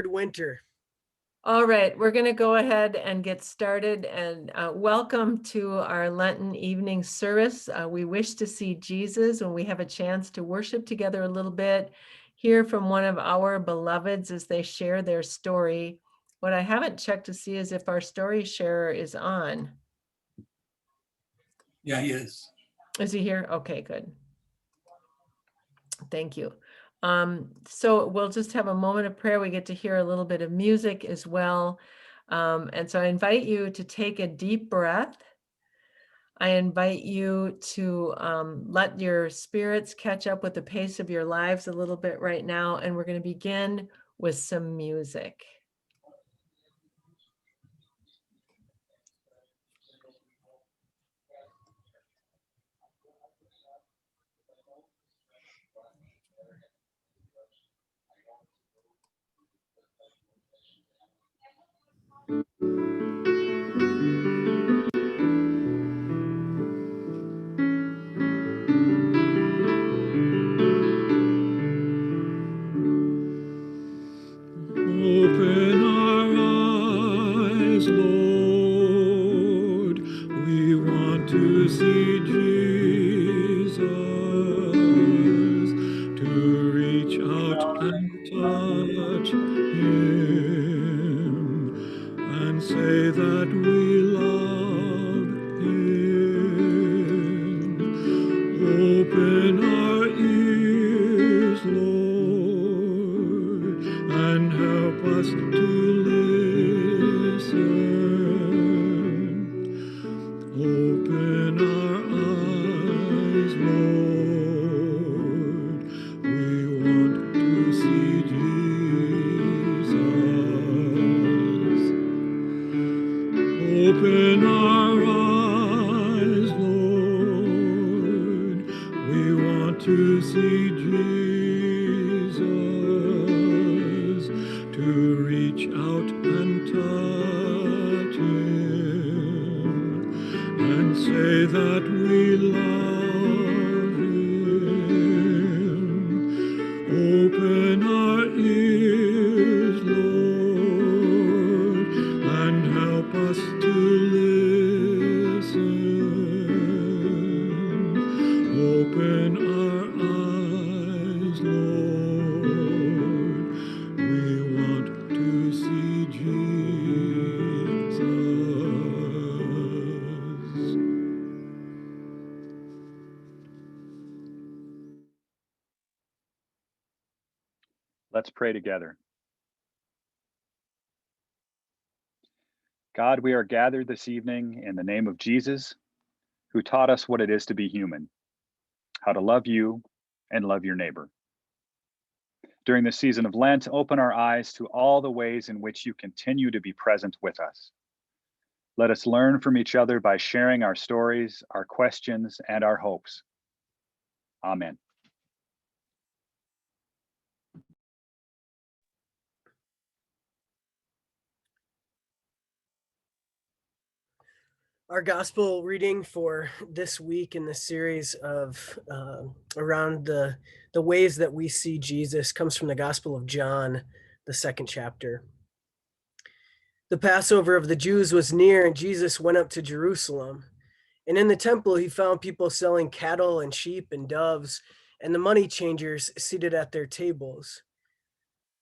Winter. All right, we're going to go ahead and get started, and welcome to our Lenten evening service. We wish to see Jesus when we have a chance to worship together a little bit, hear from one of our beloveds as they share their story. What I haven't checked to see is if our story sharer is on. Yeah, he is. Is he here? Okay, good. Thank you. So we'll just have a moment of prayer. We get to hear a little bit of music as well. And so I invite you to take a deep breath. I invite you to let your spirits catch up with the pace of your lives a little bit right now. And we're going to begin with some music. Open our eyes, Lord. We want to see Jesus, to reach out and touch him and say that we love him. Open our ears, Lord, and help us to listen. Open our eyes, Lord. We want to see Jesus. Open our eyes, Lord. We want to see Jesus, to reach out and touch him and say that we love him. Open our ears, Lord, and help us to listen. Open our eyes, Lord. We want to see Jesus. Let's pray together. God, we are gathered this evening in the name of Jesus, who taught us what it is to be human, how to love you and love your neighbor. During the season of Lent, open our eyes to all the ways in which you continue to be present with us. Let us learn from each other by sharing our stories, our questions, and our hopes. Amen. Our gospel reading for this week in the series of around the ways that we see Jesus comes from the Gospel of John, the 2nd chapter. The Passover of the Jews was near, and Jesus went up to Jerusalem. And in the temple, he found people selling cattle and sheep and doves, and the money changers seated at their tables.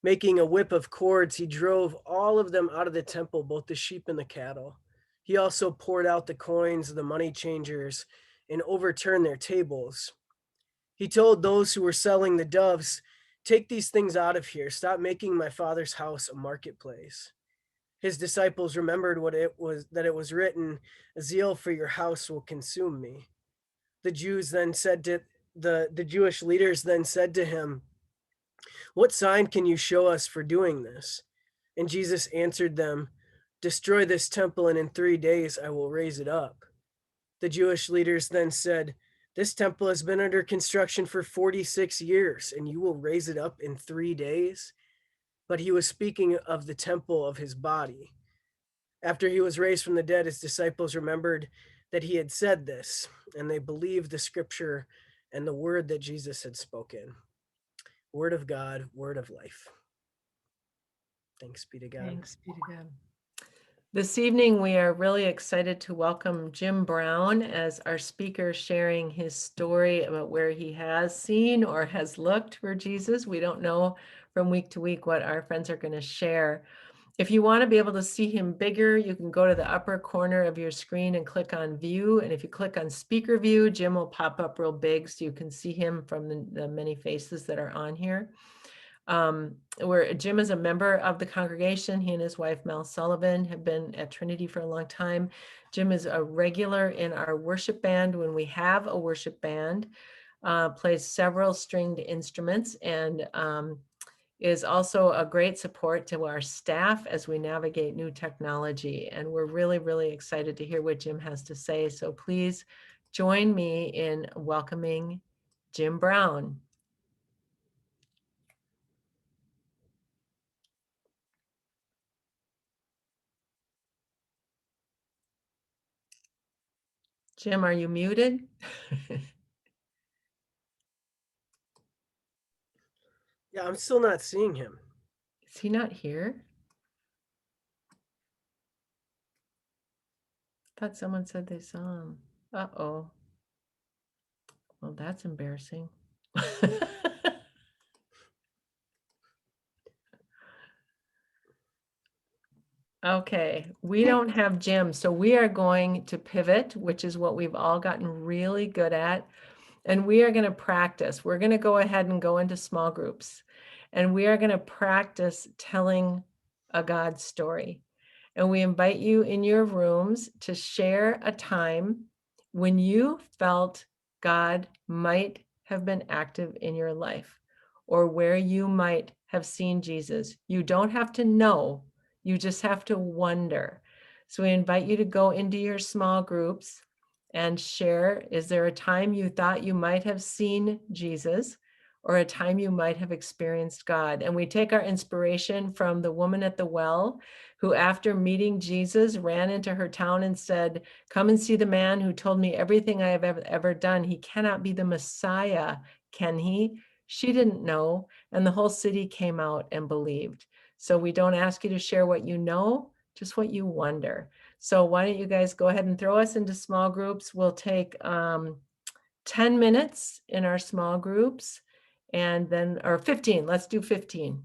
Making a whip of cords, he drove all of them out of the temple, both the sheep and the cattle. He also poured out the coins of the money changers and overturned their tables. He told those who were selling the doves, "Take these things out of here. Stop making my Father's house a marketplace." His disciples remembered that it was written, "Zeal for your house will consume me." The Jewish leaders then said to him, "What sign can you show us for doing this?" And Jesus answered them, "Destroy this temple, and in 3 days I will raise it up." The Jewish leaders then said, "This temple has been under construction for 46 years, and you will raise it up in 3 days?" But he was speaking of the temple of his body. After he was raised from the dead, his disciples remembered that he had said this, and they believed the scripture and the word that Jesus had spoken. Word of God, word of life. Thanks be to God. Thanks be to God. This evening, we are really excited to welcome Jim Brown as our speaker, sharing his story about where he has seen or has looked for Jesus. We don't know from week to week what our friends are going to share. If you want to be able to see him bigger, you can go to the upper corner of your screen and click on view. And if you click on speaker view, Jim will pop up real big so you can see him from the many faces that are on here. Where Jim is a member of the congregation. He and his wife, Mel Sullivan, have been at Trinity for a long time. Jim is a regular in our worship band when we have a worship band, plays several stringed instruments, and is also a great support to our staff as we navigate new technology. And we're really, really excited to hear what Jim has to say. So please join me in welcoming Jim Brown. Jim, are you muted? Yeah, I'm still not seeing him. Is he not here? I thought someone said they saw him. Uh-oh. Well, that's embarrassing. Okay, we don't have Jim, so we are going to pivot, which is what we've all gotten really good at. And we are going to practice. We're going to go ahead and go into small groups. And we are going to practice telling a God story. And we invite you in your rooms to share a time when you felt God might have been active in your life, or where you might have seen Jesus. You don't have to know, you just have to wonder. So we invite you to go into your small groups and share, is there a time you thought you might have seen Jesus, or a time you might have experienced God? And we take our inspiration from the woman at the well, who after meeting Jesus ran into her town and said, come and see the man who told me everything I have ever done. He cannot be the Messiah, can he? She didn't know, and the whole city came out and believed. So we don't ask you to share what you know, just what you wonder. So why don't you guys go ahead and throw us into small groups? We'll take 10 minutes in our small groups, and then, or 15, let's do 15.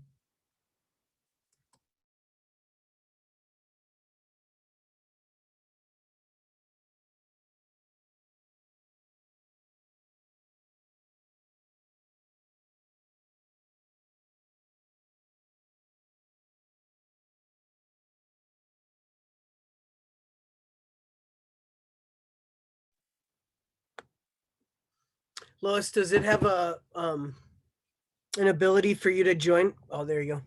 Lois, does it have a an ability for you to join? Oh, there you go.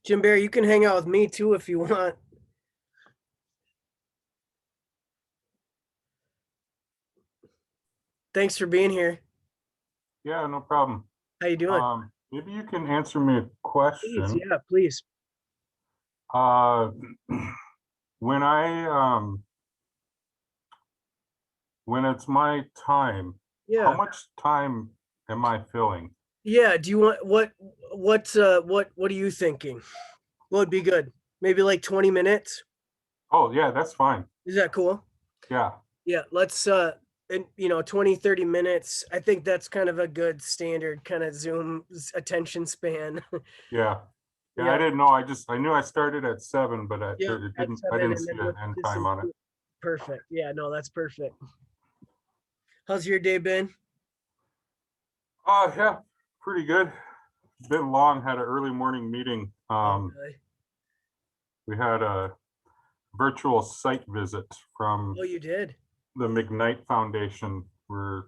Jim Bear, you can hang out with me too if you want. Thanks for being here. Yeah, no problem. How you doing? Maybe you can answer me a question. Please, yeah, please. When when it's my time, Yeah. how much time am I filling? Yeah. Do you want what are you thinking? What would be good? Maybe like 20 minutes. Oh yeah, that's fine. Is that cool? Yeah. Yeah, let's and 20, 30 minutes. I think that's kind of a good standard kind of Zoom attention span. Yeah. Yeah, Yeah. I didn't know. I knew I started at 7, but I Yeah, at didn't 7, and see then an end time on it. Perfect. Yeah, no, that's perfect. How's your day been? Oh yeah, pretty good. Been long, had an early morning meeting. Okay. We had a virtual site visit from Oh, you did? the McKnight Foundation. We're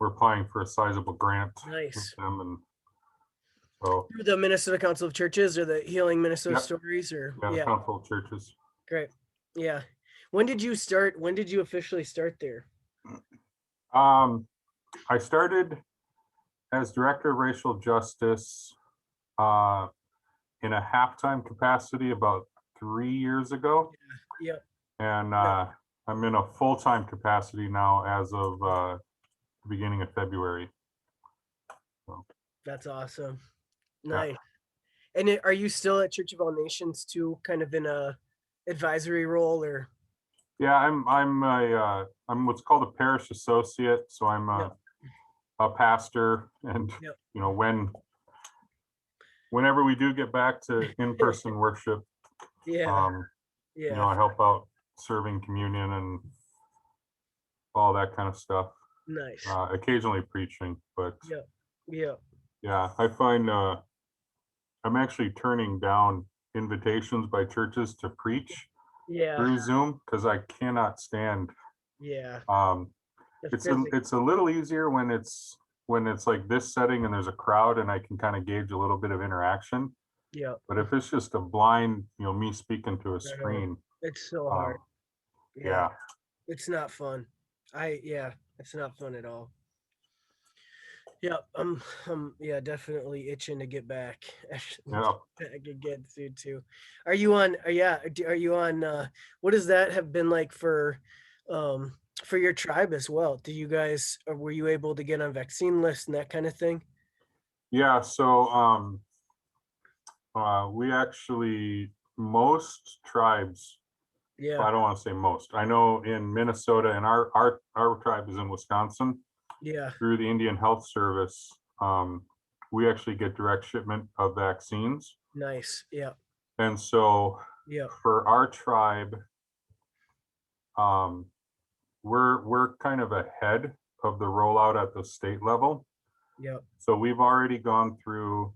applying for a sizable grant Nice. with them, and so Through the Minnesota Council of Churches or the Healing Minnesota Yep. Stories, or yeah, the yeah, Council of Churches. great. Yeah. When did you start? When did you officially start there? I started as Director of Racial Justice in a half-time capacity about 3 years ago. Yep. And I'm in a full-time capacity now as of the beginning of February. So, That's awesome. yeah. Nice. And are you still at Church of All Nations too, kind of in a advisory role, or? Yeah, I'm what's called a parish associate. So I'm a pastor, and Yep. you know, whenever we do get back to in-person worship, Yeah. you know, I help out serving communion and all that kind of stuff. Nice. Occasionally preaching, but Yeah. yeah, I find I'm actually turning down invitations by churches to preach Yeah. through Zoom because I cannot stand. Yeah. It's a little easier when it's like this setting and there's a crowd and I can kind of gauge a little bit of interaction. Yeah. But if it's just a blind, you know, me speaking to a screen, It's so hard. yeah. It's not fun. It's not fun at all. Yeah, I'm definitely itching to get back. Yeah. I could get to too. Are you on? Are you on? What does that have been like for your tribe as well? Do you guys, or were you able to get on vaccine lists and that kind of thing? Yeah, so we actually, most tribes, Yeah. well, I don't want to say most. I know in Minnesota, and our tribe is in Wisconsin. Yeah. Through the Indian Health Service, we actually get direct shipment of vaccines. Nice. Yeah. And so for our tribe, we're kind of ahead of the rollout at the state level. Yeah. So we've already gone through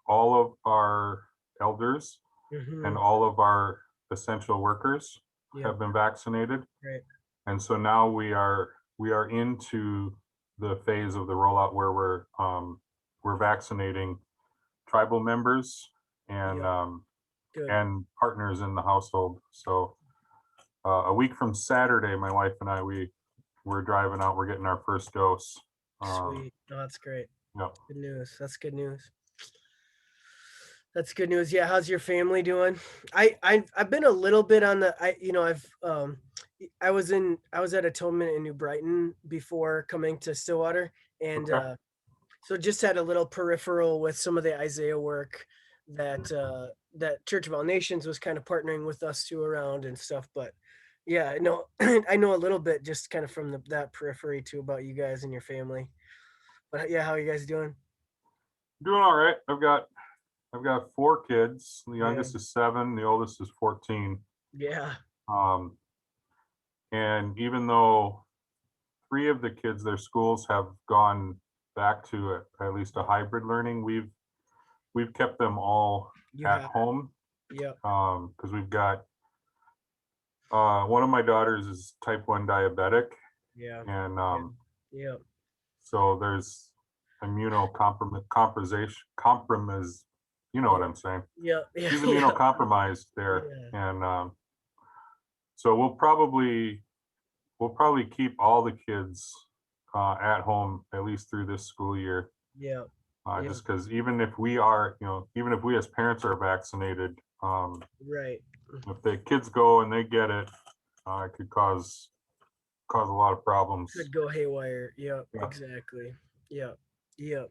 all of our elders and all of our essential workers have been vaccinated. Right. And so now we are into the phase of the rollout where we're vaccinating tribal members and and partners in the household. So a week from Saturday, my wife and I, we're driving out, we're getting our first dose. Sweet. No, that's great. Yeah. Good news. That's good news. That's good news. Yeah. How's your family doing? I've been a little bit on the, I was at Atonement in New Brighton before coming to Stillwater, and so just had a little peripheral with some of the Isaiah work that Church of All Nations was kind of partnering with us too around and stuff. But yeah, I know I know a little bit just kind of from that periphery too about you guys and your family. But yeah, how are you guys doing? Doing all right. I've got 4 kids. The youngest is 7, the oldest is 14. Yeah. And even though 3 of the kids, their schools have gone back to at least a hybrid learning, we've kept them all at home. Yeah. Because we've got one of my daughters is type 1 diabetic. Yeah. And yeah. So there's compromise. You know what I'm saying? Yeah. She's immunocompromised there, and so we'll probably keep all the kids at home at least through this school year. Yeah. Just because even if we as parents are vaccinated, right. If the kids go and they get it, it could cause a lot of problems. Could go haywire. Yeah. Exactly. Yeah. Yeah.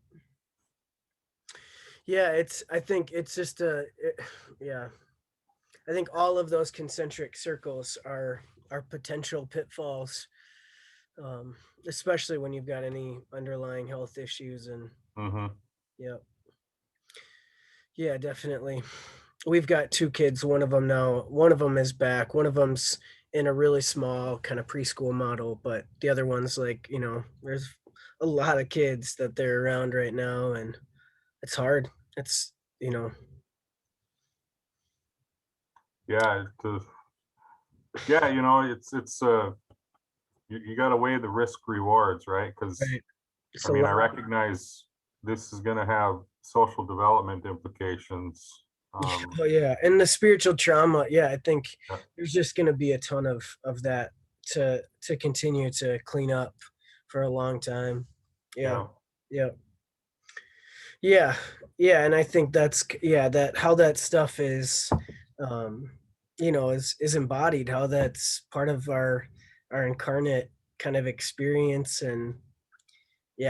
Yeah, I think it's just I think all of those concentric circles are potential pitfalls, especially when you've got any underlying health issues. And yeah, definitely. We've got 2 kids. One of them is back. One of them's in a really small kind of preschool model, but the other one's like, there's a lot of kids that they're around right now, and it's hard. It's you got to weigh the risk rewards, right? Because I recognize this is going to have social development implications. Oh yeah, and the spiritual trauma. Yeah, I think there's just going to be a ton of that to continue to clean up for a long time. Yeah. Yeah. Yeah. And I think that's, that how that stuff is, is embodied, how that's part of our incarnate kind of experience, and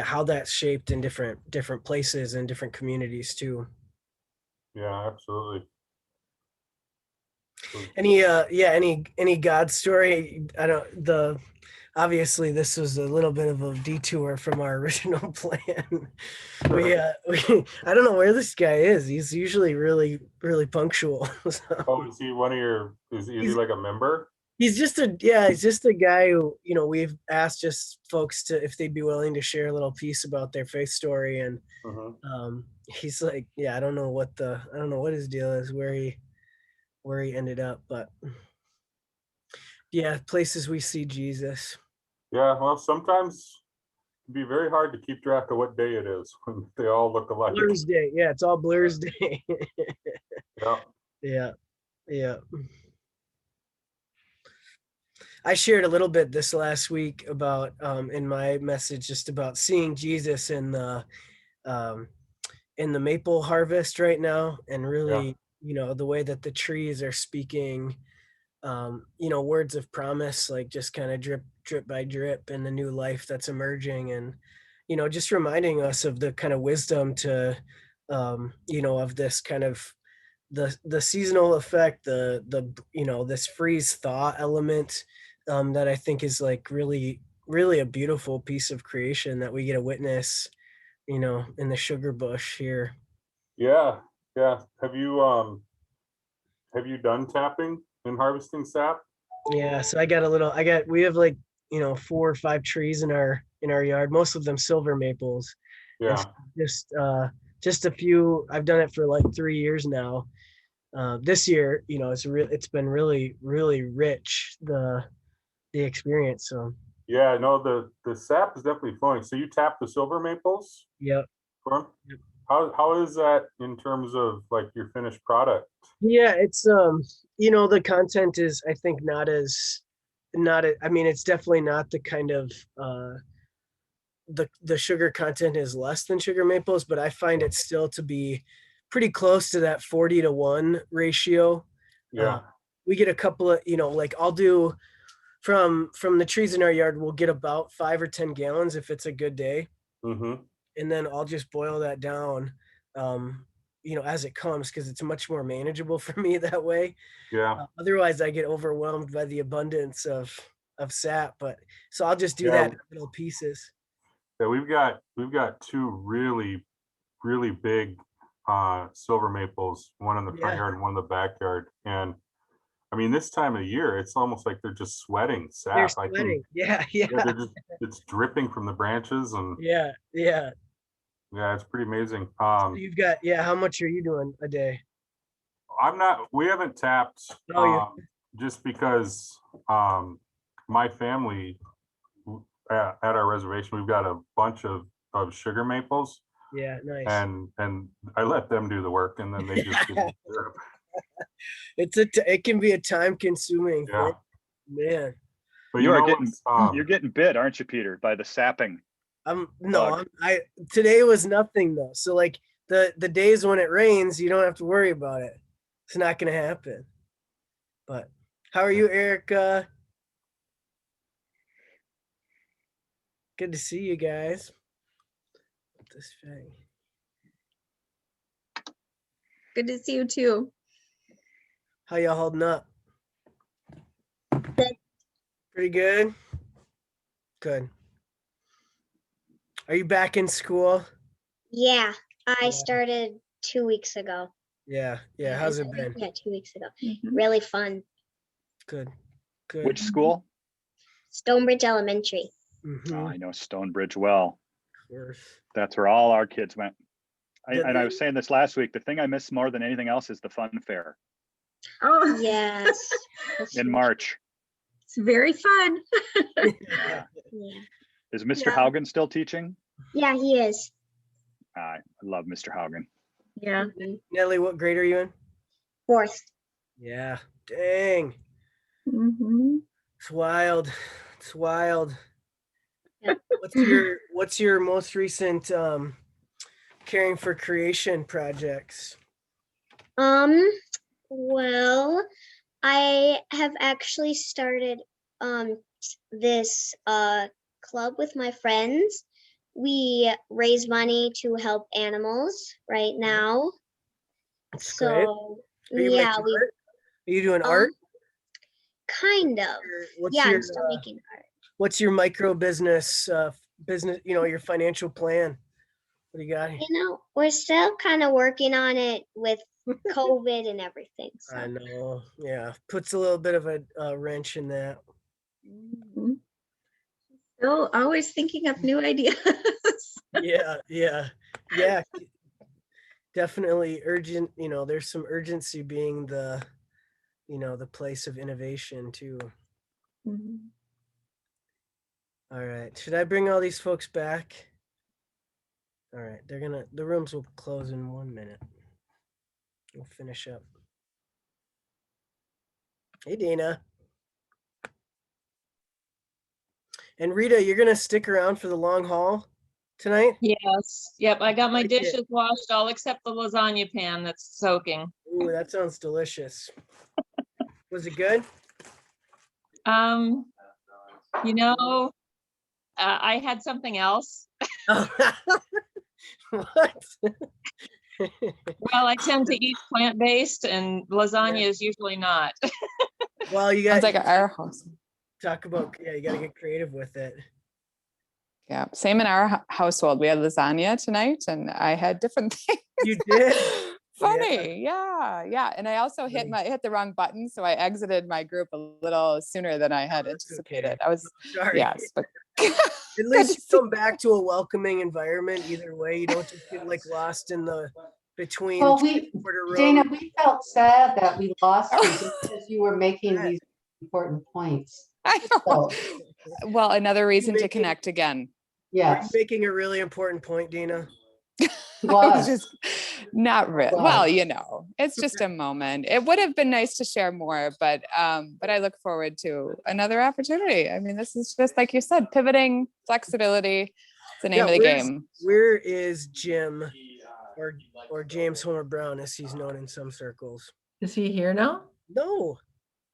how that's shaped in different places and different communities too. Yeah, absolutely. Any God story? Obviously this was a little bit of a detour from our original plan. I don't know where this guy is. He's usually really, really punctual. So Oh, is he one of your, is he like a member? he's just a guy who, we've asked just folks to, if they'd be willing to share a little piece about their faith story. And he's like, I don't know what his deal is, where he ended up, but places we see Jesus. Yeah, well, sometimes it'd be very hard to keep track of what day it is when they all look alike. Blur's Day. Yeah, it's all Blur's Day. Yeah. Yeah. I shared a little bit this last week about in my message just about seeing Jesus in the maple harvest right now, and really, the way that the trees are speaking, words of promise, like just kind of drip by drip, in the new life that's emerging, and just reminding us of the kind of wisdom to of this kind of the seasonal effect, the this freeze thaw element, that I think is like really, really a beautiful piece of creation that we get to witness, in the sugar bush here. Yeah. Have you done tapping and harvesting sap? Yeah, so we have like 4 or 5 trees in our yard, most of them silver maples. And Yeah. so just a few. I've done it for like 3 years now. This year, it's been really, really rich, the experience. So Yeah, no, the sap is definitely flowing. So you tap the silver maples yep. for 'em? How is that in terms of like your finished product? Yeah, it's the content is, I think, I mean, it's definitely not the kind of the sugar content is less than sugar maples, but I find it still to be pretty close to that 40-to-1 ratio. Yeah. We get a couple of, like I'll do from the trees in our yard, we'll get about 5 or 10 gallons if it's a good day. And then I'll just boil that down, as it comes, because it's much more manageable for me that way. Yeah. Otherwise, I get overwhelmed by the abundance of sap. But so I'll just do that in little pieces. Yeah, we've got 2 really, really big silver maples, one in the front yard and one in the backyard. And I mean, this time of year, it's almost like they're just sweating sap. They're sweating. It's dripping from the branches, and yeah, it's pretty amazing. So you've got, how much are you doing a day? We haven't tapped, just because my family at our reservation, we've got a bunch of sugar maples. Yeah, nice. And I let them do the work, and then they just give me syrup. It can be a time-consuming thing, man. But you're getting bit, aren't you, Peter, by the sapping? Today was nothing though. So like the days when it rains, you don't have to worry about it. It's not going to happen. But how are you, Erica? Good to see you guys. This thing. Good to see you too. How y'all holding up? Good. Pretty good? Good. Are you back in school? Yeah, I started 2 weeks ago. Yeah. How's it been? Yeah, 2 weeks ago. Really fun. Good. Which school? Stonebridge Elementary. Oh, I know Stonebridge well. Of course. That's where all our kids went. I was saying this last week, the thing I miss more than anything else is the fun fair. Oh, yes. In March. It's very fun. Yeah. Is Mr. Haugen still teaching? Yeah, he is. I love Mr. Haugen. Yeah. Nellie, what grade are you in? 4th. Yeah. Dang. It's wild. What's your most recent caring for creation projects? Well, I have actually started this club with my friends. We raise money to help animals right now. That's great. So Are you yeah, making art? Are you doing art? kind of. What's Yeah, your I'm still making art. what's your micro business business, your financial plan? What do you got? We're still kind of working on it with COVID and everything. So. I know. Yeah. Puts a little bit of a wrench in that. Still always thinking of new ideas. Yeah. Definitely urgent. There's some urgency being the place of innovation too. All right. Should I bring all these folks back? All right. The rooms will close in 1 minute. We'll finish up. Hey, Dana. And Rita, you're going to stick around for the long haul tonight? Yes. Yep. I got my like it. dishes washed, all except the lasagna pan that's soaking. Ooh, that sounds delicious. Was it good? I had something else. What? Well, I tend to eat plant-based, and lasagna is usually not. Well, you got Sounds like our house. talk about, you got to get creative with it. Yeah, same in our household. We had lasagna tonight, and I had different things. You did? Funny, yeah. And I also hit the wrong button, so I exited my group a little sooner than I had anticipated. Okay. I was Sorry. yes, but at least you come back to a welcoming environment. Either way, you don't just get lost in the between. Well, Dana, we felt sad that we lost you because you were making these important points. I know. So, well, another reason to connect again. Are you making a really important point, Dina? Just not real. Well, it's just a moment. It would have been nice to share more, but I look forward to another opportunity. I mean, this is just like you said, pivoting, flexibility. It's the name of the game. Where is Jim, or James Homer Brown, as he's known in some circles? Is he here now? No.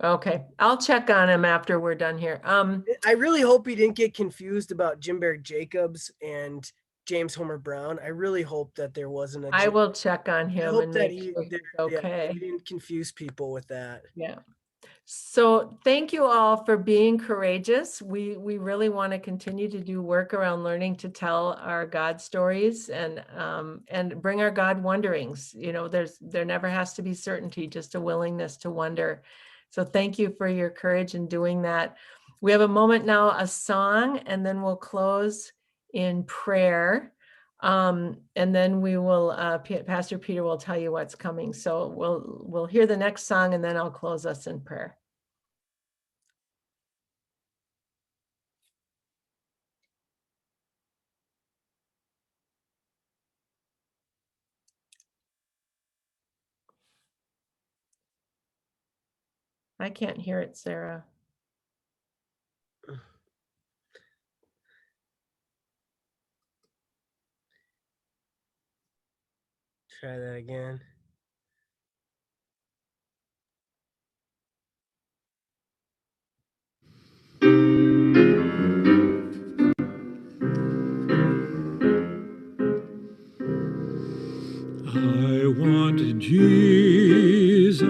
Okay, I'll check on him after we're done here. I really hope he didn't get confused about Jim Bear Jacobs and James Homer Brown. I really hope that there wasn't I will check on him. I hope and that make sure he's okay. he didn't confuse people with that. Yeah. So thank you all for being courageous. We really want to continue to do work around learning to tell our God stories and bring our God wonderings. There never has to be certainty, just a willingness to wonder. So thank you for your courage in doing that. We have a moment now, a song, and then we'll close in prayer. And then we will, Pastor Peter will tell you what's coming. So we'll hear the next song, and then I'll close us in prayer. I can't hear it, Sarah. Try that again. I want Jesus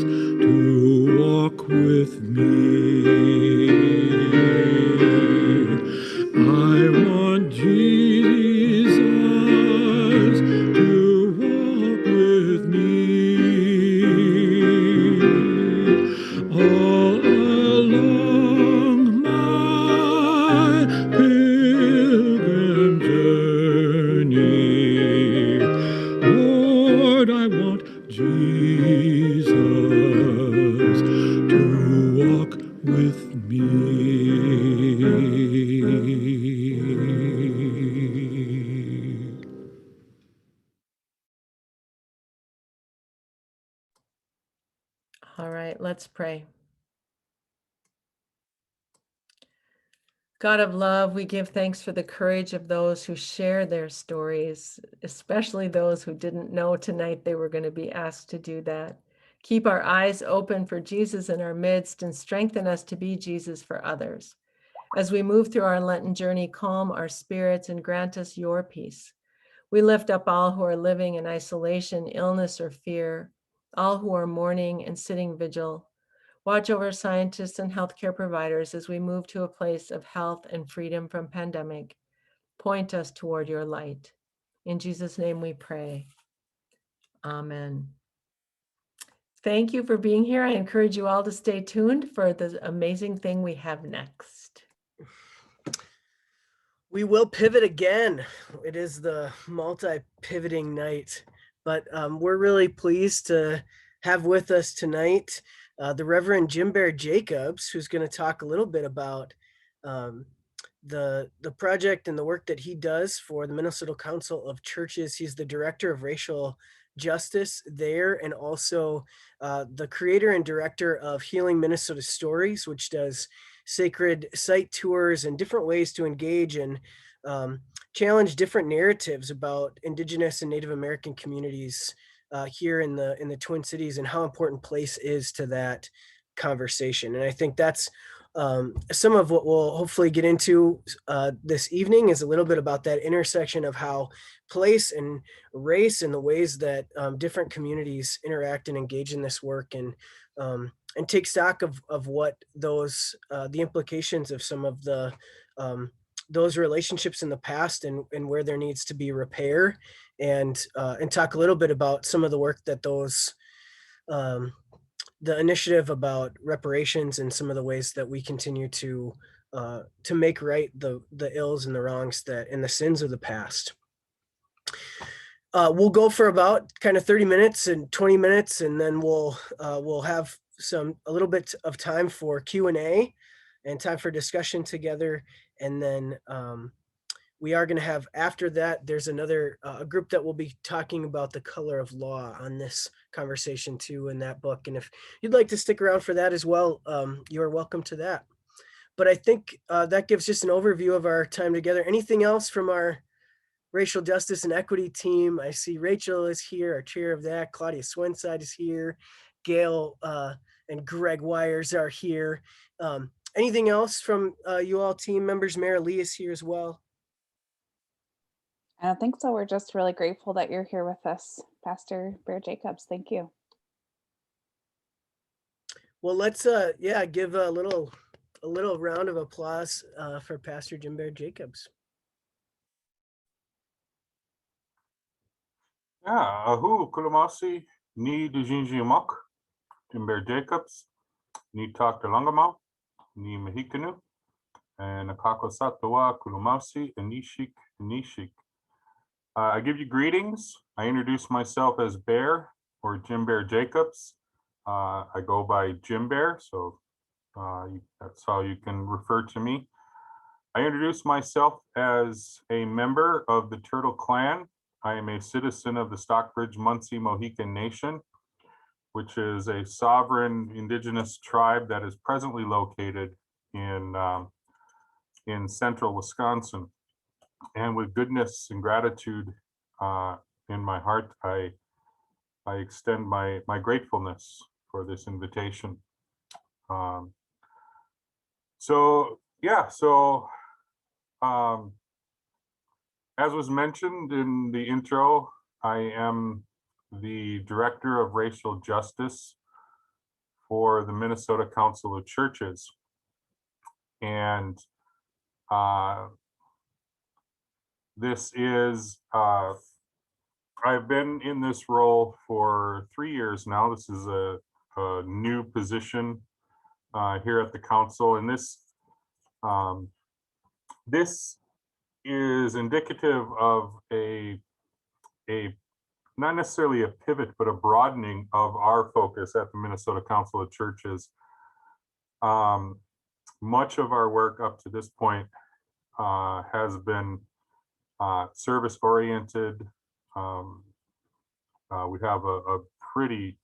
to walk with me. I want Jesus to walk with me all along my pilgrim journey. Lord, I want Jesus to walk with me. All right, let's pray. God of love, we give thanks for the courage of those who share their stories, especially those who didn't know tonight they were going to be asked to do that. Keep our eyes open for Jesus in our midst and strengthen us to be Jesus for others. As we move through our Lenten journey, calm our spirits and grant us your peace. We lift up all who are living in isolation, illness, or fear, all who are mourning and sitting vigil. Watch over scientists and healthcare providers as we move to a place of health and freedom from pandemic. Point us toward your light. In Jesus' name we pray. Amen. Thank you for being here. I encourage you all to stay tuned for the amazing thing we have next. We will pivot again. It is the multi-pivoting night, but we're really pleased to have with us tonight the Reverend Jimbear Jacobs, who's going to talk a little bit about the project and the work that he does for the Minnesota Council of Churches. He's the director of racial justice there, and also the creator and director of Healing Minnesota Stories, which does sacred site tours and different ways to engage and challenge different narratives about Indigenous and Native American communities here in the Twin Cities, and how important place is to that conversation. And I think that's some of what we'll hopefully get into this evening, is a little bit about that intersection of how place and race and the ways that different communities interact and engage in this work, and take stock of what those the implications of some of the those relationships in the past, and where there needs to be repair, and talk a little bit about some of the work that those the initiative about reparations, and some of the ways that we continue to make right the ills and the wrongs that and the sins of the past. We'll go for about kind of 30 minutes and 20 minutes, and then we'll have a little bit of time for Q&A and time for discussion together. And then we are going to have, after that, there's another group that will be talking about the color of law on this conversation too, in that book. And if you'd like to stick around for that as well, you're welcome to that. But I think that gives just an overview of our time together. Anything else from our racial justice and equity team? I see Rachel is here, our chair of that. Claudia Swenside is here. Gail and Greg Wires are here. Anything else from you all team members? Mara Lee is here as well. I don't think so. We're just really grateful that you're here with us, Pastor Bear Jacobs. Thank you. Well, let's give a little round of applause for Pastor Jimbear Jacobs. Ahu kulamasi ni dijinjiamak, Jimbear Jacobs, ni taktalangamau, ni mahikanu, and akakosatawa kulamasi nishik. I give you greetings. I introduce myself as Bear, or Jimbear Jacobs. I go by Jimbear, so that's how you can refer to me. I introduce myself as a member of the Turtle Clan. I am a citizen of the Stockbridge Munsee Mohican Nation, which is a sovereign indigenous tribe that is presently located in central Wisconsin. And with goodness and gratitude in my heart, I extend my gratefulness for this invitation. As was mentioned in the intro, I am the Director of Racial Justice for the Minnesota Council of Churches. And this is, I've been in this role for 3 years now. This is a new position here at the council, and this is indicative of a not necessarily a pivot, but a broadening of our focus at the Minnesota Council of Churches. Much of our work up to this point has been service-oriented. We have a pretty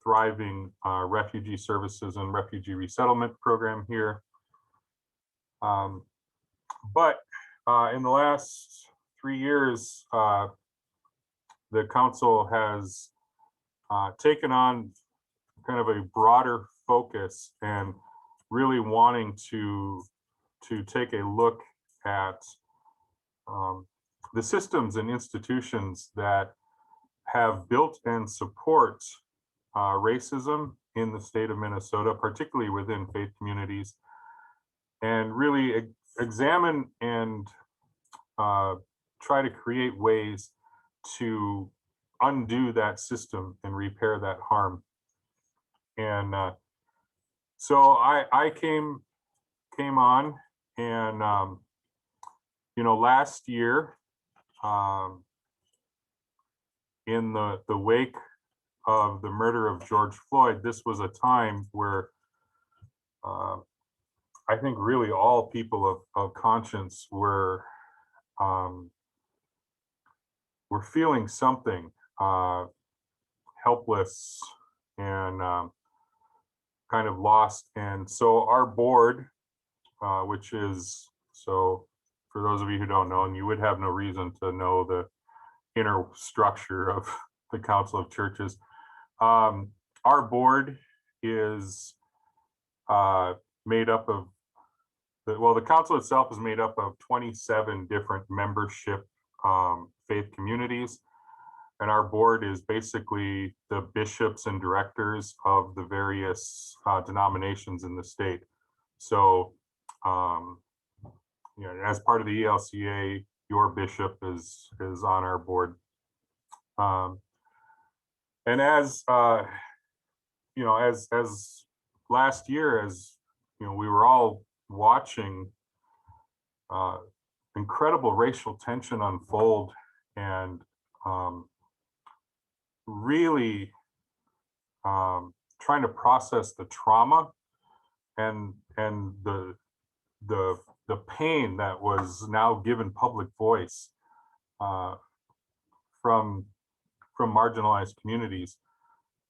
thriving refugee services and refugee resettlement program here. But in the last 3 years, the council has taken on kind of a broader focus and really wanting to take a look at the systems and institutions that have built and support racism in the state of Minnesota, particularly within faith communities, and really examine and try to create ways to undo that system and repair that harm. And so I came on, and last year, in the wake of the murder of George Floyd, this was a time where I think really all people of conscience were feeling something, helpless and kind of lost. And so our board, which is, so for those of you who don't know, and you would have no reason to know the inner structure of the Council of Churches, our board is made up of, the council itself is made up of 27 different membership faith communities. And our board is basically the bishops and directors of the various denominations in the state. So, as part of the ELCA, your bishop is on our board. And as as last year, as we were all watching incredible racial tension unfold, and really trying to process the trauma and the pain that was now given public voice from marginalized communities,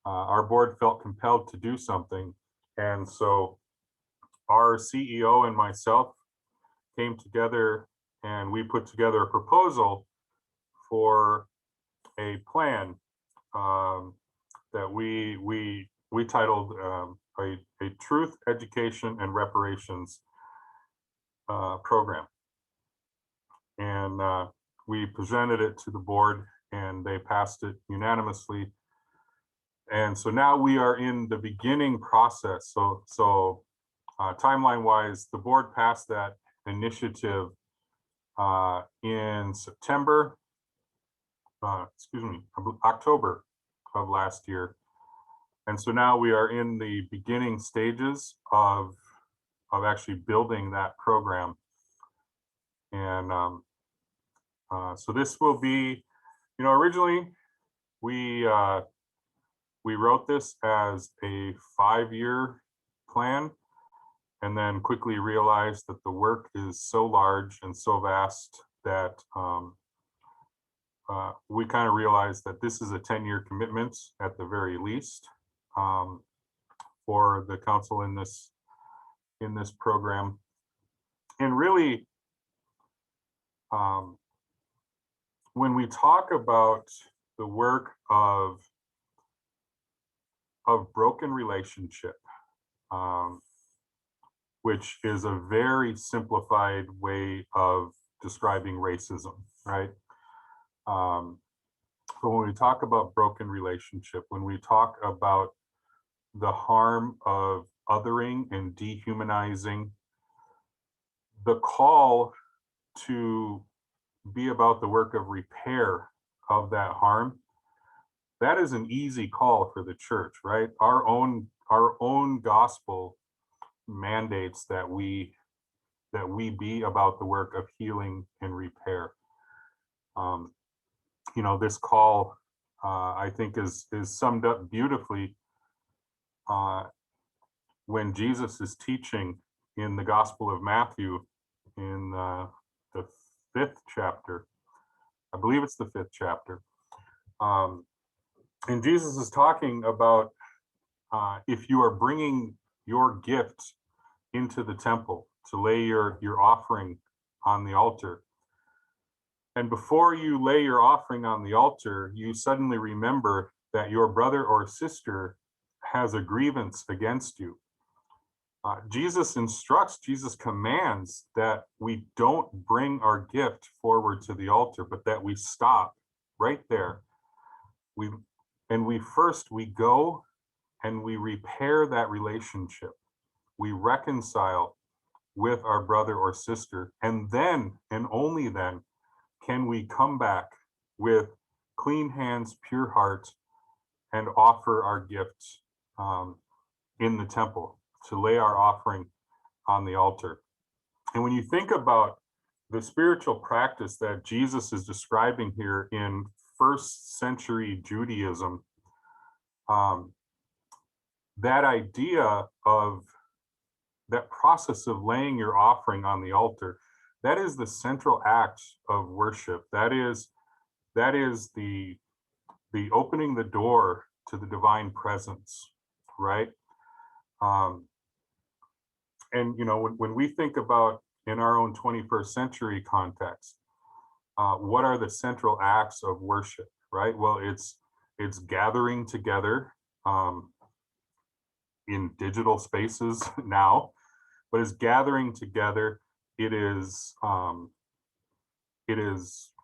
our board felt compelled to do something. And so our CEO and myself came together, and we put together a proposal for a plan that we titled a Truth, Education, and Reparations program. And we presented it to the board, and they passed it unanimously. And so now we are in the beginning process. So timeline wise, the board passed that initiative in October of last year. And so now we are in the beginning stages of actually building that program. And so this will be, originally we wrote this as a 5-year plan, and then quickly realized that the work is so large and so vast that we kind of realized that this is a 10-year commitment at the very least for the council in this program. And really, when we talk about the work of broken relationship, which is a very simplified way of describing racism, right? But when we talk about broken relationship, when we talk about the harm of othering and dehumanizing, the call to be about the work of repair of that harm, that is an easy call for the church, right? Our own gospel mandates that we be about the work of healing and repair. This call, I think, is summed up beautifully when Jesus is teaching in the Gospel of Matthew in the 5th chapter. I believe it's the 5th chapter. And Jesus is talking about if you are bringing your gift into the temple to lay your offering on the altar. And before you lay your offering on the altar, you suddenly remember that your brother or sister has a grievance against you. Jesus instructs, Jesus commands that we don't bring our gift forward to the altar, but that we stop right there. We go and we repair that relationship. We reconcile with our brother or sister, and then, and only then, can we come back with clean hands, pure heart, and offer our gifts in the temple, to lay our offering on the altar. And when you think about the spiritual practice that Jesus is describing here in first century Judaism, that idea of that process of laying your offering on the altar, that is the central act of worship. That is the opening the door to the divine presence, right? And you know, when we think about in our own 21st century context, what are the central acts of worship, right? Well, it's gathering together in digital spaces now, but it's gathering together. It is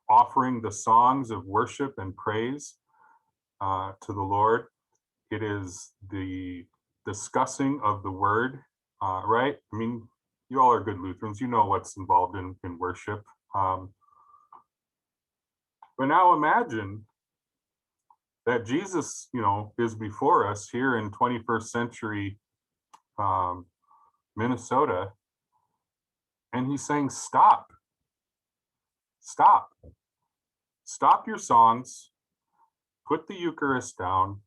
offering the songs of worship and praise to the Lord. It is the discussing of the word, right? I mean, you all are good Lutherans, you know what's involved in worship. But now imagine that Jesus, you know, is before us here in 21st century Minnesota, and he's saying, stop your songs, put the Eucharist down,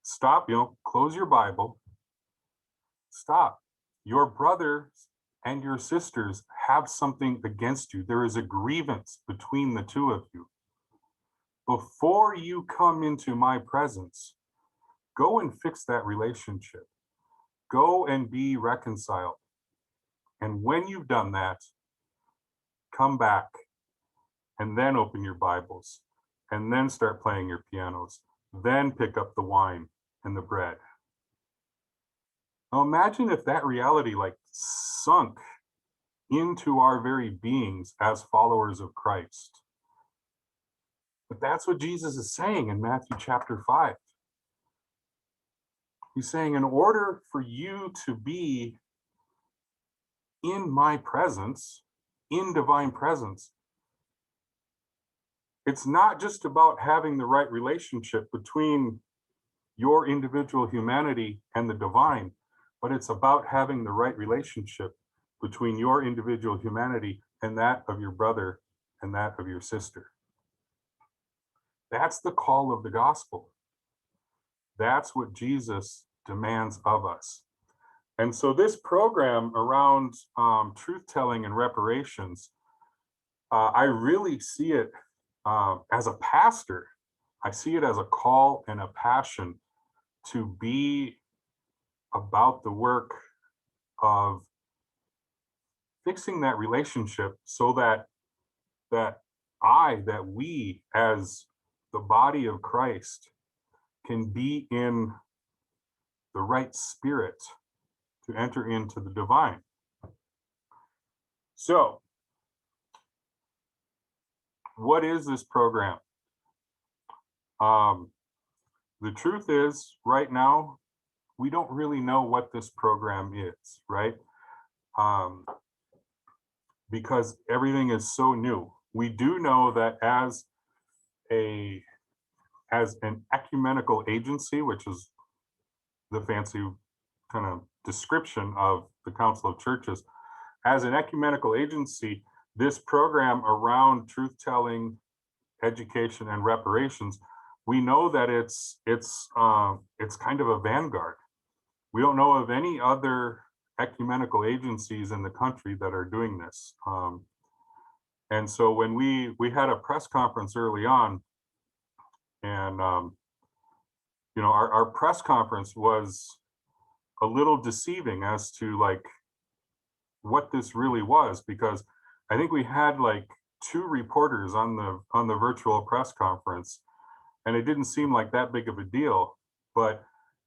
stop, you know, close your Bible, stop. Your brothers and your sisters have something against you. There is a grievance between the two of you. Before you come into my presence, go and fix that relationship. Go and be reconciled. And when you've done that, come back and then open your Bibles and then start playing your pianos. Then pick up the wine and the bread. Now imagine if that reality like sunk into our very beings as followers of Christ. But that's what Jesus is saying in Matthew chapter 5. He's saying, in order for you to be in my presence, in divine presence, it's not just about having the right relationship between your individual humanity and the divine, but it's about having the right relationship between your individual humanity and that of your brother and that of your sister. That's the call of the gospel. That's what Jesus demands of us. And so this program around truth-telling and reparations, I really see it as a pastor. I see it as a call and a passion to be about the work of fixing that relationship so that we as the body of Christ can be in the right spirit to enter into the divine. So, what is this program? The truth is, right now, we don't really know what this program is, right? Because everything is so new. We do know that as an ecumenical agency, which is the fancy kind of description of the Council of Churches, as an ecumenical agency, this program around truth-telling, education, and reparations, we know that it's kind of a vanguard. We don't know of any other ecumenical agencies in the country that are doing this. And so when we had a press conference early on, and you know, our press conference was a little deceiving as to like what this really was, because I think we had like 2 reporters on the virtual press conference, and it didn't seem like that big of a deal. But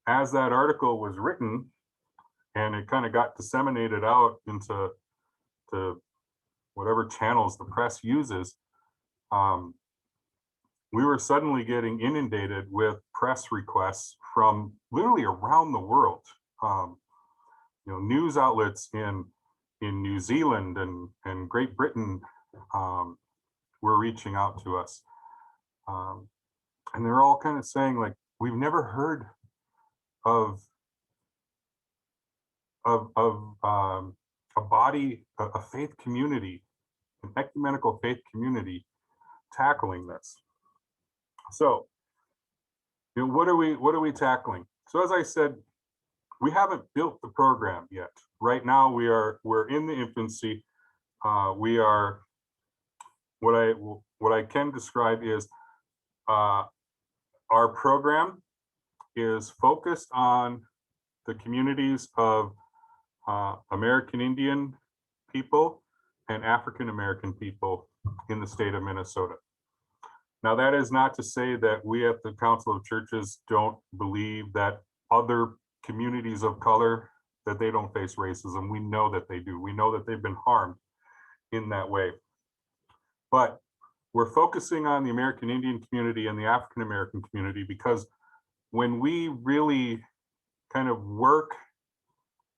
as that article was written and it kind of got disseminated out into whatever channels the press uses, we were suddenly getting inundated with press requests from literally around the world. News outlets in New Zealand and Great Britain were reaching out to us. And they're all kind of saying, like, we've never heard of a body, a faith community, an ecumenical faith community tackling this. So, what are we tackling? So, as I said, we haven't built the program yet. Right now, we're in the infancy. We are what I can describe is our program is focused on the communities of American Indian people and African American people in the state of Minnesota. Now, that is not to say that we at the Council of Churches don't believe that other communities of color, that they don't face racism. We know that they do. We know that they've been harmed in that way. But we're focusing on the American Indian community and the African American community because when we really kind of work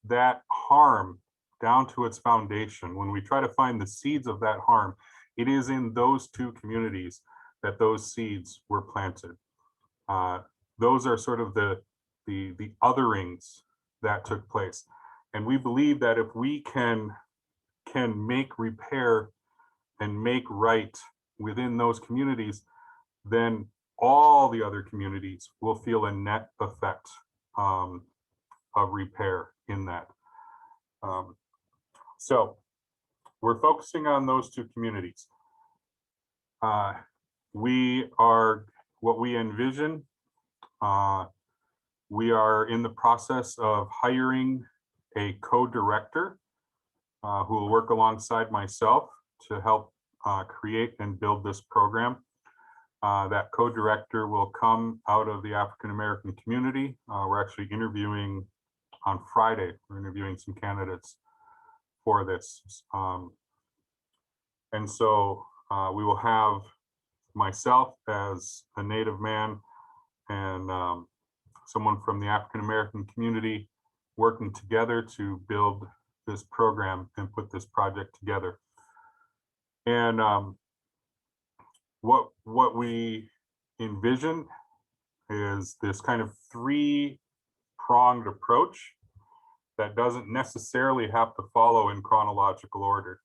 that harm down to its foundation, when we try to find the seeds of that harm, it is in those 2 communities that those seeds were planted. Those are sort of the otherings that took place. And we believe that if we can make repair and make right within those communities, then all the other communities will feel a net effect of repair in that. So we're focusing on those 2 communities. We are, what we envision, we are in the process of hiring a co-director who will work alongside myself to help create and build this program. That co-director will come out of the African American community. We're actually interviewing on Friday. We're interviewing some candidates for this. And so we will have myself as a Native man and someone from the African American community working together to build this program and put this project together. And what we envision is this kind of 3-pronged approach that doesn't necessarily have to follow in chronological order.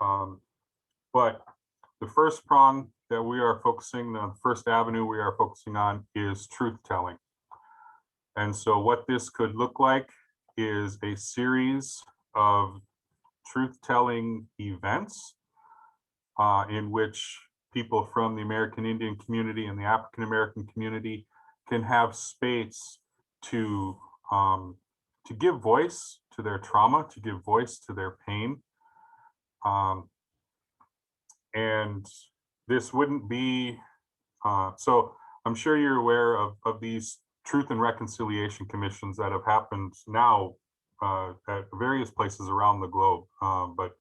But the first prong that we are focusing on, the first avenue we are focusing on, is truth telling. And so what this could look like is a series of truth telling events in which people from the American Indian community and the African American community can have space to give voice to their trauma, to give voice to their pain. And this wouldn't be, so I'm sure you're aware of these Truth and Reconciliation Commissions that have happened now at various places around the globe, but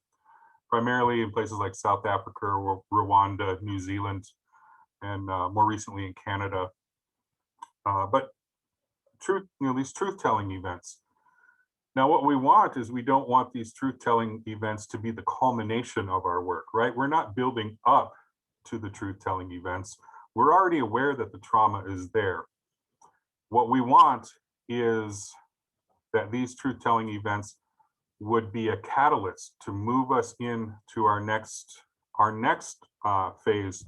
primarily in places like South Africa, Rwanda, New Zealand, and more recently in Canada. But these truth-telling events. Now, what we want is, we don't want these truth-telling events to be the culmination of our work, right? We're not building up to the truth-telling events. We're already aware that the trauma is there. What we want is that these truth-telling events would be a catalyst to move us into our next phase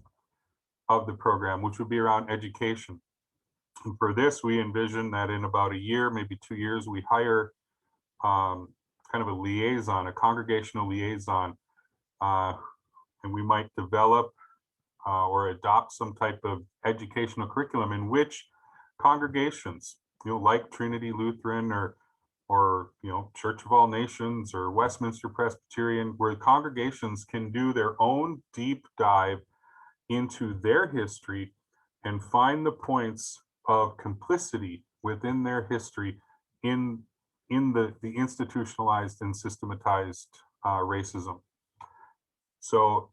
of the program, which would be around education. And for this, we envision that in about a year, maybe 2 years, we hire kind of a liaison, a congregational liaison, and we might develop or adopt some type of educational curriculum in which congregations, like Trinity Lutheran or or Church of All Nations or Westminster Presbyterian, where congregations can do their own deep dive into their history and find the points of complicity within their history in the institutionalized and systematized racism. So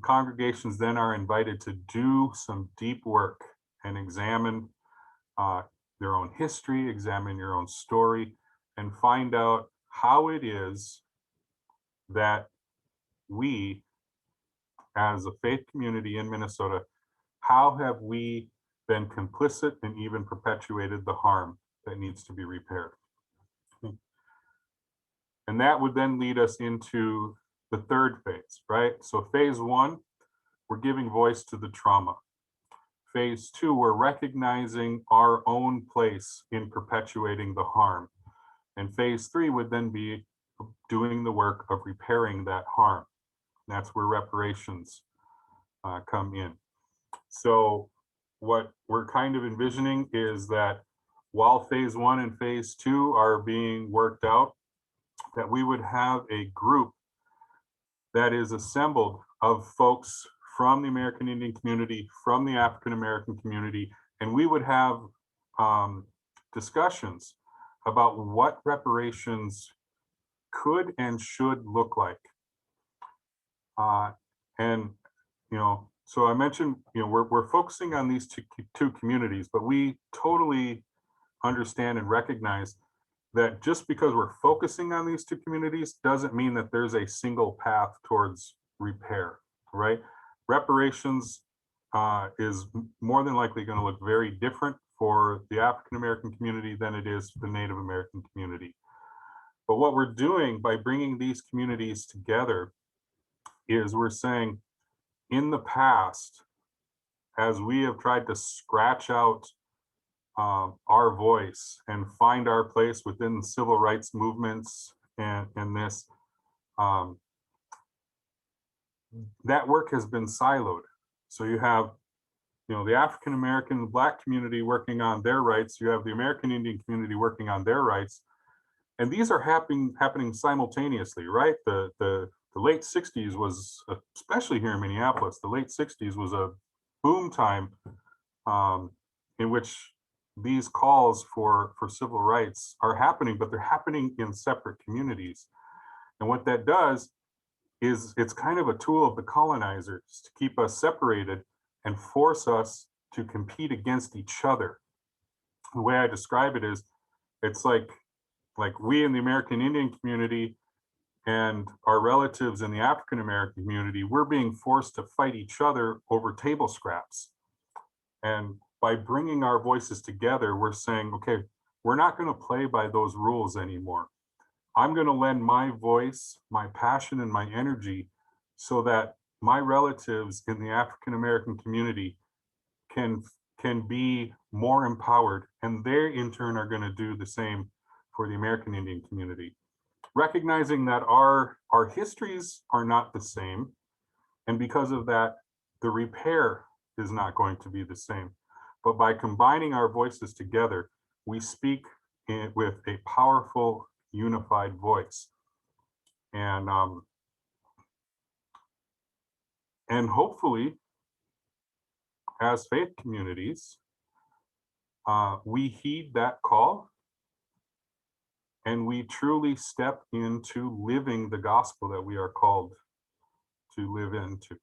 congregations then are invited to do some deep work and examine their own history, examine your own story, and find out how it is that we, as a faith community in Minnesota, how have we been complicit and even perpetuated the harm that needs to be repaired? And that would then lead us into the third phase, right? So phase one, we're giving voice to the trauma. Phase two, we're recognizing our own place in perpetuating the harm. And phase three would then be doing the work of repairing that harm. That's where reparations come in. So what we're kind of envisioning is that while phase one and phase two are being worked out, that we would have a group that is assembled of folks from the American Indian community, from the African American community, and we would have discussions about what reparations could and should look like. So I mentioned, we're focusing on these two communities, but we totally understand and recognize that just because we're focusing on these two communities doesn't mean that there's a single path towards repair, right? Reparations is more than likely going to look very different for the African American community than it is for the Native American community. But what we're doing by bringing these communities together is we're saying, in the past, as we have tried to scratch out our voice and find our place within the civil rights movements and this, that work has been siloed. So you have, the African American Black community working on their rights. You have the American Indian community working on their rights, and these are happening simultaneously, right? The late 60s was, especially here in Minneapolis, the late 60s was a boom time in which these calls for civil rights are happening, but they're happening in separate communities. And what that does is it's kind of a tool of the colonizers to keep us separated and force us to compete against each other. The way I describe it is, it's like we in the American Indian community and our relatives in the African American community, we're being forced to fight each other over table scraps. And by bringing our voices together, we're saying, okay, we're not going to play by those rules anymore. I'm going to lend my voice, my passion, and my energy so that my relatives in the African American community can be more empowered, and they in turn are going to do the same for the American Indian community. Recognizing that our histories are not the same, and because of that, the repair is not going to be the same. But by combining our voices together, we speak with a powerful, unified voice. And hopefully, as faith communities, we heed that call and we truly step into living the gospel that we are called to live into.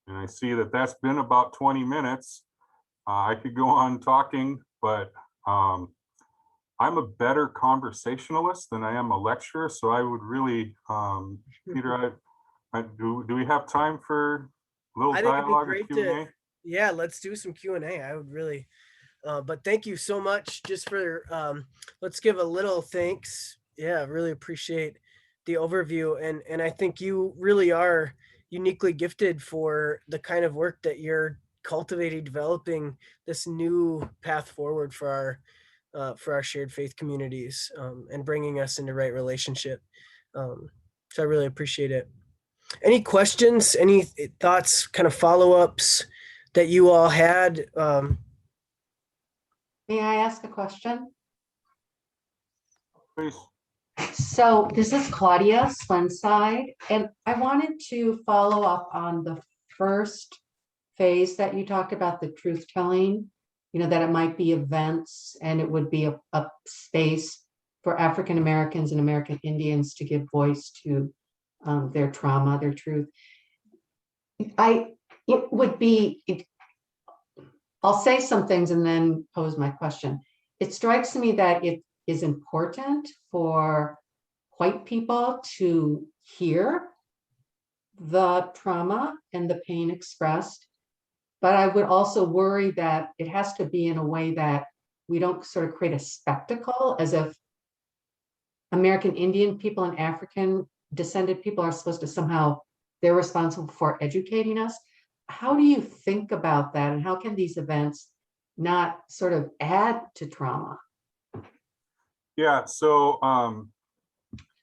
And I see that that's been about 20 minutes. I could go on talking, but I'm a better conversationalist than I am a lecturer. So I would really, Peter, do we have time for a little dialogue or Q&A? Yeah, let's do some Q&A. I would really, but thank you so much just for, let's give a little thanks. Yeah, really appreciate the overview. And I think you really are uniquely gifted for the kind of work that you're cultivating, developing this new path forward for our shared faith communities, and bringing us into right relationship. So I really appreciate it. Any questions, any thoughts, kind of follow-ups that you all had? May I ask a question? Please. So this is Claudia Swenside, and I wanted to follow up on the first phase that you talked about, the truth telling, that it might be events and it would be a space for African Americans and American Indians to give voice to their trauma, their truth. I'll say some things and then pose my question. It strikes me that it is important for white people to hear the trauma and the pain expressed, but I would also worry that it has to be in a way that we don't sort of create a spectacle as if American Indian people and African descended people are supposed to somehow, they're responsible for educating us. How do you think about that? And how can these events not sort of add to trauma? Yeah, so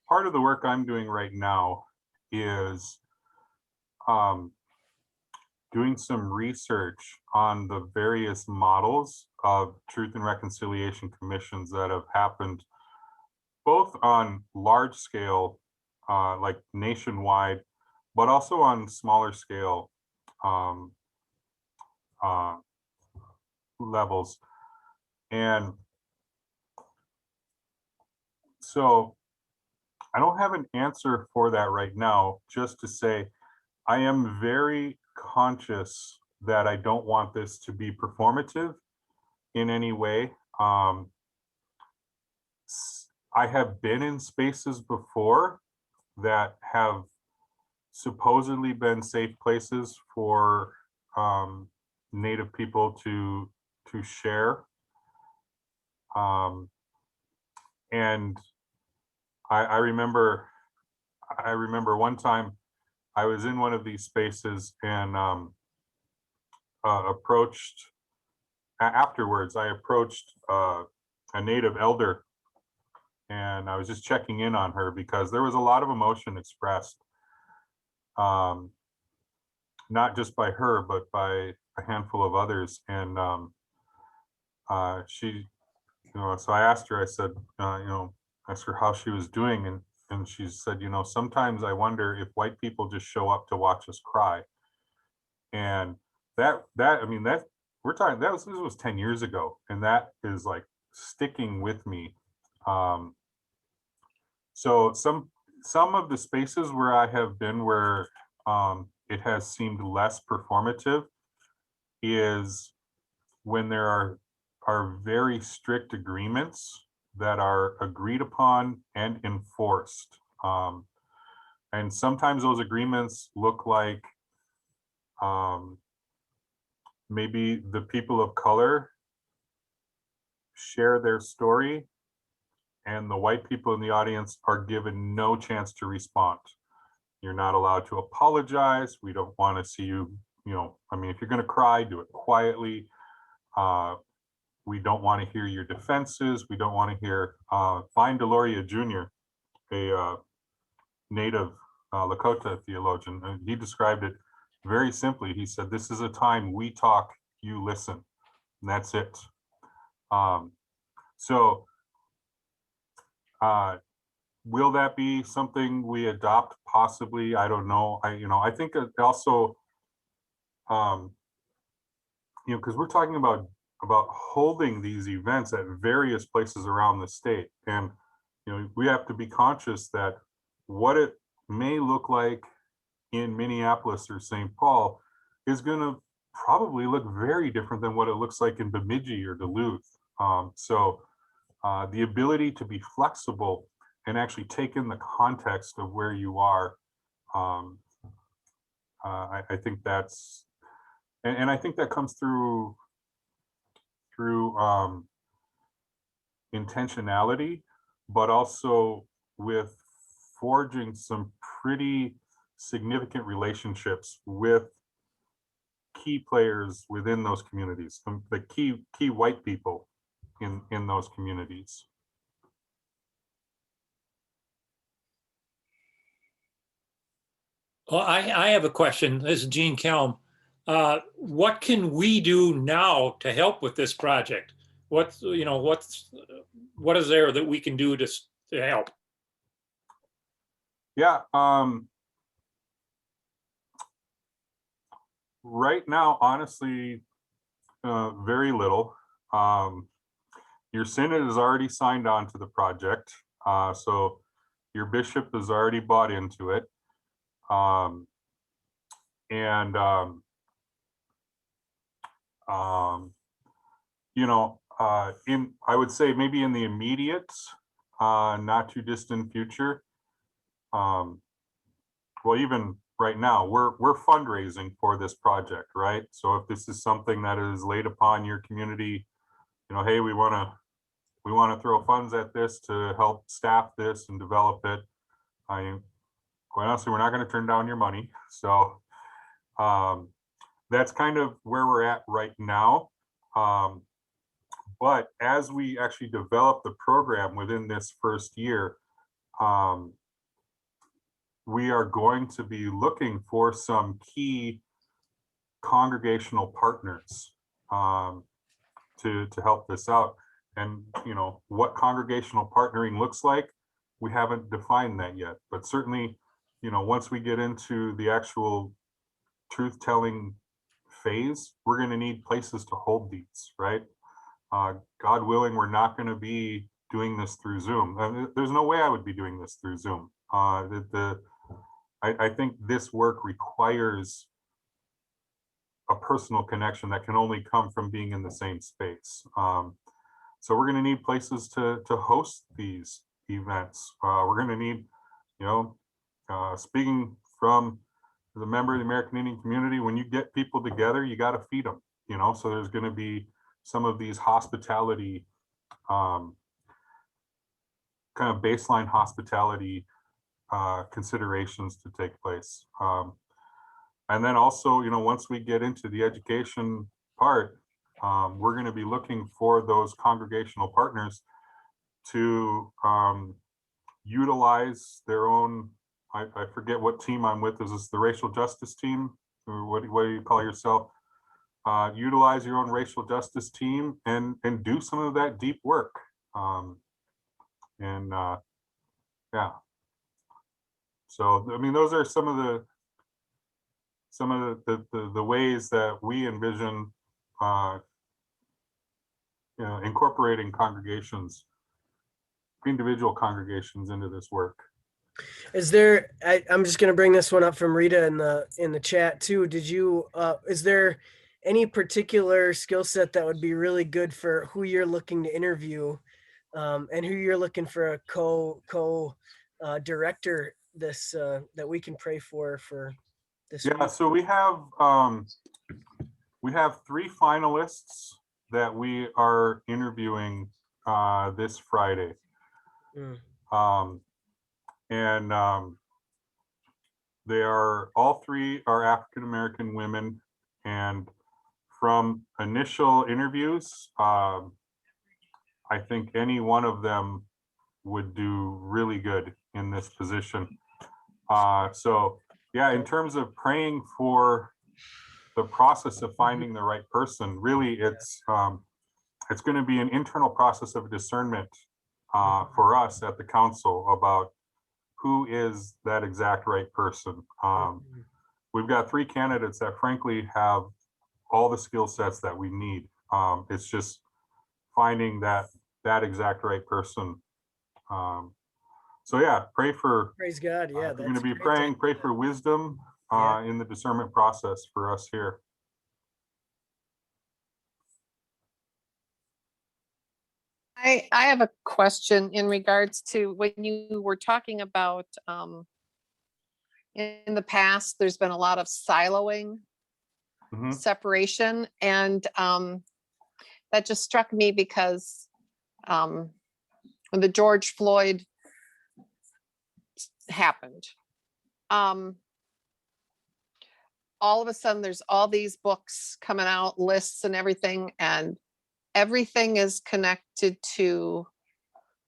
part of the work I'm doing right now is doing some research on the various models of Truth and Reconciliation commissions that have happened both on large scale, like nationwide, but also on smaller scale levels. And so I don't have an answer for that right now, just to say I am very conscious that I don't want this to be performative in any way. I have been in spaces before that have supposedly been safe places for Native people to share. And I remember one time I was in one of these spaces and afterwards I approached a Native elder, and I was just checking in on her because there was a lot of emotion expressed, not just by her, but by a handful of others. And she, so I asked her, I said, asked her how she was doing. And she said, sometimes I wonder if white people just show up to watch us cry. And this was 10 years ago. And that is like sticking with me. So some of the spaces where I have been where it has seemed less performative is when there are very strict agreements that are agreed upon and enforced. And sometimes those agreements look like maybe the people of color share their story and the white people in the audience are given no chance to respond. You're not allowed to apologize. We don't want to see you, if you're going to cry, do it quietly. We don't want to hear your defenses. We don't want to hear, Fine Deloria Jr., a native Lakota theologian, and he described it very simply. He said, this is a time we talk, you listen, and that's it. Will that be something we adopt? Possibly, I don't know. I think it also, because we're talking about holding these events at various places around the state, and we have to be conscious that what it may look like in Minneapolis or Saint Paul is going to probably look very different than what it looks like in Bemidji or Duluth. The ability to be flexible and actually take in the context of where you are, I think that's, and I think that comes through intentionality, but also with forging some pretty significant relationships with key players within those communities, the key white people in those communities. Well, I have a question. This is Gene Kelm. What can we do now to help with this project? What is there that we can do to to help? Yeah. Right now, honestly, very little. Your synod has already signed on to the project, so your bishop has already bought into it. You know, I would say maybe in the immediate, not too distant future. Well, even right now, we're fundraising for this project, right? So if this is something that is laid upon your community, you know, hey, we want to throw funds at this to help staff this and develop it. Quite honestly, we're not going to turn down your money. So that's kind of where we're at right now. But as we actually develop the program within this first year, we are going to be looking for some key congregational partners to help this out. And you know what congregational partnering looks like, we haven't defined that yet. But certainly, you know, once we get into the actual truth-telling phase, we're going to need places to hold these, right? God willing, we're not going to be doing this through Zoom. There's no way I would be doing this through Zoom. I think this work requires a personal connection that can only come from being in the same space. So we're going to need places to host these events. We're going to need, you know, speaking from the member of the American Indian community, when you get people together, you got to feed them, you know, so there's going to be some of these hospitality, kind of baseline hospitality considerations to take place. And then also, you know, once we get into the education part, we're going to be looking for those congregational partners to utilize their own, I forget what team I'm with. Is this the racial justice team? Or what do you call yourself? Utilize your own racial justice team and do some of that deep work. Yeah. So, I mean, those are some of the ways that we envision, you know, incorporating congregations, individual congregations into this work. Is there, I'm just going to bring this one up from Rita in the chat too. Did you, is there any particular skill set that would be really good for who you're looking to interview, and who you're looking for a director this, that we can pray for this Yeah, week? so we have 3 finalists that we are interviewing this Friday. They are, all 3 are African American women, and from initial interviews, I think any one of them would do really good in this position. So yeah, in terms of praying for the process of finding the right person, really it's going to be an internal process of discernment for us at the council about who is that exact right person. We've got 3 candidates that frankly have all the skill sets that we need. It's just finding that exact right person. So yeah, pray for, Praise God. Yeah, we're going to be praying, pray for wisdom in the discernment process for us here. I have a question in regards to when you were talking about in the past, there's been a lot of siloing, separation, and that just struck me because when the George Floyd happened, all of a sudden there's all these books coming out, lists and everything, and everything is connected to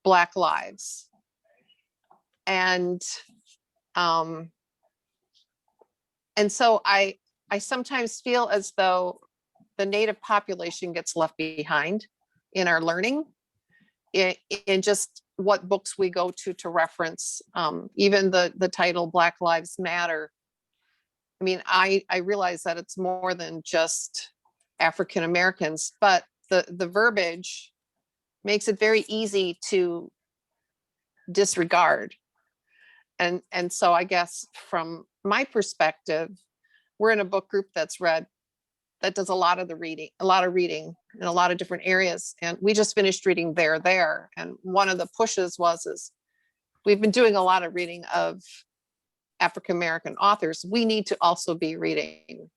Black lives. And so I sometimes feel as though the Native population gets left behind in our learning, in just what books we go to reference. Even the title Black Lives Matter. I mean, I realize that it's more than just African Americans, but the verbiage makes it very easy to disregard. And so I guess from my perspective, we're in a book group that does a lot of reading in a lot of different areas. And we just finished reading There. And one of the pushes is we've been doing a lot of reading of African American authors. We need to also be reading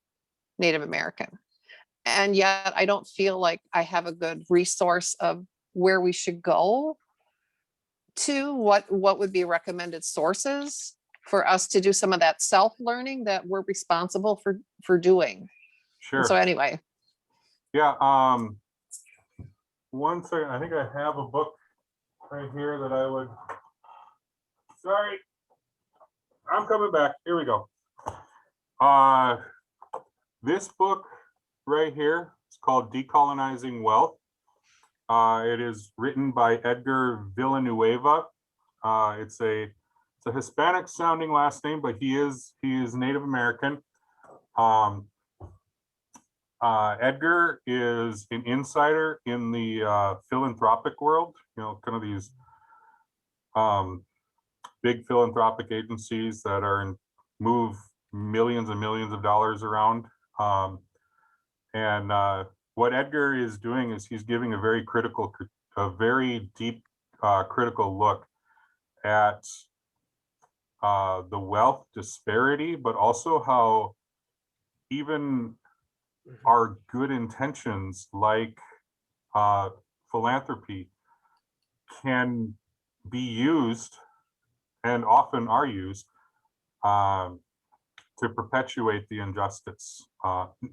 Native American. And yet I don't feel like I have a good resource of where we should go to, what would be recommended sources for us to do some of that self-learning that we're responsible for doing. Sure. And so anyway. Yeah. One second. I think I have a book right here that I would. Sorry. I'm coming back. Here we go. This book right here is called Decolonizing Wealth. It is written by Edgar Villanueva. It's a Hispanic sounding last name, but he is Native American. Edgar is an insider in the philanthropic world, kind of these big philanthropic agencies that move millions and millions of dollars around. What Edgar is doing is he's giving a very deep critical look at the wealth disparity, but also how even our good intentions like philanthropy can be used, and often are used, to perpetuate the injustice,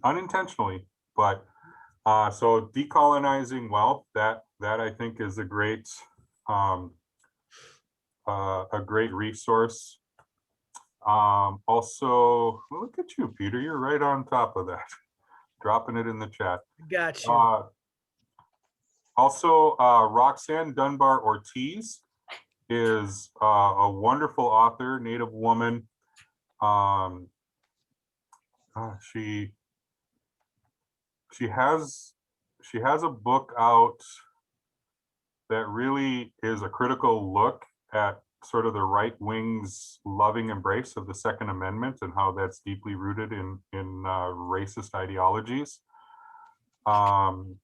unintentionally, but so decolonizing wealth, that I think is a great resource. Also, look at you, Peter, you're right on top of that, dropping it in the chat. Gotcha. Also, Roxanne Dunbar Ortiz is a wonderful author, Native woman. She has a book out that really is a critical look at sort of the right wing's loving embrace of the Second Amendment and how that's deeply rooted in racist ideologies. And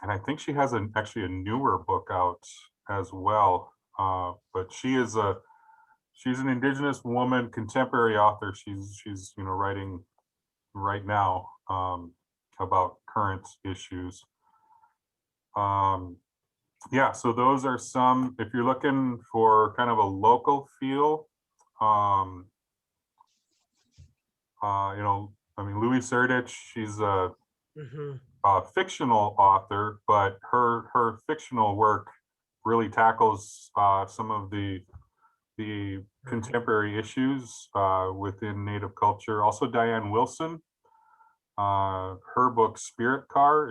I think she has actually a newer book out as well. But she's an Indigenous woman, contemporary author. She's writing right now about current issues. Yeah, so those are some, if you're looking for kind of a local feel, Louis Serdich, she's a fictional author, but her fictional work really tackles some of the contemporary issues within Native culture. Also, Diane Wilson, her book Spirit Car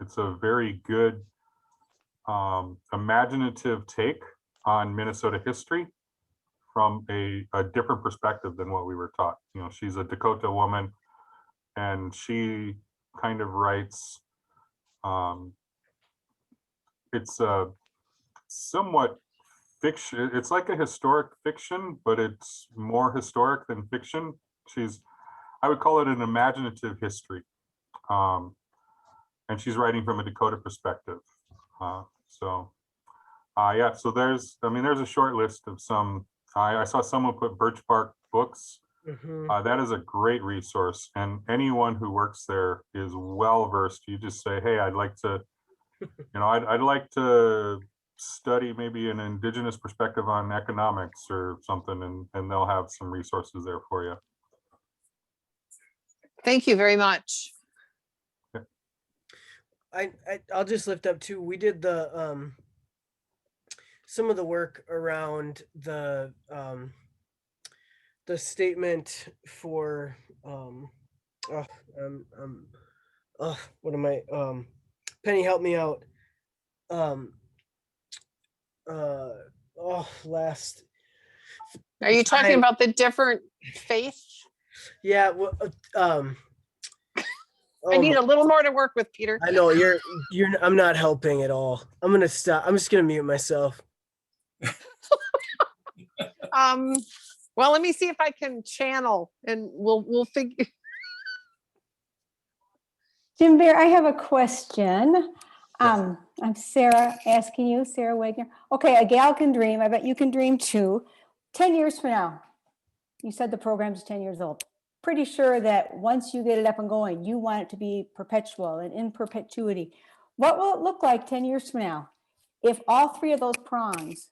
it's a very good imaginative take on Minnesota history from a different perspective than what we were taught. She's a Dakota woman, and she kind of writes, it's a somewhat fiction. It's like a historic fiction, but it's more historic than fiction. I would call it an imaginative history. And she's writing from a Dakota perspective. So there's a short list of some. I saw someone put Birch Bark Books. That is a great resource, and anyone who works there is well versed. You just say, hey, I'd like to, I'd like to study maybe an Indigenous perspective on economics or something, and they'll have some resources there for you. Thank you very much. I'll just lift up too. We did the some of the work around the statement for what am I Penny, help me out. last. Are you talking about the different faith? Yeah. Well, I need a little more to work with, Peter. I know I'm not helping at all. I'm gonna stop. I'm just gonna mute myself. Well, let me see if I can channel, and we'll figure. Jim Bear, I have a question. I'm Sarah asking you, Sarah Wagner. Okay, a gal can dream. I bet you can dream too. 10 years from now, you said the program's 10 years old. Pretty sure that once you get it up and going, you want it to be perpetual and in perpetuity. What will it look like 10 years from now if all three of those prongs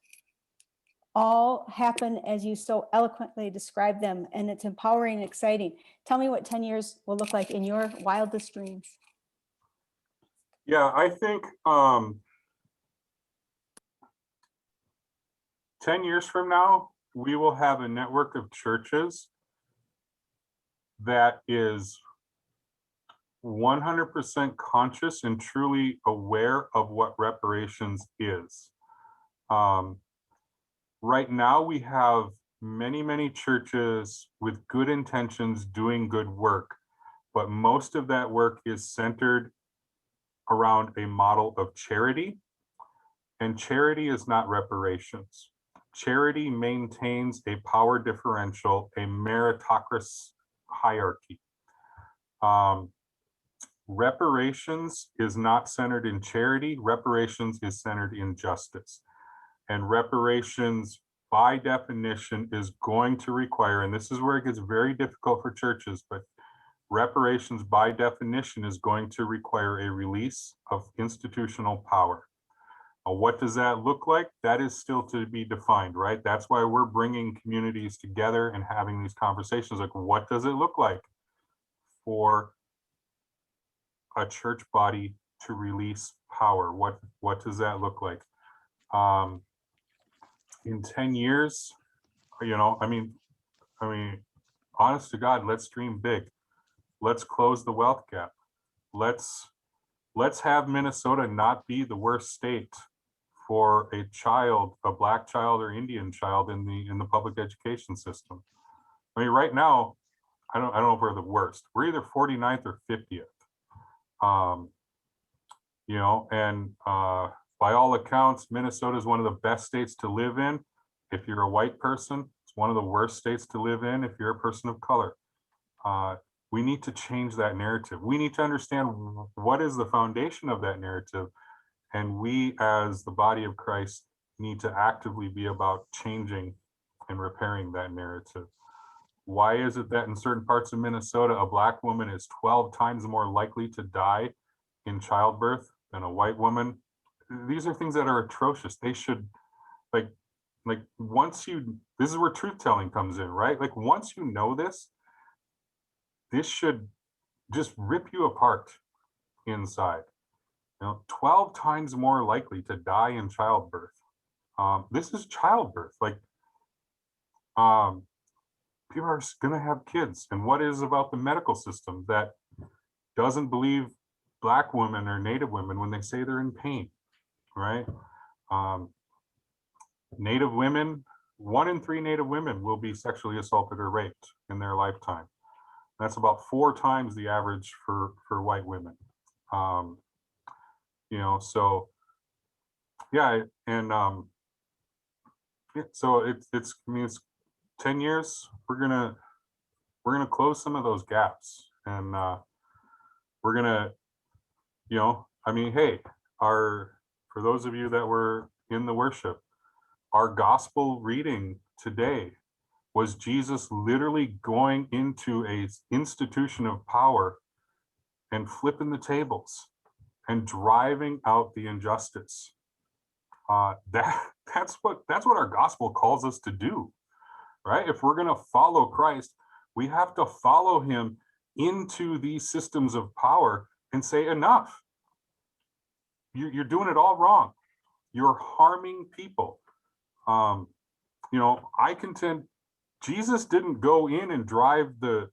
all happen as you so eloquently describe them, and it's empowering and exciting? Tell me what 10 years will look like in your wildest dreams. Yeah, I think 10 years from now, we will have a network of churches that is 100% conscious and truly aware of what reparations is. Right now, we have many churches with good intentions doing good work, but most of that work is centered around a model of charity, and charity is not reparations. Charity maintains a power differential, a meritocracy hierarchy. Reparations is not centered in charity. Reparations is centered in justice. And reparations, by definition, is going to require, and this is where it gets very difficult for churches, but reparations, by definition, is going to require a release of institutional power. What does that look like? That is still to be defined, right? That's why we're bringing communities together and having these conversations. Like, what does it look like for a church body to release power? What does that look like? In 10 years, I mean, honest to God, let's dream big. Let's close the wealth gap. Let's have Minnesota not be the worst state for a child, a Black child or Indian child in the public education system. I mean, right now, I don't know if we're the worst. We're either 49th or 50th. And by all accounts, Minnesota is one of the best states to live in if you're a white person. It's one of the worst states to live in if you're a person of color. We need to change that narrative. We need to understand what is the foundation of that narrative. And we, as the body of Christ, need to actively be about changing and repairing that narrative. Why is it that in certain parts of Minnesota, a Black woman is 12 times more likely to die in childbirth than a white woman? These are things that are atrocious. They should, like once this is where truth telling comes in, right? Like, once you know this should just rip you apart inside. 12 times more likely to die in childbirth. This is childbirth. Like, people are gonna have kids. And what is about the medical system that doesn't believe Black women or Native women when they say they're in pain, right? Native women, 1 in 3 Native women will be sexually assaulted or raped in their lifetime. That's about 4 times the average for white women. So yeah, and so it's 10 years. We're gonna close some of those gaps, and we're gonna, hey, for those of you that were in the worship, our gospel reading today was Jesus literally going into a institution of power and flipping the tables and driving out the injustice. That's what our gospel calls us to do, right? If we're going to follow Christ, we have to follow him into these systems of power and say, enough. You're doing it all wrong. You're harming people. I contend Jesus didn't go in and drive the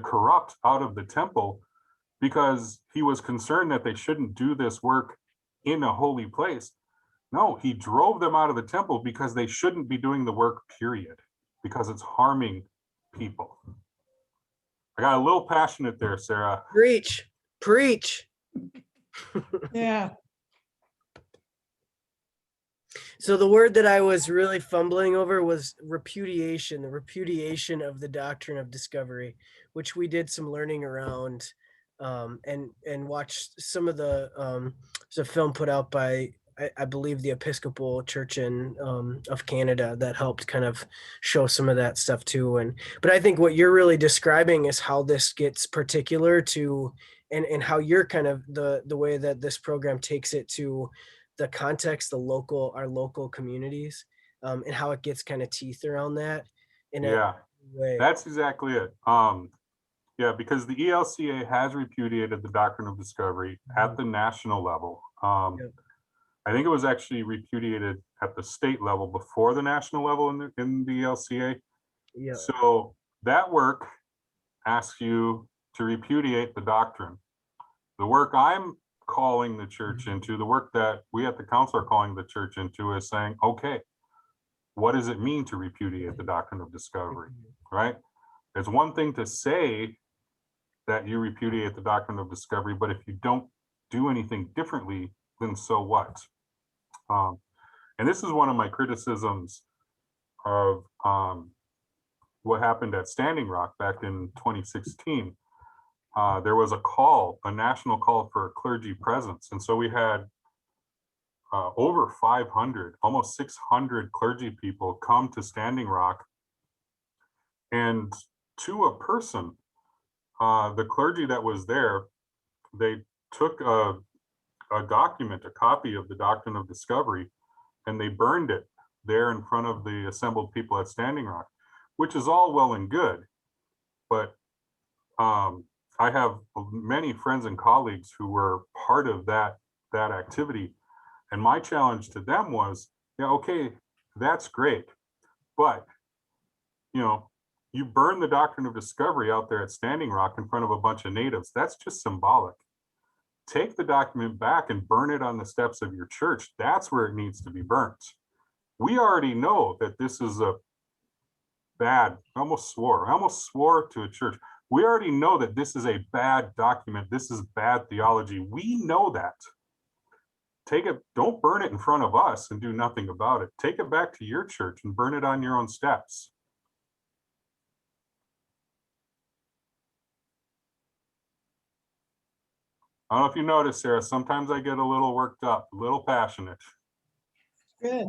corrupt out of the temple because he was concerned that they shouldn't do this work in a holy place. No, he drove them out of the temple because they shouldn't be doing the work, period, because it's harming people. I got a little passionate there, Sarah. Preach, preach. Yeah. So the word that I was really fumbling over was repudiation, the repudiation of the doctrine of discovery, which we did some learning around, and watched some of the there's a film put out by I believe the Episcopal Church of Canada that helped kind of show some of that stuff too. But I think what you're really describing is how this gets particular to, and how you're kind of the way that this program takes it to the context, our local communities, and how it gets kind of teeth around that. Yeah, that's exactly it. Yeah, because the ELCA has repudiated the doctrine of discovery at the national level. I think it was actually repudiated at the state level before the national level in the ELCA. Yeah. So that work asks you to repudiate the doctrine. The work I'm calling the church into, the work that we at the council are calling the church into, is saying, okay, what does it mean to repudiate the doctrine of discovery, right? It's one thing to say that you repudiate the doctrine of discovery, but if you don't do anything differently, then so what? And this is one of my criticisms of what happened at Standing Rock back in 2016. There was a national call for clergy presence. And so we had over 500, almost 600 clergy people come to Standing Rock. And to a person, the clergy that was there, they took a document, a copy of the Doctrine of Discovery, and they burned it there in front of the assembled people at Standing Rock, which is all well and good. But I have many friends and colleagues who were part of that activity. And my challenge to them was, yeah, okay, that's great. But, you burn the Doctrine of Discovery out there at Standing Rock in front of a bunch of natives. That's just symbolic. Take the document back and burn it on the steps of your church. That's where it needs to be burnt. We already know that this is a bad, I almost swore to a church. We already know that this is a bad document. This is bad theology. We know that. Take it, don't burn it in front of us and do nothing about it. Take it back to your church and burn it on your own steps. I don't know if you noticed, Sarah, sometimes I get a little worked up, a little passionate. Good.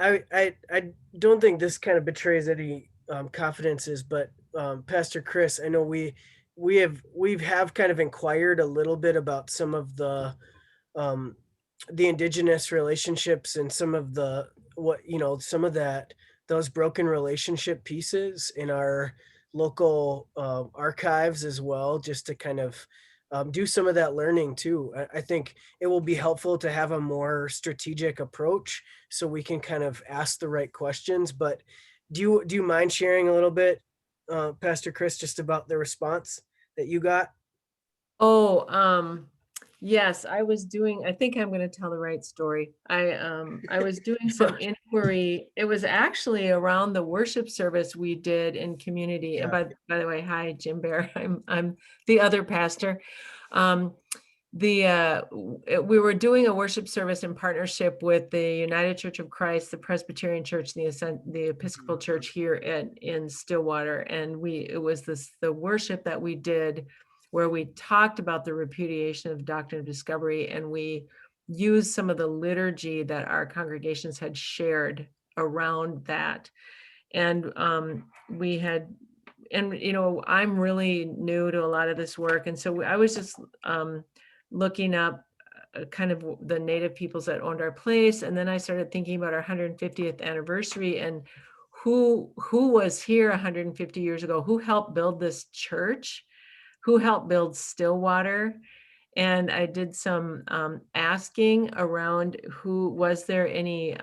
I don't think this kind of betrays any confidences, but Pastor Chris, I know we have kind of inquired a little bit about some of the indigenous relationships and some of those broken relationship pieces in our local archives as well, just to kind of do some of that learning too. I think it will be helpful to have a more strategic approach so we can kind of ask the right questions. But do you mind sharing a little bit, Pastor Chris, just about the response that you got? Yes, I think I'm going to tell the right story. I was doing some inquiry. It was actually around the worship service we did in community. Yeah. And by the way, hi, Jim Bear. I'm the other pastor. We were doing a worship service in partnership with the United Church of Christ, the Presbyterian Church, the Episcopal Church here in Stillwater. And it was the worship that we did where we talked about the repudiation of Doctrine of Discovery, and we used some of the liturgy that our congregations had shared around that. And I'm really new to a lot of this work. And so I was just looking up kind of the Native peoples that owned our place. And then I started thinking about our 150th anniversary and who was here 150 years ago, who helped build this church, who helped build Stillwater. And I did some asking around was there any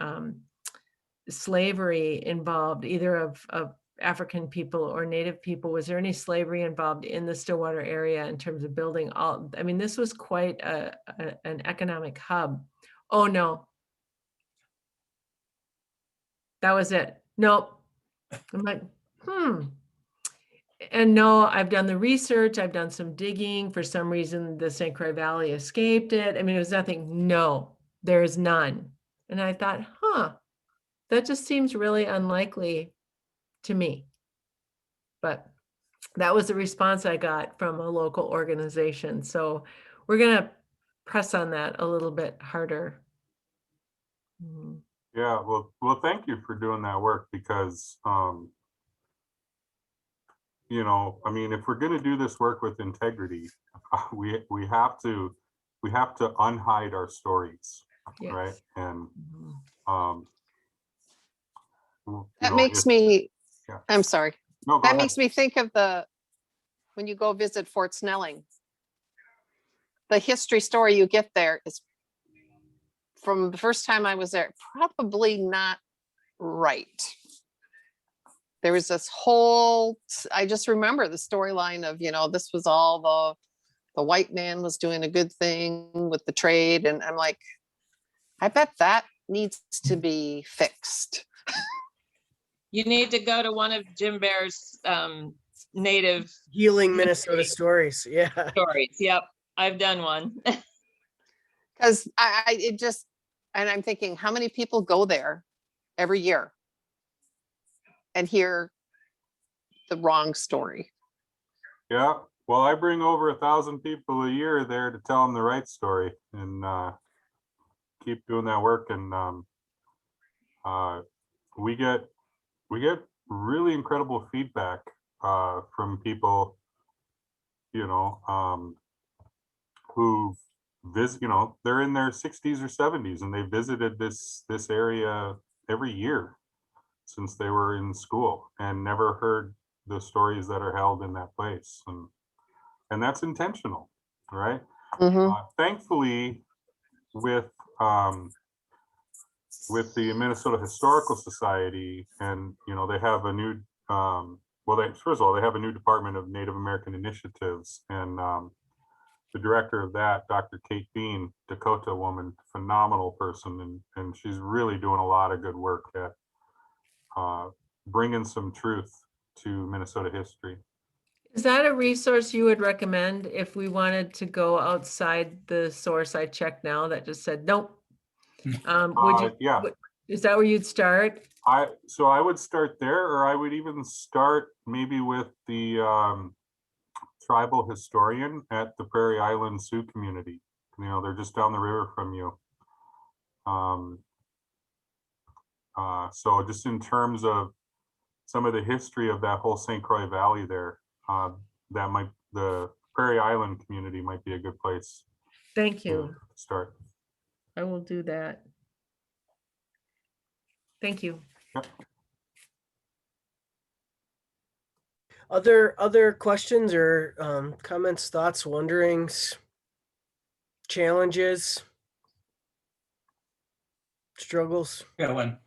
slavery involved, either of African people or Native people? Was there any slavery involved in the Stillwater area in terms of building all? I mean, this was quite an economic hub. Oh, no. That was it. Nope. I'm like, And no, I've done the research. I've done some digging. For some reason, the St. Croix Valley escaped it. I mean, it was nothing. No, there is none. And I thought, that just seems really unlikely to me. But that was the response I got from a local organization. So we're going to press on that a little bit harder. Yeah, well, thank you for doing that work, because, you know, I mean, if we're going to do this work with integrity, we have to unhide our stories, Yes. right? And that makes me, yeah. I'm sorry. No, go that ahead. makes me think of when you go visit Fort Snelling, the history story you get there is, from the first time I was there, probably not right. There was this whole, I just remember the storyline of, you know, this was all the white man was doing a good thing with the trade. And I'm like, I bet that needs to be fixed. You need to go to one of Jim Bear's native Healing Minnesota stories. Yeah. stories. Yep. I've done one. Because it just, and I'm thinking, how many people go there every year and hear the wrong story? Yeah, well, I bring over 1,000 people a year there to tell them the right story, and keep doing that work. And we get really incredible feedback from people, you know, who visit. You know, they're in their 60s or 70s, and they visited this area every year since they were in school, and never heard the stories that are held in that place. And that's intentional, right? Thankfully, with the Minnesota Historical Society, and you know, they have a new first of all, they have a new Department of Native American Initiatives, and the director of that, Dr. Kate Bean, Dakota woman, phenomenal person, and she's really doing a lot of good work at bringing some truth to Minnesota history. Is that a resource you would recommend if we wanted to go outside the source I checked now that just said, nope? Would you? Yeah. Is that where you'd start? So I would start there, or I would even start maybe with the tribal historian at the Prairie Island Sioux community. You know, they're just down the river from you. So just in terms of some of the history of that whole St. Croix Valley there, the Prairie Island community might be a good place. Thank you. To start. I will do that. Thank you. Yep. Other questions or comments, thoughts, wonderings, challenges, struggles? Got one.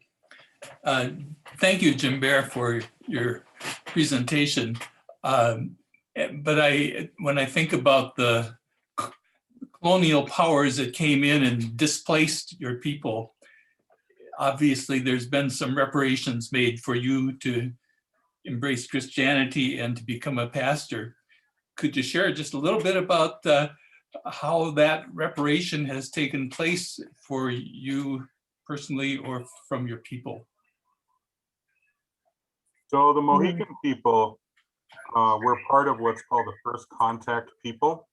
Thank you, Jim Bear, for your presentation. But when I think about the colonial powers that came in and displaced your people, obviously there's been some reparations made for you to embrace Christianity and to become a pastor. Could you share just a little bit about how that reparation has taken place for you personally or from your people? So the Mohican people were part of what's called the First Contact people.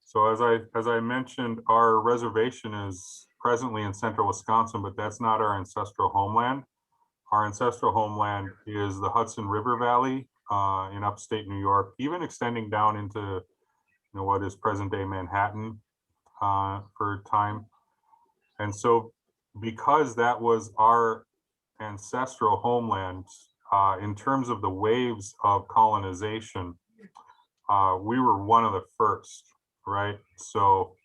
So as I mentioned, our reservation is presently in central Wisconsin, but that's not our ancestral homeland. Our ancestral homeland is the Hudson River Valley in upstate New York, even extending down into what is present-day Manhattan for a time. And so because that was our ancestral homeland, in terms of the waves of colonization, we were one of the first, right? So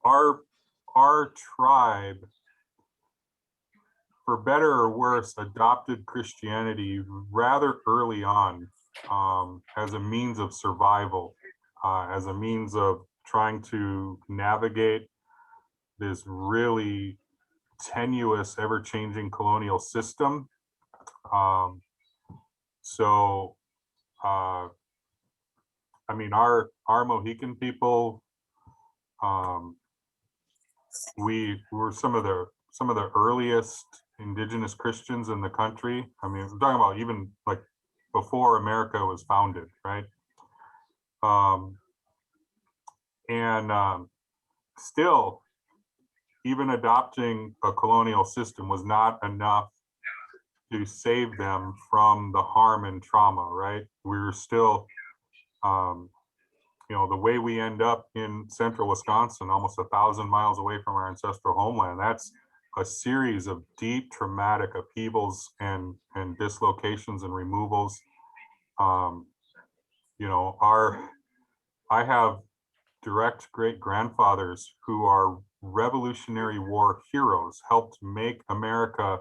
our tribe for better or worse, adopted Christianity rather early on as a means of survival, as a means of trying to navigate this really tenuous, ever-changing colonial system. I mean, our Mohican people, we were some of the earliest indigenous Christians in the country. I mean, I'm talking about even like before America was founded, right? Still, even adopting a colonial system was not enough to save them from the harm and trauma, right? We were still, you know, the way we end up in central Wisconsin, almost 1,000 miles away from our ancestral homeland, that's a series of deep traumatic upheavals and dislocations and removals. You know, I have direct great grandfathers who are Revolutionary War heroes, helped make America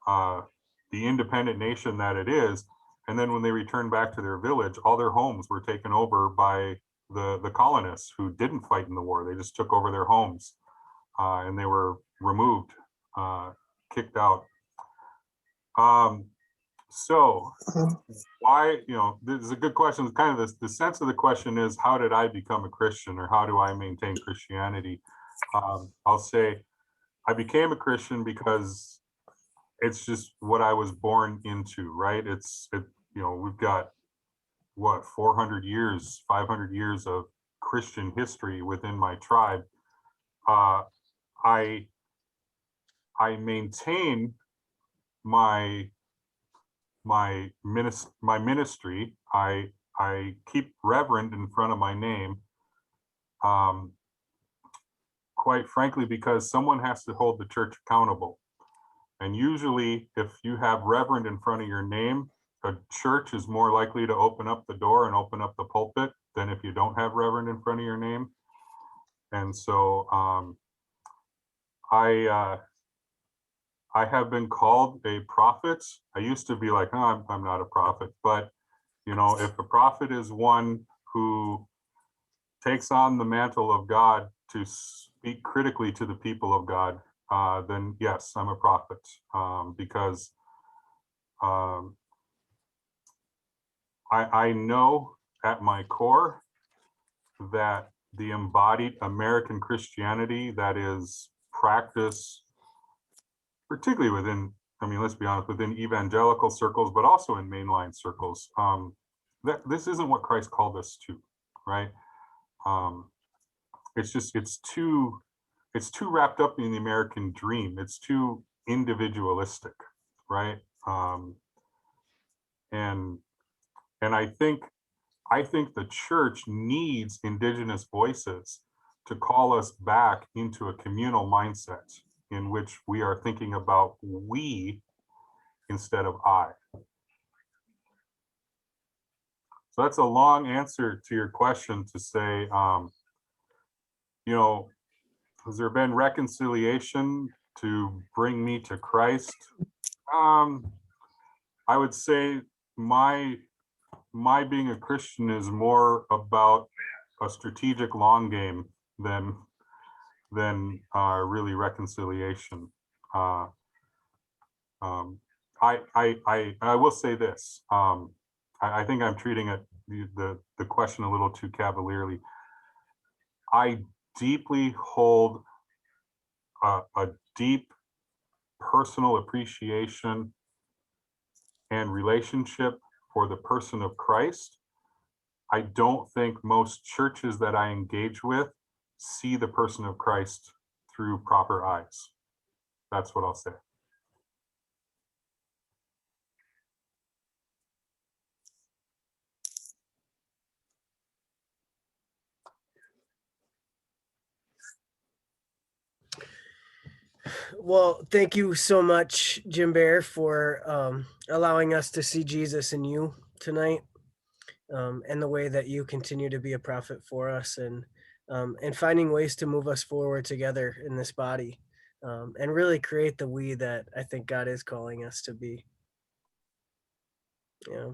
the independent nation that it is. And then when they returned back to their village, all their homes were taken over by the colonists who didn't fight in the war. They just took over their homes and they were removed, kicked out. So why, you know, this is a good question. Kind of the sense of the question is, how did I become a Christian, or how do I maintain Christianity? I'll say I became a Christian because it's just what I was born into, right? You know, we've got what, 400 years, 500 years of Christian history within my tribe. I maintain my ministry. I keep Reverend in front of my name, quite frankly, because someone has to hold the church accountable. And usually if you have Reverend in front of your name, a church is more likely to open up the door and open up the pulpit than if you don't have Reverend in front of your name. And so I have been called a prophet. I used to be like, oh, I'm not a prophet, but you know, if a prophet is one who takes on the mantle of God to speak critically to the people of God, then yes, I'm a prophet, because I know at my core that the embodied American Christianity that is practiced, particularly within, I mean, let's be honest, within evangelical circles, but also in mainline circles, that this isn't what Christ called us to, right? It's too wrapped up in the American dream. It's too individualistic, right? And I think the church needs indigenous voices to call us back into a communal mindset in which we are thinking about we instead of I. So that's a long answer to your question to say, you know, has there been reconciliation to bring me to Christ? I would say my being a Christian is more about a strategic long game than really reconciliation. I will say this. I think I'm treating it the question a little too cavalierly. I deeply hold a deep personal appreciation and relationship for the person of Christ. I don't think most churches that I engage with see the person of Christ through proper eyes. That's what I'll say. Well, thank you so much, Jim Bear, for allowing us to see Jesus in you tonight, and the way that you continue to be a prophet for us, and finding ways to move us forward together in this body. and really create the we that I think God is calling us to be. Yeah.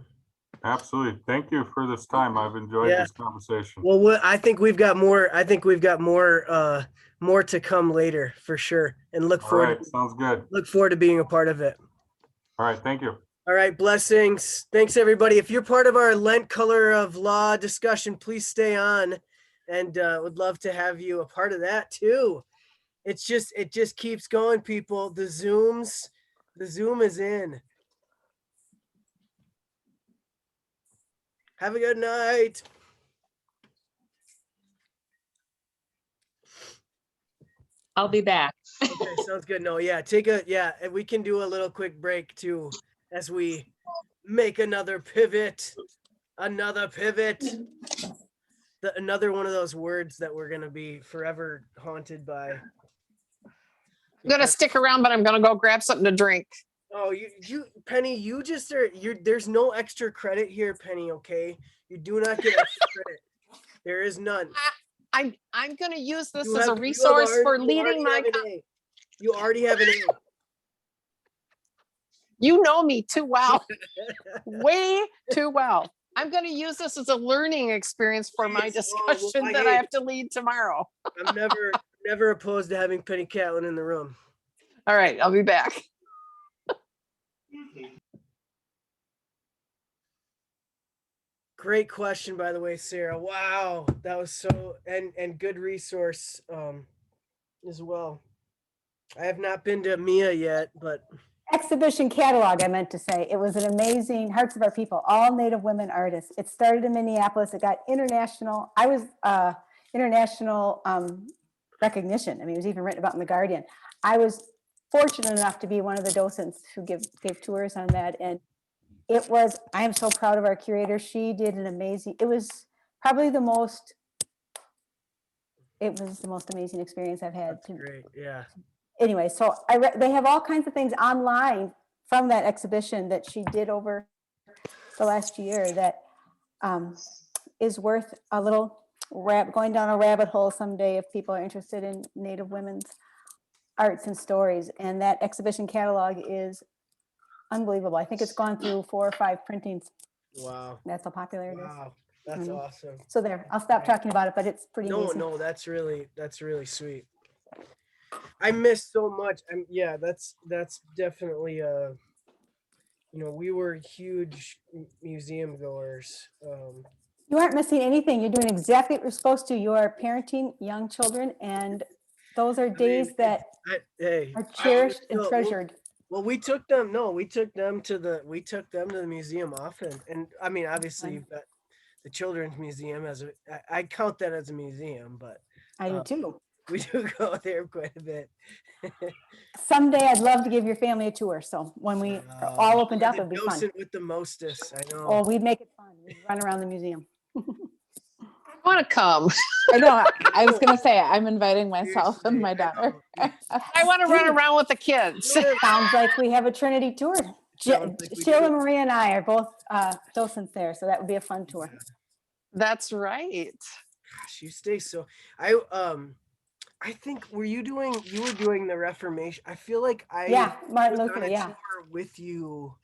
Absolutely. Thank you for this time. I've enjoyed this conversation. Well, I think we've got more. I think we've got more to come later for sure. And look forward. All right, sounds good. Look forward to being a part of it. All right, thank you. All right, blessings. Thanks everybody. If you're part of our Lent Color of Law discussion, please stay on, and would love to have you a part of that too. It just keeps going, people. The Zoom is in. Have a good night. I'll be back. Okay, sounds good. No, yeah, and we can do a little quick break too as we make another pivot. Another one of those words that we're gonna be forever haunted by. I'm gonna stick around, but I'm gonna go grab something to drink. Oh, you Penny, you just are there's no extra credit here, Penny, okay? You do not get extra credit. There is none. I'm gonna use this as a resource for leading my. You already have an A. You know me too well, way too well. I'm going to use this as a learning experience for my discussion that I have to lead tomorrow. I'm never opposed to having Penny Catlin in the room. All right, I'll be back. Great question, by the way, Sarah. Wow, that was so and good resource as well. I have not been to Mia yet, but exhibition catalog, I meant to say. It was an amazing Hearts of Our People, all Native women artists. It started in Minneapolis. It got international. I was international recognition. I mean, it was even written about in The Guardian. I was fortunate enough to be one of the docents who gave tours on that. And it was, I am so proud of our curator. She did an amazing, it was probably the most amazing experience I've had. That's great, yeah. Anyway, so they have all kinds of things online from that exhibition that she did over the last year that is worth a little going down a rabbit hole someday if people are interested in Native women's arts and stories. And that exhibition catalog is unbelievable. I think it's gone through 4 or 5 printings. Wow. That's how popular it is. Wow, that's awesome. So there, I'll stop talking about it, but it's pretty amazing. No, that's really sweet. I miss so much. Yeah, that's definitely we were huge museum goers. You aren't missing anything. You're doing exactly what you're supposed to. You are parenting young children, and those are days that are cherished and treasured. Well, we took them to the museum often, and I mean, obviously, you've got the children's museum I count that as a museum, but I do too. We do go there quite a bit. Someday I'd love to give your family a tour. So when we are all opened up, it'd be fun. With the mostest, I know. Oh, we'd make it fun. We'd run around the museum. I want to come. I know. I was going to say, I'm inviting myself and my daughter. I want to run around with the kids. Sounds like we have a Trinity tour. Sheila, Maria, and I are both docents there. So that would be a fun tour. That's right. Gosh, you stay so... I think you were doing the Reformation. I feel like Martin Luther, with you.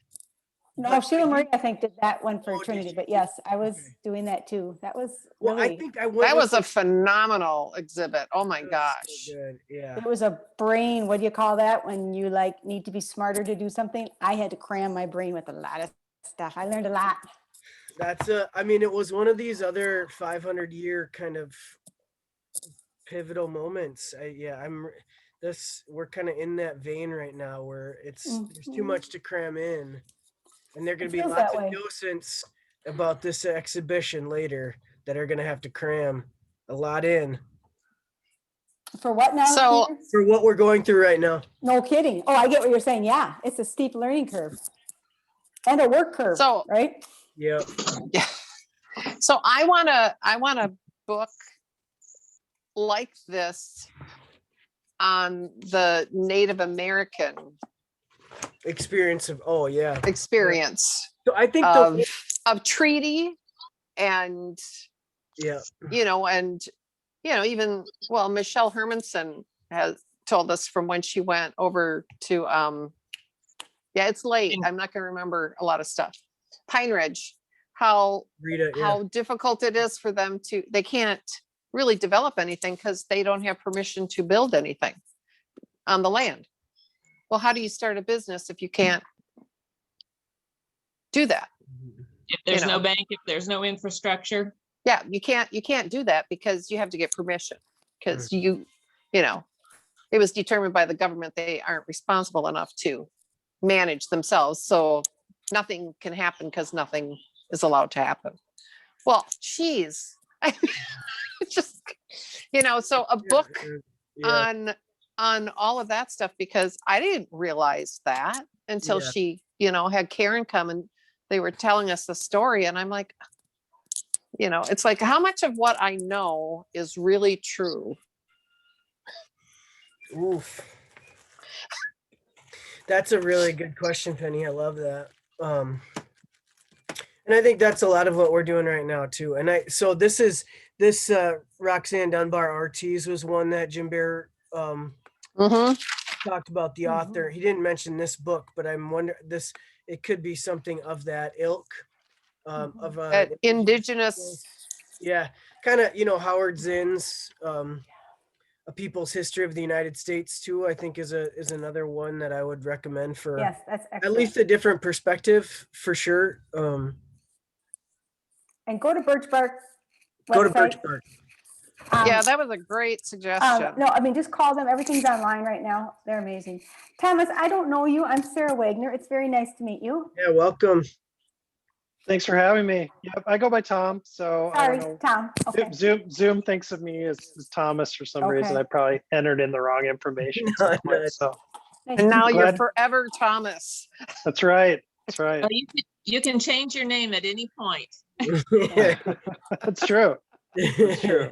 No, Sheila Marie, I think, did that one for Trinity, but yes, I was doing that too. That was really, that was a phenomenal exhibit. Oh my gosh. So good. Yeah. It was a brain, what do you call that? When you need to be smarter to do something. I had to cram my brain with a lot of stuff. I learned a lot. It was one of these other 500-year kind of pivotal moments. We're kind of in that vein right now where there's too much to cram in, and there are going to be lots of docents about this exhibition later that are going to have to cram a lot in. For what now? So for what we're going through right now. No kidding. Oh, I get what you're saying. Yeah, it's a steep learning curve and a work curve. So right. Yeah. So I want a book like this on the Native American experience of experience. So I think of treaty and even Michelle Hermanson told us from when she went over to, yeah, it's late. I'm not going to remember a lot of stuff. Pine Ridge, how difficult it is for them to, they can't really develop anything because they don't have permission to build anything on the land. Well, how do you start a business if you can't do that? If there's no bank, if there's no infrastructure. Yeah, you can't do that because you have to get permission, because you know, it was determined by the government they aren't responsible enough to manage themselves. So nothing can happen because nothing is allowed to happen. Well, geez, just, you know, so a book on all of that stuff, because I didn't realize that until she, you know, had Karen come and they were telling us the story. And I'm like, you know, it's like, how much of what I know is really true? Oof. That's a really good question, Penny. I love that. And I think that's a lot of what we're doing right now too. And so this Roxanne Dunbar Ortiz was one that Jim Bear talked about, the author. He didn't mention this book, but I'm wondering, it could be something of that ilk, of indigenous. Yeah, kind of, you know, Howard Zinn's A People's History of the United States too, I think is another one that I would recommend for Yes, that's excellent. At least a different perspective for sure. And go to Birch Bark website. Go to Birch Bark. Yeah, that was a great suggestion. No, I mean, just call them. Everything's online right now. They're amazing. Thomas, I don't know you. I'm Sarah Wagner. It's very nice to meet you. Yeah, welcome. Thanks for having me. Yep, I go by Tom. So sorry, I don't know. Tom. Okay. Zoom thinks of me as Thomas for some reason. I probably entered in the wrong information. So and now you're forever Thomas. That's right. That's right. Well, you can change your name at any point. That's true. That's true.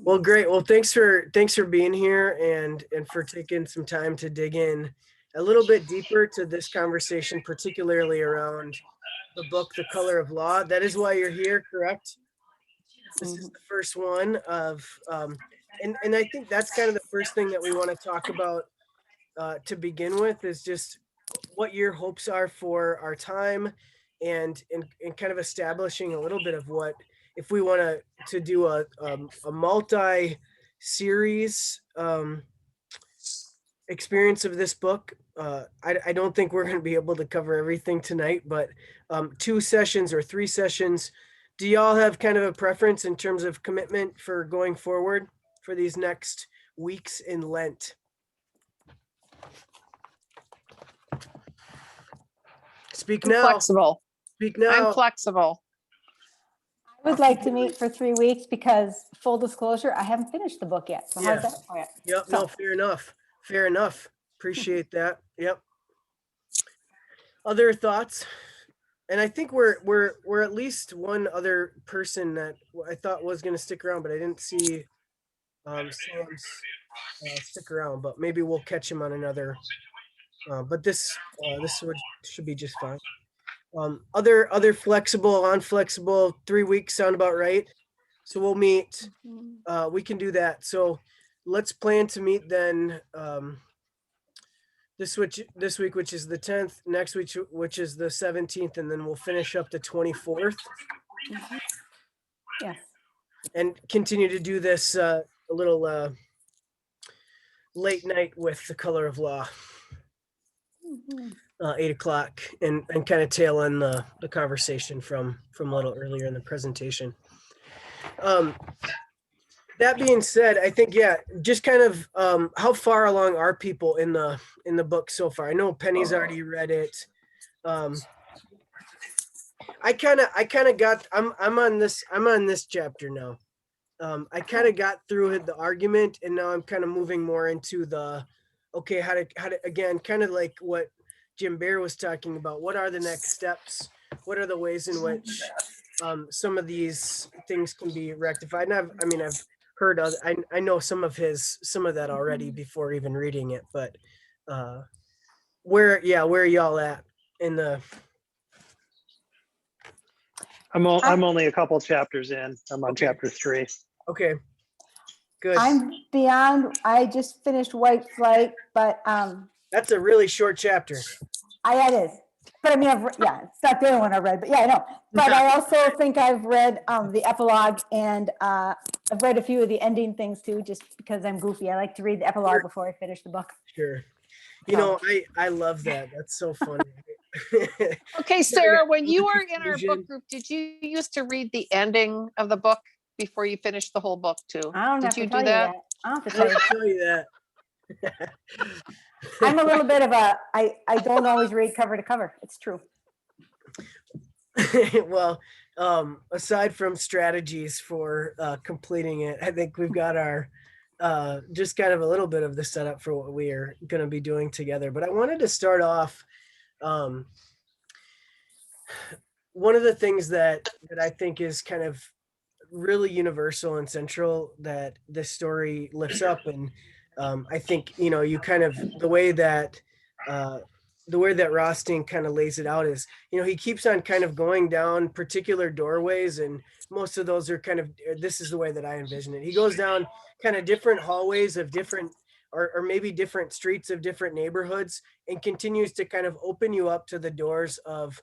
Well, great. Well, thanks for being here and for taking some time to dig in a little bit deeper to this conversation, particularly around the book, The Color of Law. That is why you're here, correct? This is the first one of, and I think that's kind of the first thing that we want to talk about to begin with, is just what your hopes are for our time, and kind of establishing a little bit of what, if we want to do a multi-series experience of this book. I don't think we're going to be able to cover everything tonight, but 2 sessions or 3 sessions. Do y'all have kind of a preference in terms of commitment for going forward for these next weeks in Lent? Speak now. Flexible. Speak now. I'm flexible. I would like to meet for 3 weeks because, full disclosure, I haven't finished the book yet. So how's that? Oh, yeah. Yep. So, no, fair enough. Fair enough. Appreciate that. Yep. Other thoughts? And I think we're at least one other person that I thought was going to stick around, but I didn't see Sam's stick around. But maybe we'll catch him on another. But this should be just fine. Other flexible, unflexible, 3 weeks sound about right. So we'll meet. We can do that. So let's plan to meet then this week, which is the 10th, next week, which is the 17th, and then we'll finish up the 24th. Yes. And continue to do this a little late night with The Color of Law. 8 o'clock, and kind of tail end the conversation from a little earlier in the presentation. That being said, I think, just kind of how far along are people in the book so far? I know Penny's already read it. I kind of got, I'm on this chapter now. I kind of got through the argument, and now I'm kind of moving more into the, okay, how to again, kind of like what Jim Bear was talking about. What are the next steps? What are the ways in which some of these things can be rectified? And I've heard I know some of that already before even reading it, but where are y'all at in the? I'm only a couple chapters in. I'm on chapter 3. Okay. Good. I'm beyond, I just finished White Flight, but That's a really short chapter. it is. But I mean, yeah, it's not the only one I read, but yeah, I know. But I also think I've read the epilogue, and I've read a few of the ending things too, just because I'm goofy. I like to read the epilogue before I finish the book. Sure. You know, I love that. That's so funny. Okay, Sarah, when you were in our book group, did you used to read the ending of the book before you finished the whole book too? I don't Did have to you tell do you that? that. I don't have to tell you. Tell you that. I'm a little bit of I don't always read cover to cover. It's true. Well, aside from strategies for completing it, I think we've got our just kind of a little bit of the setup for what we are going to be doing together. But I wanted to start off. One of the things that I think is kind of really universal and central that this story lifts up, and I think, you know, you kind of the way that Rothstein kind of lays it out is, you know, he keeps on kind of going down particular doorways, and most of those are kind of, this is the way that I envision it. He goes down kind of different hallways of different, or maybe different streets of different neighborhoods, and continues to kind of open you up to the doors of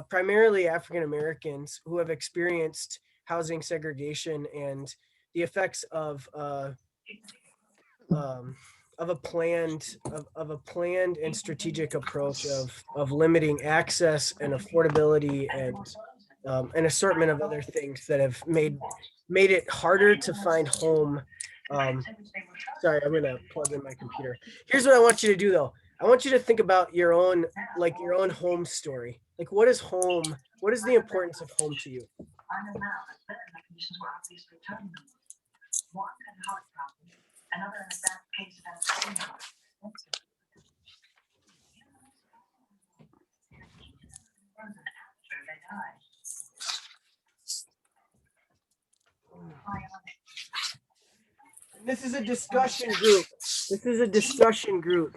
primarily African Americans who have experienced housing segregation and the effects of a planned and strategic approach of limiting access and affordability and an assortment of other things that have made it harder to find home. Sorry, I'm gonna plug in my computer. Here's what I want you to do though. I want you to think about your own home story. Like, what is home? What is the importance of home to you? This is a discussion group.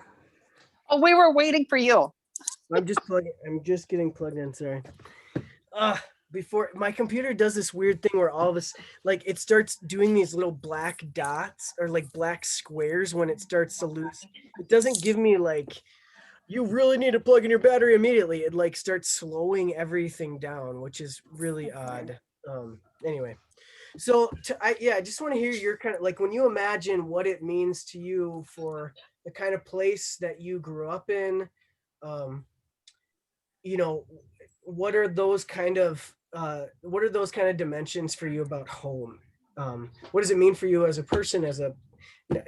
Oh, we were waiting for you. I'm just getting plugged in. Sorry. Before my computer does this weird thing where all of this, like, it starts doing these little black dots or like black squares when it starts to lose. It doesn't give me like, you really need to plug in your battery immediately. It like starts slowing everything down, which is really odd. Anyway, so I just want to hear your kind of, like, when you imagine what it means to you for the kind of place that you grew up in, you know, what are those kind of dimensions for you about home? What does it mean for you as a person, as a,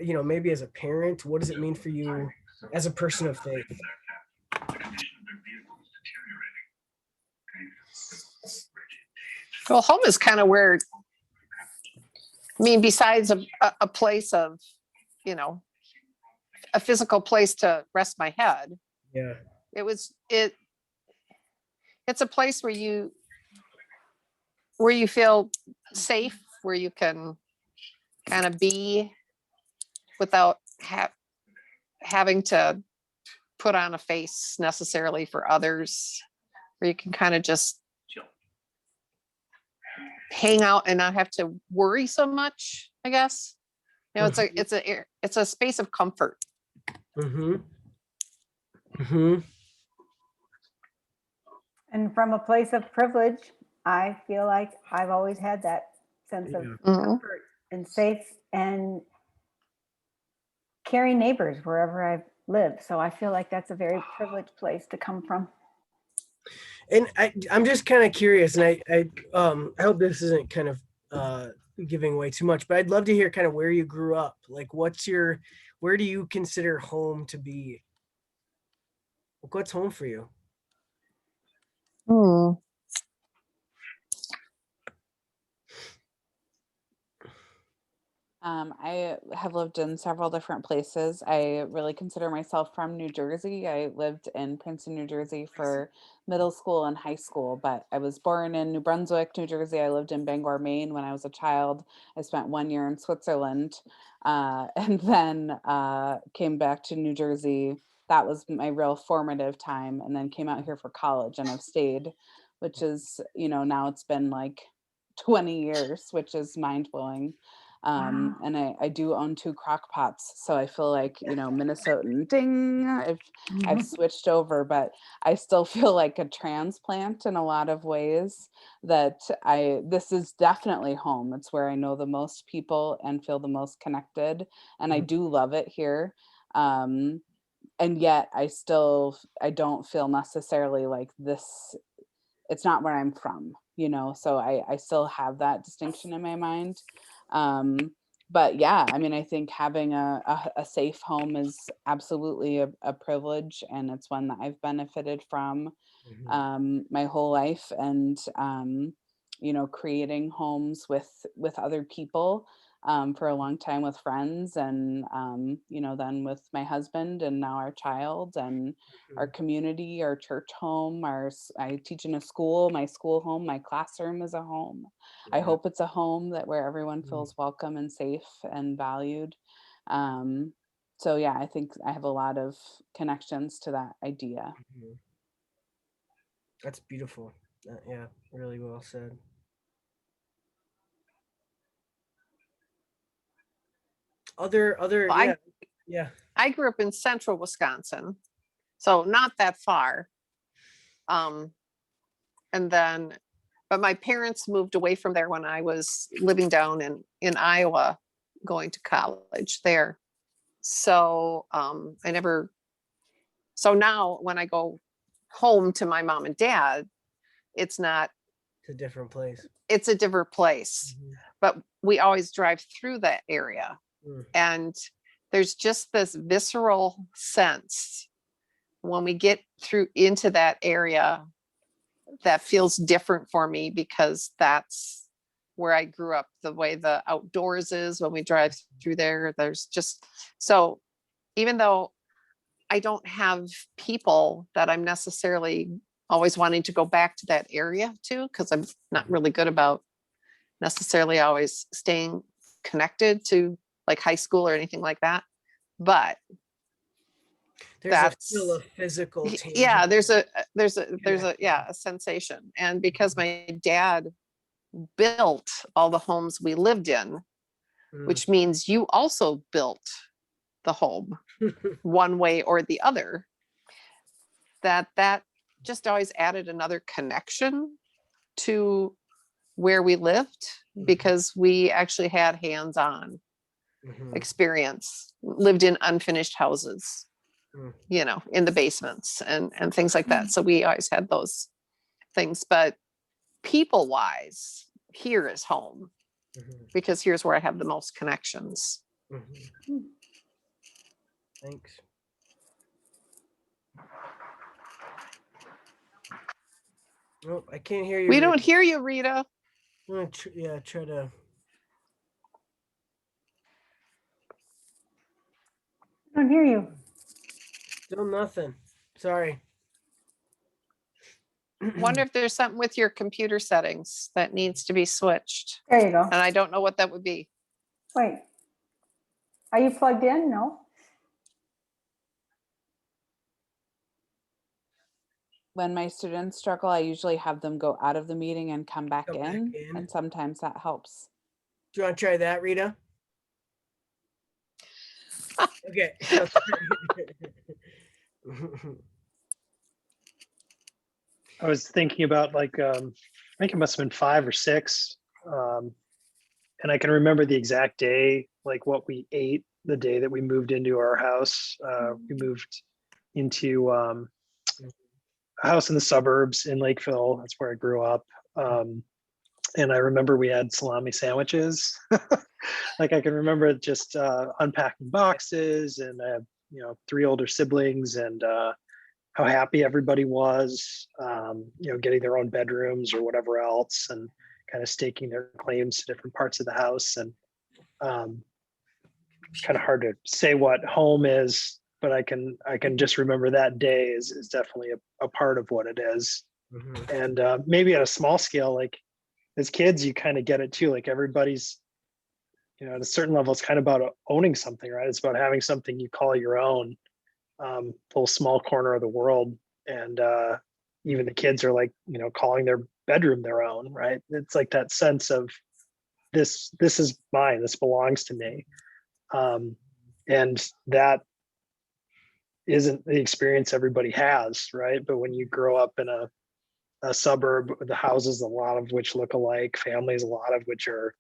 you know, maybe as a parent? What does it mean for you as a person of faith? Well, home is kind of where, I mean, besides a place of, you know, a physical place to rest my head. Yeah. It's a place where you feel safe, where you can kind of be without having to put on a face necessarily for others, where you can kind of just hang out and not have to worry so much, I guess. You know, it's a space of comfort. And from a place of privilege, I feel like I've always had that sense of comfort and safe and caring neighbors wherever I've lived. So I feel like that's a very privileged place to come from. And I'm just kind of curious, and I hope this isn't kind of giving away too much, but I'd love to hear kind of where you grew up. Like, where do you consider home to be? What's home for you? I have lived in several different places. I really consider myself from New Jersey. I lived in Princeton, New Jersey for middle school and high school, but I was born in New Brunswick, New Jersey. I lived in Bangor, Maine when I was a child. I spent 1 year in Switzerland, and then came back to New Jersey. That was my real formative time, and then came out here for college, and I've stayed, which is, you know, now it's been like 20 years, which is mind-blowing. And I do own 2 crock pots. So I feel like, Minnesotan ding, I've switched over, but I still feel like a transplant in a lot of ways that this is definitely home. It's where I know the most people and feel the most connected. And I do love it here. And yet I don't feel necessarily like this, it's not where I'm from, so I still have that distinction in my mind. But yeah, I mean, I think having a safe home is absolutely a privilege, and it's one that I've benefited from my whole life. And creating homes with other people for a long time, with friends, and then with my husband, and now our child, and our community, our church home, I teach in a school, my school home, my classroom is a home. I hope it's a home where everyone feels welcome and safe and valued. So yeah, I think I have a lot of connections to that idea. That's beautiful. Yeah, really well said. Yeah. I grew up in central Wisconsin, so not that far. But my parents moved away from there when I was living down in Iowa, going to college there. So so now when I go home to my mom and dad, it's a different place. It's a different place, but we always drive through that area. And there's just this visceral sense when we get through into that area that feels different for me, because that's where I grew up. The way the outdoors is when we drive through there, there's just, so even though I don't have people that I'm necessarily always wanting to go back to that area to, because I'm not really good about necessarily always staying connected to like high school or anything like that, but there's still a physical tangible. Yeah, there's a sensation. And because my dad built all the homes we lived in, which means you also built the home one way or the other, that just always added another connection to where we lived, because we actually had hands-on experience, lived in unfinished houses, in the basements and things like that. So we always had those things. But people wise, here is home, because here's where I have the most connections. Thanks. Oh, I can't hear you. We don't hear you, Rita. Try to. I don't hear you. Still nothing. Sorry. Wonder if there's something with your computer settings that needs to be switched. There you go. And I don't know what that would be. Wait. Are you plugged in? No. When my students struggle, I usually have them go out of the meeting and come back in, and sometimes that helps. Do you want to try that, Rita? Okay. I was thinking about I think it must have been 5 or 6. And I can remember the exact day, like what we ate the day that we moved into our house. We moved into a house in the suburbs in Lakeville. That's where I grew up. And I remember we had salami sandwiches. Like I can remember just unpacking boxes, and I have 3 older siblings, and how happy everybody was, getting their own bedrooms or whatever else, and kind of staking their claims to different parts of the house. And kind of hard to say what home is, but I can just remember that day is definitely a part of what it is. And maybe at a small scale, like as kids, you kind of get it too. Like everybody's, at a certain level, it's kind of about owning something, right? It's about having something you call your own, little small corner of the world. And even the kids are like, calling their bedroom their own, right? It's like that sense of this is mine, this belongs to me. And that isn't the experience everybody has, right? But when you grow up in a suburb, the houses, a lot of which look alike, families, a lot of which are,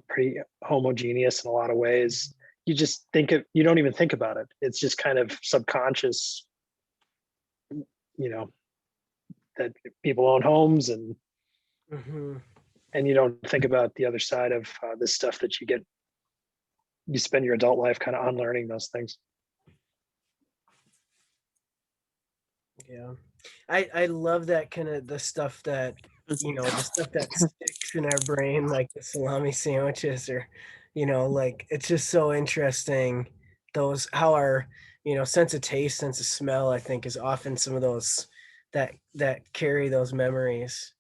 pretty homogeneous in a lot of ways, you don't even think about it. It's just kind of subconscious, that people own homes and you don't think about the other side of this stuff that you spend your adult life kind of unlearning those things. Yeah. I love that kind of the stuff that, the stuff that sticks in our brain, like the salami sandwiches or, like it's just so interesting. How our, sense of taste, sense of smell, I think is often some of those that carry those memories.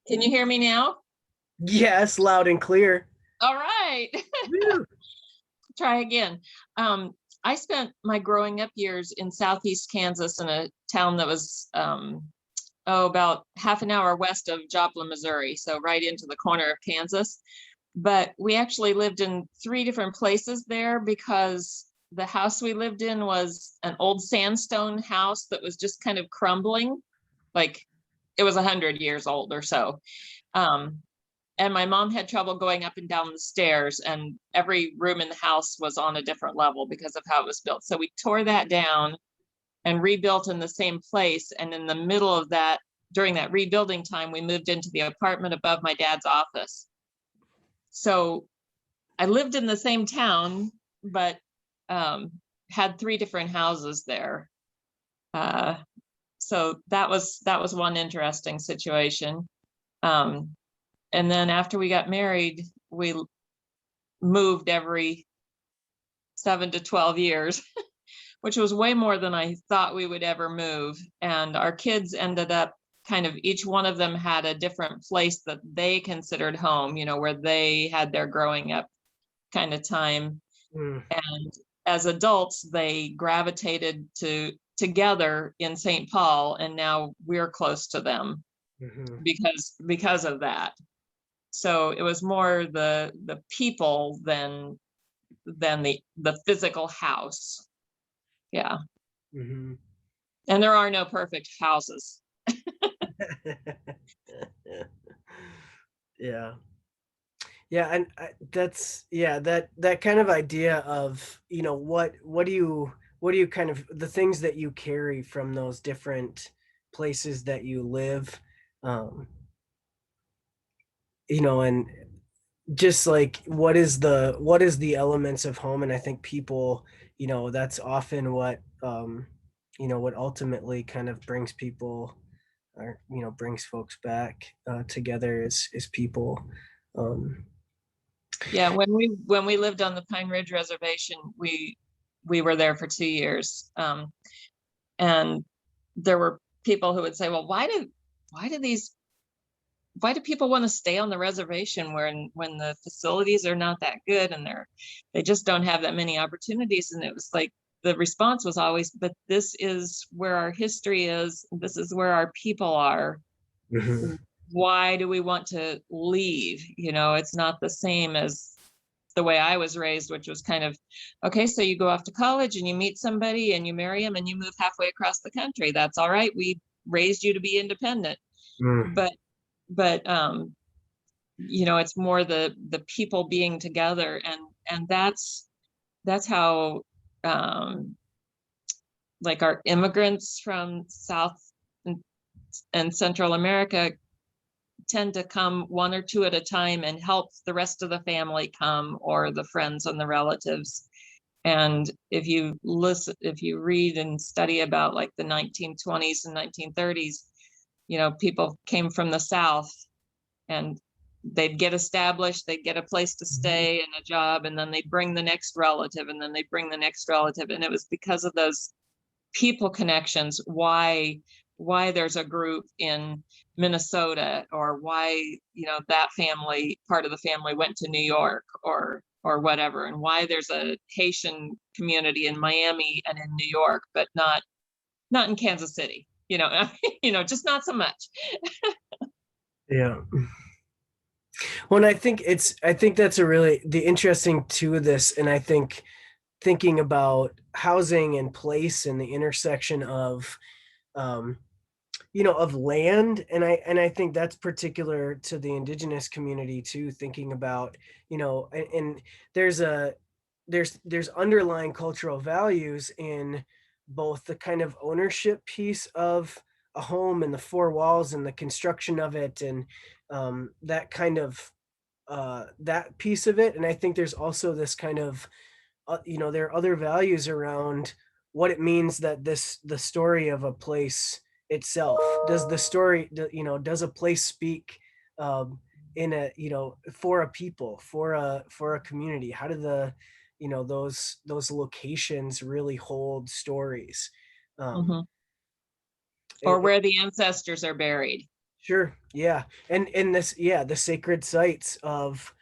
Can you hear me now? Yes, loud and clear. All right. Try again. I spent my growing up years in Southeast Kansas in a town that was about half an hour west of Joplin, Missouri. So right into the corner of Kansas. But we actually lived in 3 different places there because the house we lived in was an old sandstone house that was just kind of crumbling. Like it was 100 years old or so. And my mom had trouble going up and down the stairs, and every room in the house was on a different level because of how it was built. So we tore that down and rebuilt in the same place. And in the middle of that, during that rebuilding time, we moved into the apartment above my dad's office. So I lived in the same town, but had 3 different houses there. So that was one interesting situation. And then after we got married, we moved every 7 to 12 years, which was way more than I thought we would ever move. And our kids ended up kind of, each one of them had a different place that they considered home, where they had their growing up kind of time. And as adults, they gravitated together in Saint Paul, and now we're close to them because of that. So it was more the people than the physical house. Yeah. And there are no perfect houses. Yeah. And that's, that kind of idea of, what do you kind of, the things that you carry from those different places that you live, and just like, what is the elements of home? And I think people, that's often what, what ultimately kind of brings people, or, brings folks back together is people. Yeah, when we lived on the Pine Ridge Reservation, we were there for 2 years. And there were people who would say, well, why do people want to stay on the reservation when the facilities are not that good and they just don't have that many opportunities? And it was like, the response was always, but this is where our history is. This is where our people are. Why do we want to leave? It's not the same as the way I was raised, which was kind of, okay, so you go off to college and you meet somebody and you marry them and you move halfway across the country. That's all right. We raised you to be independent. But it's more the people being together, and that's how like our immigrants from South and Central America tend to come 1 or 2 at a time and help the rest of the family come, or the friends and the relatives. And if you read and study about like the 1920s and 1930s, people came from the South and they'd get established, they'd get a place to stay and a job, and then they'd bring the next relative, and then they'd bring the next relative. And it was because of those people connections why there's a group in Minnesota, or why, that part of the family went to New York or whatever, and why there's a Haitian community in Miami and in New York, but not in Kansas City, just not so much. Yeah. Well, and I think that's the interesting to this. And I think thinking about housing and place and the intersection of, of land. And I think that's particular to the indigenous community too, thinking about, and there's underlying cultural values in both the kind of ownership piece of a home and the four walls and the construction of it, and that kind of that piece of it. And I think there's also this kind of there are other values around what it means that the story of a place itself, does the story, does a place speak in a, for a people, for a community? How do those locations really hold stories? Mhm. Or where the ancestors are buried. Sure. Yeah. And the sacred sites of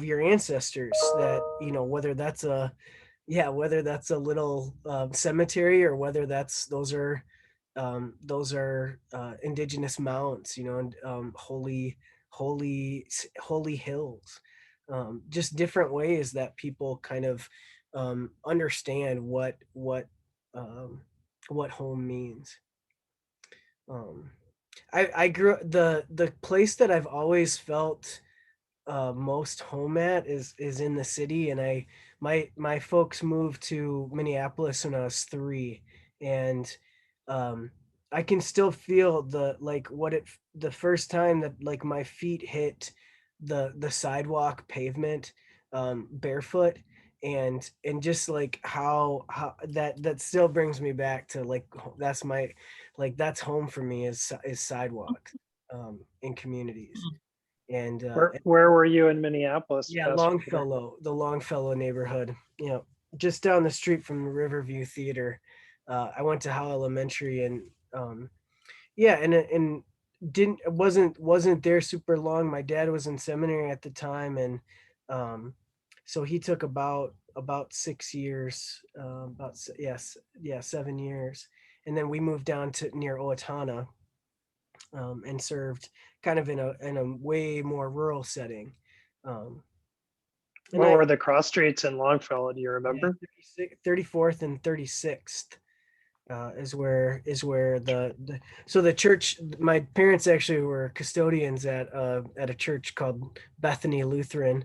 your ancestors, that, whether that's a little cemetery, or whether those are indigenous mounts, and holy hills, just different ways that people kind of understand what home means. I grew the place that I've always felt most home at is in the city. And my folks moved to Minneapolis when I was 3, and I can still feel the first time that like my feet hit the sidewalk pavement barefoot, and just like how that still brings me back to like that's home for me, is sidewalks in communities. And Where were you in Minneapolis? yeah, Pastor Peter? the Longfellow neighborhood, just down the street from the Riverview Theater. I went to Howe Elementary, and and wasn't there super long. My dad was in seminary at the time, and so he took about 6 years, 7 years, and then we moved down to near Owatonna, and served kind of in a way more rural setting. What were the cross streets in Longfellow? Do you remember? 34th and 36th is where so the church. My parents actually were custodians at a church called Bethany Lutheran.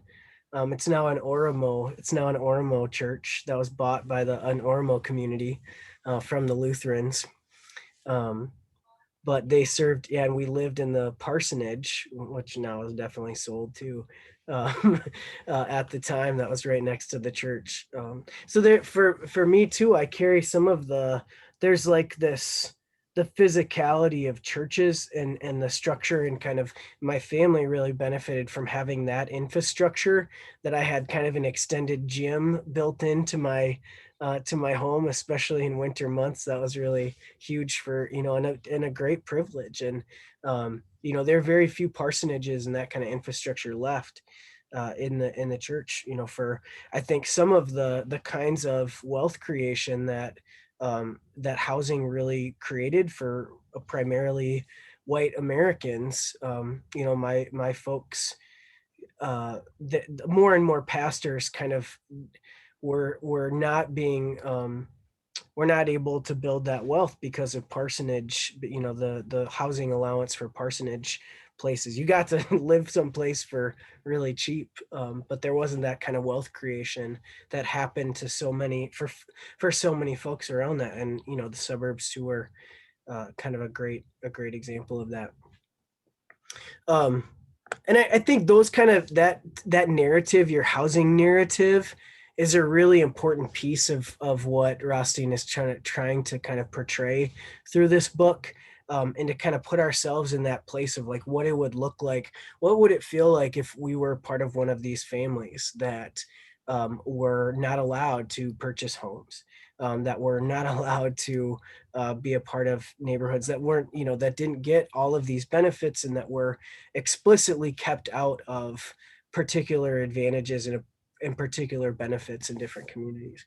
It's now an Oremo church that was bought by an Oremo community from the Lutherans. But they served, and we lived in the parsonage, which now is definitely sold too. At the time, that was right next to the church. So there, for me too, I carry some of there's like the physicality of churches, and the structure, and kind of my family really benefited from having that infrastructure, that I had kind of an extended gym built into my home, especially in winter months. That was really huge for, and a great privilege. And, there are very few parsonages and that kind of infrastructure left in the church, for, I think, some of the kinds of wealth creation that housing really created for primarily white Americans. My folks, more and more pastors kind of were not being we're not able to build that wealth because of parsonage, the housing allowance for parsonage places. You got to live someplace for really cheap, but there wasn't that kind of wealth creation that happened to so many for so many folks around that. And the suburbs too were kind of a great example of that. And I think those kind of that narrative, your housing narrative, is a really important piece of what Rothstein is trying to kind of portray through this book, and to kind of put ourselves in that place of like what it would look like, what would it feel like if we were part of one of these families that were not allowed to purchase homes, that were not allowed to be a part of neighborhoods, that weren't, that didn't get all of these benefits, and that were explicitly kept out of particular advantages and particular benefits in different communities.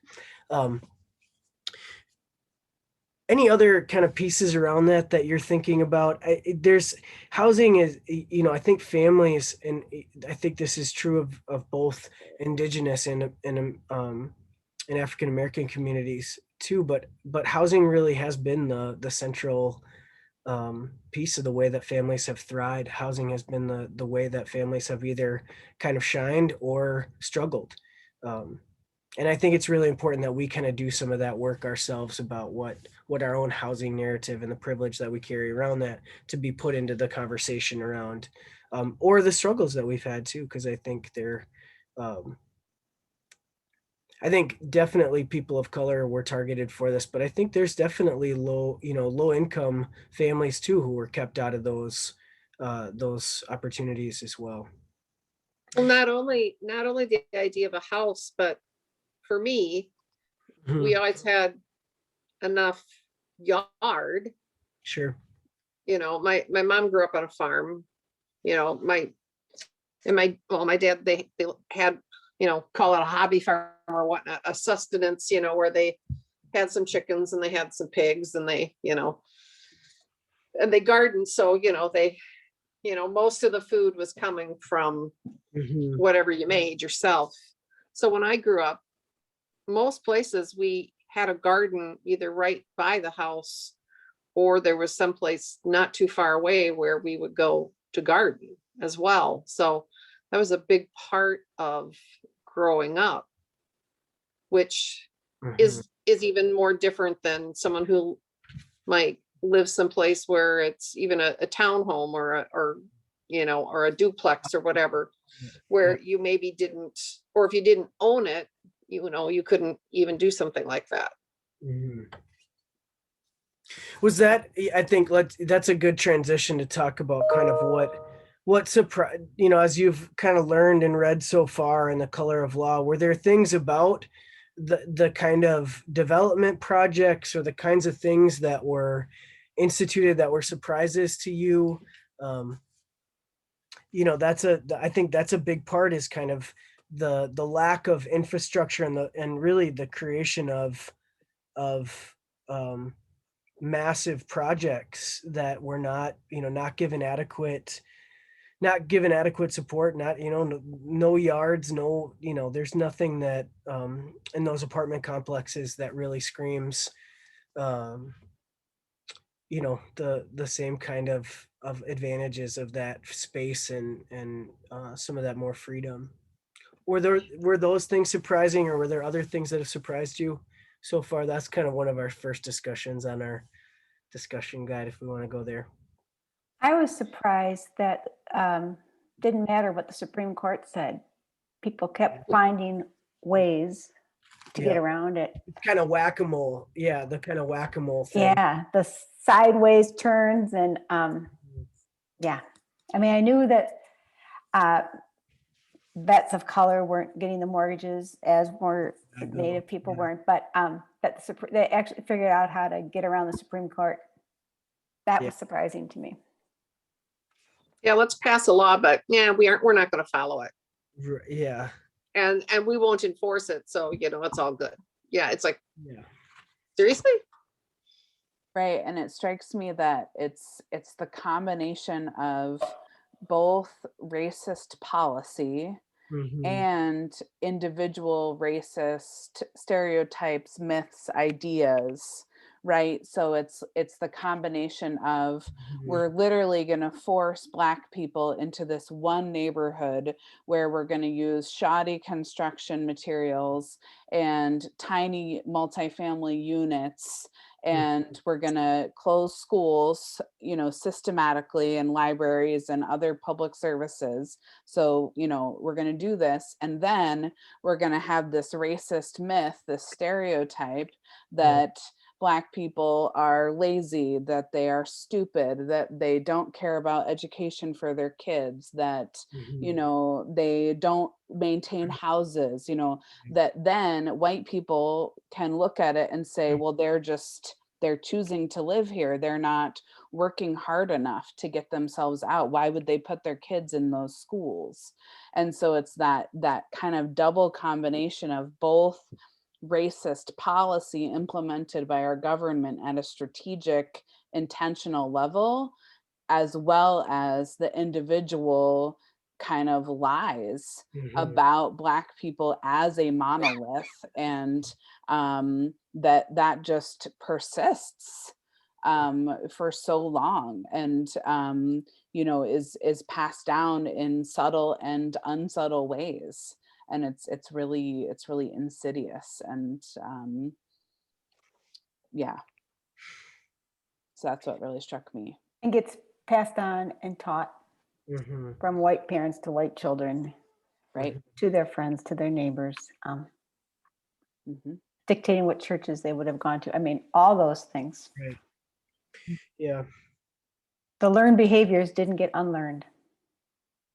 Any other kind of pieces around that you're thinking about? There's housing is, I think families, and I think this is true of both Indigenous and African American communities too. But housing really has been the central piece of the way that families have thrived. Housing has been the way that families have either kind of shined or struggled. And I think it's really important that we kind of do some of that work ourselves about what our own housing narrative and the privilege that we carry around that to be put into the conversation around, or the struggles that we've had too, because I think I think definitely people of color were targeted for this, but I think there's definitely low income families too who were kept out of those opportunities as well. Well, not only the idea of a house, but for me, we always had enough yard. Sure. My mom grew up on a farm. My dad, they had, call it a hobby farm or whatnot, a sustenance, where they had some chickens and they had some pigs and they, and they gardened. So, they, most of the food was coming from whatever you made yourself. So when I grew up, most places we had a garden either right by the house or there was someplace not too far away where we would go to garden as well. So that was a big part of growing up, which is even more different than someone who might live someplace where it's even a townhome or a duplex or whatever, where you maybe didn't, or if you didn't own it, you couldn't even do something like that. Was that, I think that's a good transition to talk about kind of what surprised, as you've kind of learned and read so far in The Color of Law, were there things about the kind of development projects or the kinds of things that were instituted that were surprises to you? I think that's a big part, is kind of the lack of infrastructure and really the creation of massive projects that were not given adequate support, no yards, there's nothing that in those apartment complexes that really screams the same kind of advantages of that space and some of that more freedom. Were those things surprising, or were there other things that have surprised you so far? That's kind of one of our first discussions on our discussion guide, if we want to go there. I was surprised that didn't matter what the Supreme Court said. People kept finding ways to get around it. Kind of whack-a-mole. Yeah, the kind of whack-a-mole thing. Yeah, the sideways turns and yeah. I mean, I knew that vets of color weren't getting the mortgages as more Native people weren't, but that they actually figured out how to get around the Supreme Court. That was surprising to me. Yeah, let's pass a law, but we're not going to follow it. Yeah. And we won't enforce it. So, it's all good. Yeah. It's like, seriously? Right. And it strikes me that it's the combination of both racist policy and individual racist stereotypes, myths, ideas, right? So it's the combination of we're literally going to force Black people into this one neighborhood where we're going to use shoddy construction materials and tiny multifamily units, and we're going to close schools, systematically, and libraries and other public services. So, we're going to do this. And then we're going to have this racist myth, this stereotype that Black people are lazy, that they are stupid, that they don't care about education for their kids, that, they don't maintain houses, that then white people can look at it and say, well, they're choosing to live here. They're not working hard enough to get themselves out. Why would they put their kids in those schools? And so it's that kind of double combination of both racist policy implemented by our government at a strategic, intentional level, as well as the individual kind of lies about Black people as a monolith, and that just persists for so long, and you know, is passed down in subtle and unsubtle ways, and it's really insidious, and yeah, so that's what really struck me. And gets passed on and taught from white parents to white children, right, to their friends, to their neighbors, dictating what churches they would have gone to. I mean, all those things. Right. Yeah. The learned behaviors didn't get unlearned.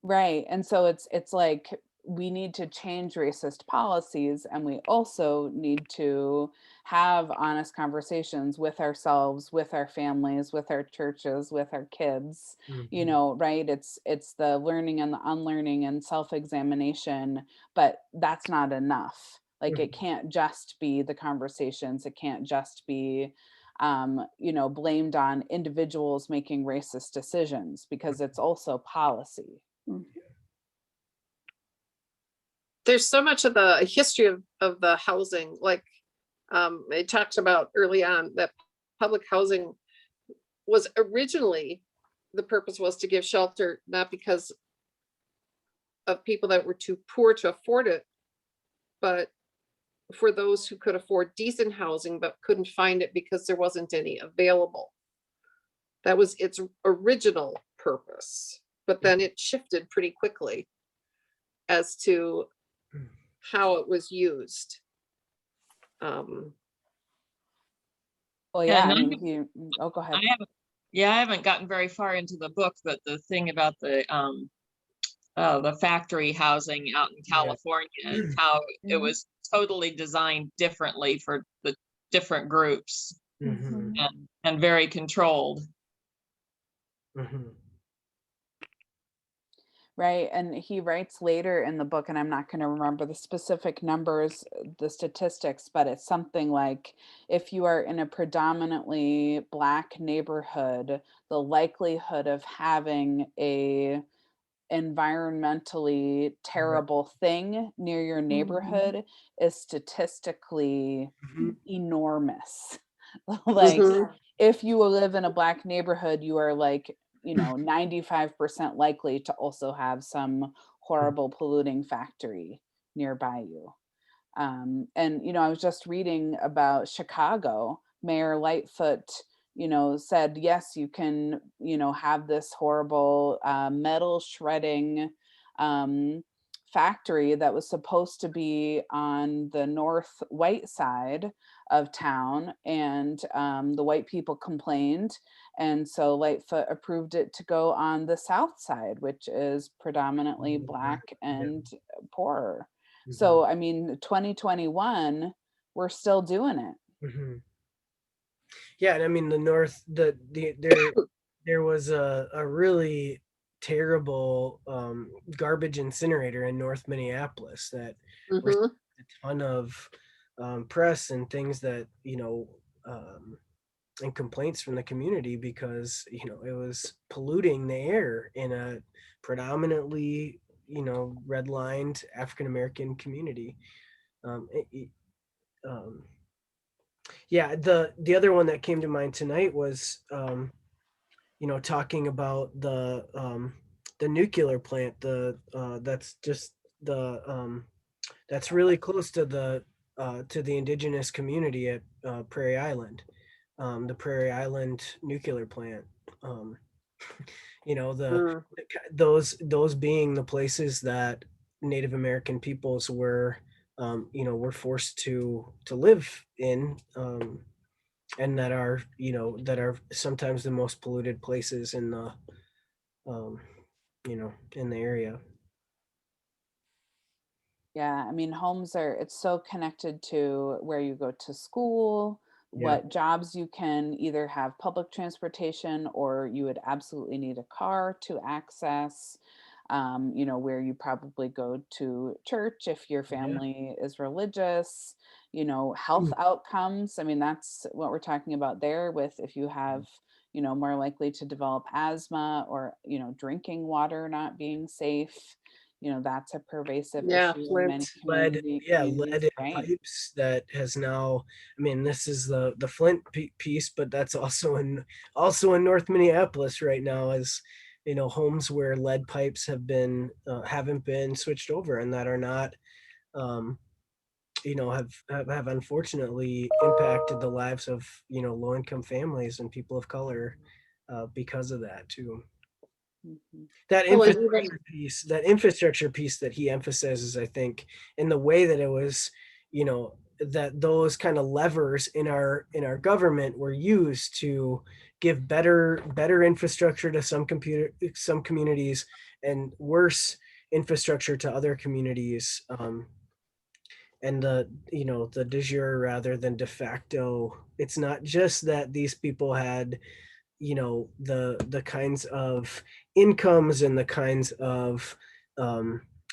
Right. And so it's like we need to change racist policies, and we also need to have honest conversations with ourselves, with our families, with our churches, with our kids, you know, right? It's the learning and the unlearning and self-examination, but that's not enough. Like it can't just be the conversations. It can't just be you know, blamed on individuals making racist decisions, because it's also policy. There's so much of the history of the housing, like it talks about early on, that public housing was originally, the purpose was to give shelter, not because of people that were too poor to afford it, but for those who could afford decent housing but couldn't find it because there wasn't any available. That was its original purpose, but then it shifted pretty quickly as to how it was used. Well, yeah, And I mean, go ahead. I haven't gotten very far into the book, but the thing about the factory housing out in California and how it was totally designed differently for the different groups and very controlled. Right. And he writes later in the book, and I'm not going to remember the specific numbers, the statistics, but it's something like, if you are in a predominantly Black neighborhood, the likelihood of having a environmentally terrible thing near your neighborhood is statistically enormous. Like if you live in a Black neighborhood, you are like, you know, 95% likely to also have some horrible polluting factory nearby you. And, you know, I was just reading about Chicago. Mayor Lightfoot, you know, said, yes, you can, you know, have this horrible metal shredding factory that was supposed to be on the north white side of town, and the white people complained, and so Lightfoot approved it to go on the south side, which is predominantly Black and poorer. So I mean, 2021, we're still doing it. Yeah, and I mean the north, there was a really terrible garbage incinerator in North Minneapolis that received a ton of press and things, that, you know, and complaints from the community, because, you know, it was polluting the air in a predominantly, you know, redlined African-American community. Yeah, the other one that came to mind tonight was, you know, talking about the nuclear plant, that's just that's really close to the indigenous community at Prairie Island, the Prairie Island nuclear plant. You know, those being the places that Native American peoples were, you know, were forced to live in, and that are, you know, that are sometimes the most polluted places in the, you know, in the area. Yeah, I mean, homes are, it's so connected to where you go to school, what jobs you can either have public transportation, or you would absolutely need a car to access. you know, where you probably go to church if your family is religious, you know, health outcomes. I mean, that's what we're talking about there with if you have, you know, more likely to develop asthma or, you know, drinking water not being safe. You know, that's a pervasive issue in many communities, lead in right? pipes that has now, I mean, this is the Flint piece, but that's also in North Minneapolis right now, as you know, homes where lead pipes have been haven't been switched over and that are not you know, have unfortunately impacted the lives of, you know, low-income families and people of color because of that too. That infrastructure piece that he emphasizes, I think, in the way that it was, you know, that those kind of levers in our government were used to give better infrastructure to some communities and worse infrastructure to other communities. And the, you know, the de jure rather than de facto. It's not just that these people had, you know, the kinds of incomes and the kinds of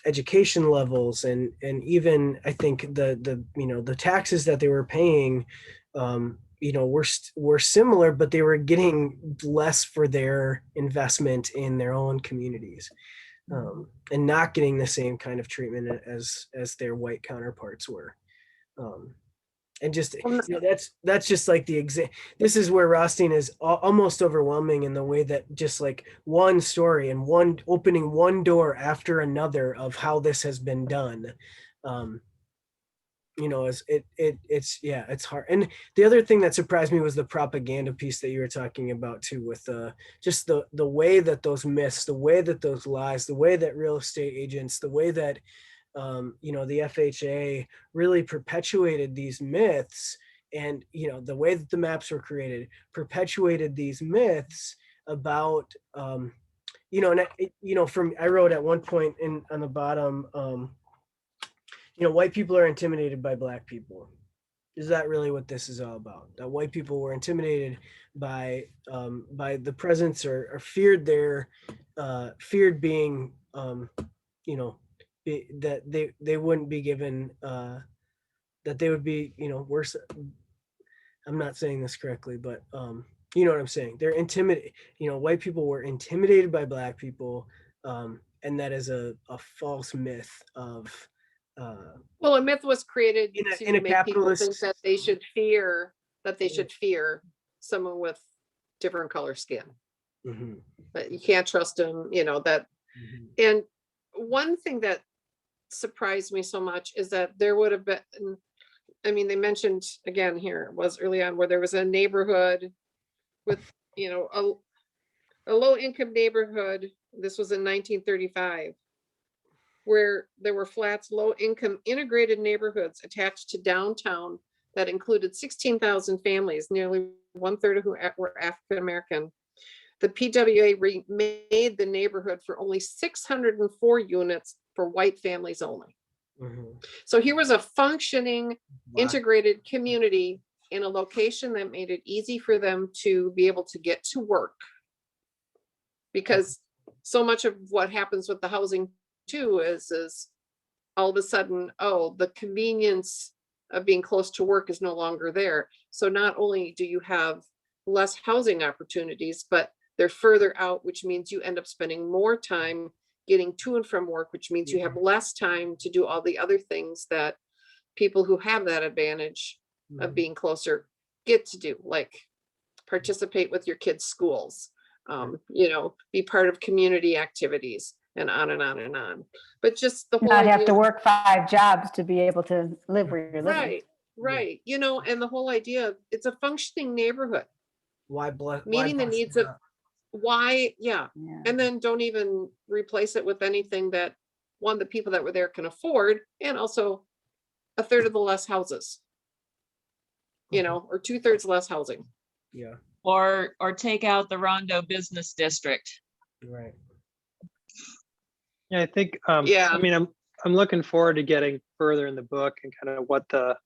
education levels and even I think the you know, the taxes that they were paying you know, were similar, but they were getting less for their investment in their own communities. And not getting the same kind of treatment as their white counterparts were. And just, you know, that's just like the this is where Rothstein is almost overwhelming in the way that just like one story and opening one door after another of how this has been done. You know, it's yeah, it's hard. And the other thing that surprised me was the propaganda piece that you were talking about too, with just the way that those myths, the way that those lies, the way that real estate agents, the way that you know, the FHA really perpetuated these myths, and you know, the way that the maps were created perpetuated these myths about you know, and you know, I wrote at one point on the bottom, you know, white people are intimidated by black people. Is that really what this is all about? That white people were intimidated by the presence or feared being, you know, that they wouldn't be given, that they would be, you know, worse. I'm not saying this correctly, but you know what I'm saying. They're intimidated. You know, white people were intimidated by black people, and that is a false myth of. Well, a myth was created in a make people think capitalist, that they should fear someone with different color skin. But you can't trust them, you know, that. And one thing that surprised me so much is that there would have been, I mean, they mentioned again here was early on where there was a neighborhood with, you know, a low income neighborhood. This was in 1935. Where there were flats, low income integrated neighborhoods attached to downtown that included 16,000 families, nearly 1/3 of who were African American. The PWA remade the neighborhood for only 604 units for white families only. So here was a functioning integrated community in a location that made it easy for them to be able to get to work. Because so much of what happens with the housing too is all of a sudden, oh, the convenience of being close to work is no longer there. So not only do you have less housing opportunities, but they're further out, which means you end up spending more time getting to and from work, which means you have less time to do all the other things that people who have that advantage of being closer get to do, like participate with your kids' schools, you know, be part of community activities, and on and on and on. But just the whole not have idea to work 5 jobs to be able to live where you're living. Right. You know, and the whole idea of it's a functioning neighborhood. why Meeting the needs of why, and then don't even replace it with anything that the people that were there can afford, and also 1/3 of the less houses, you know, or 2/3 less housing. Yeah. Or take out the Rondo Business District. Right. Yeah, I think, I mean, I'm looking forward to getting further in the book and kind of what the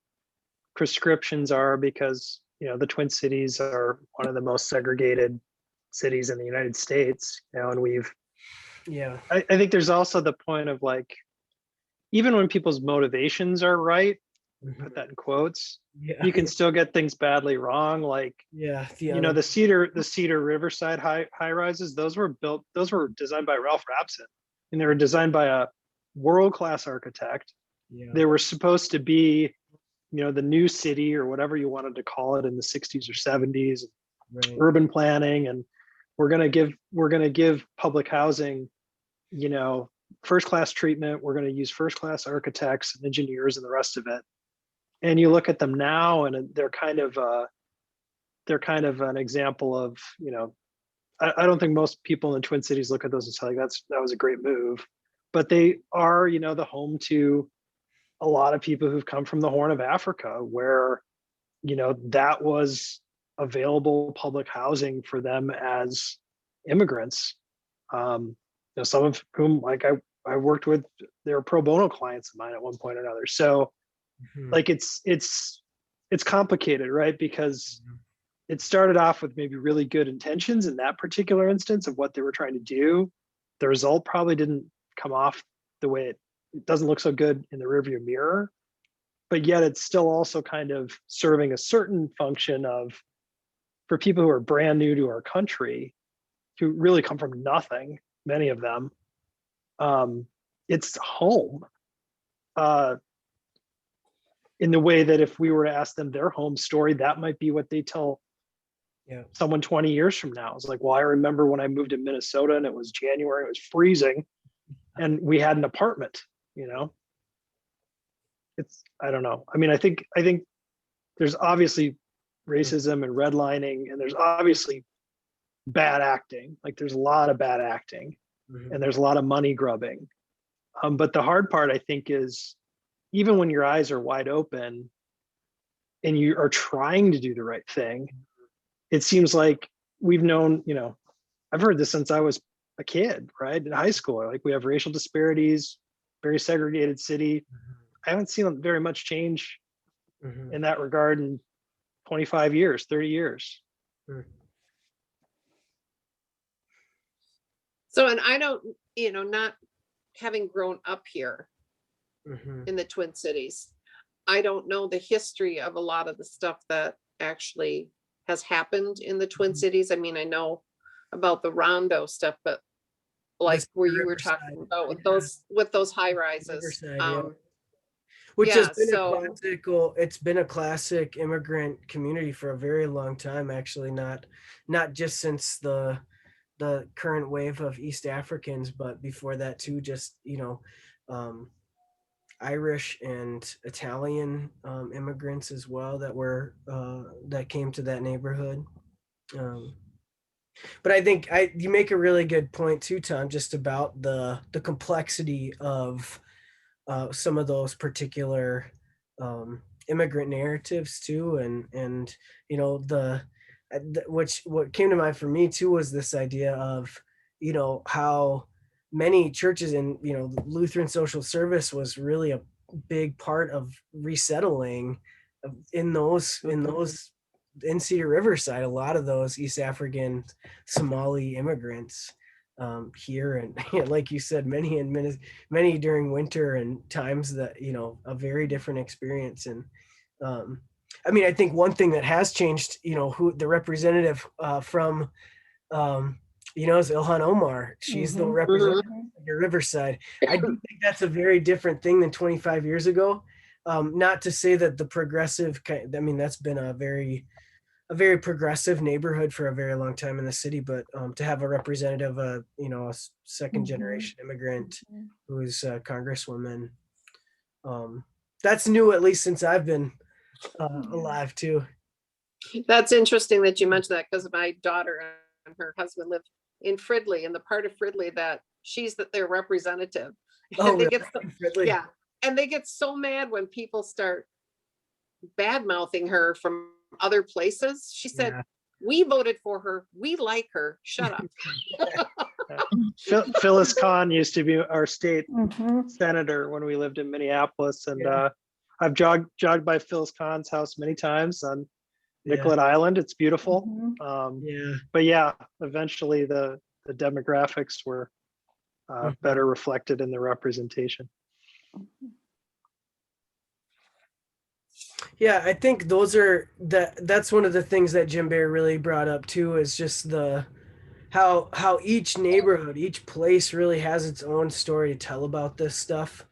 prescriptions are, because, you know, the Twin Cities are one of the most segregated cities in the United States, you know, and we've Yeah. I think there's also the point of like, even when people's motivations are right, put that in quotes, Yeah. you can still get things badly wrong. Like, Yeah. you know, the Cedar Riverside high rises, those were designed by Ralph Rapson, and they were designed by a world-class architect. Yeah. They were supposed to be, you know, the new city or whatever you wanted to call it in the 60s or 70s, Right. urban planning, and we're going to give public housing, you know, first-class treatment. We're going to use first-class architects and engineers and the rest of it. And you look at them now, and they're kind of an example of, you know, I don't think most people in the Twin Cities look at those and say, like, that was a great move, but they are, you know, the home to a lot of people who've come from the Horn of Africa, where, you know, that was available public housing for them as immigrants. You know, some of whom, like I worked with, they were pro bono clients of mine at one point or another. So like it's complicated, right? Because it started off with maybe really good intentions in that particular instance of what they were trying to do. The result probably didn't come off the way it doesn't look so good in the rearview mirror, but yet it's still also kind of serving a certain function of, for people who are brand new to our country, who really come from nothing, many of them, it's home. In the way that if we were to ask them their home story, that might be what they tell someone 20 years from now. It's like, well, I remember when I moved to Minnesota and it was January, it was freezing, and we had an apartment, you know. I don't know. I mean, I think there's obviously racism and redlining, and there's obviously bad acting. Like, there's a lot of bad acting, and there's a lot of money grubbing. But the hard part, I think, is even when your eyes are wide open and you are trying to do the right thing, it seems like we've known, you know, I've heard this since I was a kid, right? In high school, like, we have racial disparities, very segregated city. I haven't seen very much change in that regard in 25 years, 30 years. So, and I don't, you know, not having grown up here in the Twin Cities, I don't know the history of a lot of the stuff that actually has happened in the Twin Cities. I mean, I know about the Rondo stuff, but like where you were talking about with those high rises. Which has been it's been a classic immigrant community for a very long time, actually, not just since the current wave of East Africans, but before that too, just, you know, Irish and Italian immigrants as well that came to that neighborhood. But I think you make a really good point too, Tom, just about the complexity of some of those particular immigrant narratives too, and you know, what came to mind for me too was this idea of, you know, how many churches in, you know, Lutheran social service was really a big part of resettling in Cedar Riverside, a lot of those East African Somali immigrants here, and like you said, many during winter and times that, you know, a very different experience. And I mean, I think one thing that has changed, you know, who the representative from you know, is Ilhan Omar. She's the representative of Riverside. I do think that's a very different thing than 25 years ago. Not to say that the progressive, I mean, that's been a very progressive neighborhood for a very long time in the city, but to have a representative, you know, a second generation immigrant who's a congresswoman, that's new, at least since I've been alive too. That's interesting that you mentioned that, because my daughter and her husband live in Fridley, in the part of Fridley that she's their representative. Oh, they really? Yeah, and they get so mad when people start bad mouthing her from other places. She said, "We voted for her. We like her. Shut up." Phyllis Kahn used to be our state senator when we lived in Minneapolis, and I've jogged by Phyllis Kahn's house many times on Nicollet Island. It's beautiful. But yeah, eventually the demographics were better reflected in the representation. Yeah, I think that's one of the things that Jim Bear really brought up too, is just how each neighborhood, each place really has its own story to tell about this stuff.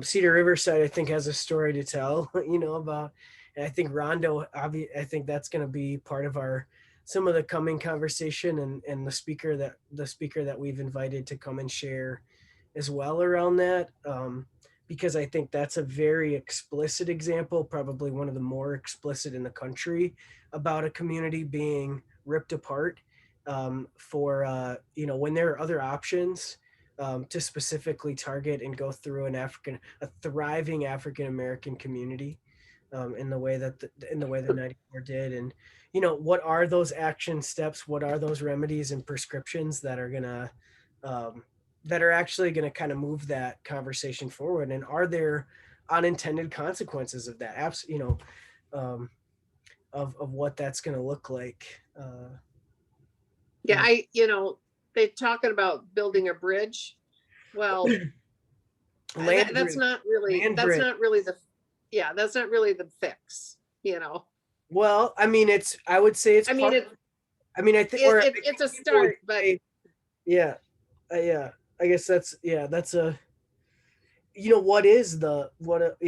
Cedar Riverside, I think, has a story to tell, about, and I think Rondo, I think that's going to be part of some of the coming conversation, and the speaker that we've invited to come and share as well around that. Because I think that's a very explicit example, probably one of the more explicit in the country, about a community being ripped apart for when there are other options to specifically target and go through a thriving African American community in the way that the 94 did. And what are those action steps? What are those remedies and prescriptions that are actually going to kind of move that conversation forward? And are there unintended consequences of that? Of what that's going to look like. Yeah, they're talking about building a bridge. Well, that's not really the fix, Well, I mean, I would say it's, it's a start, but yeah, I guess that's a,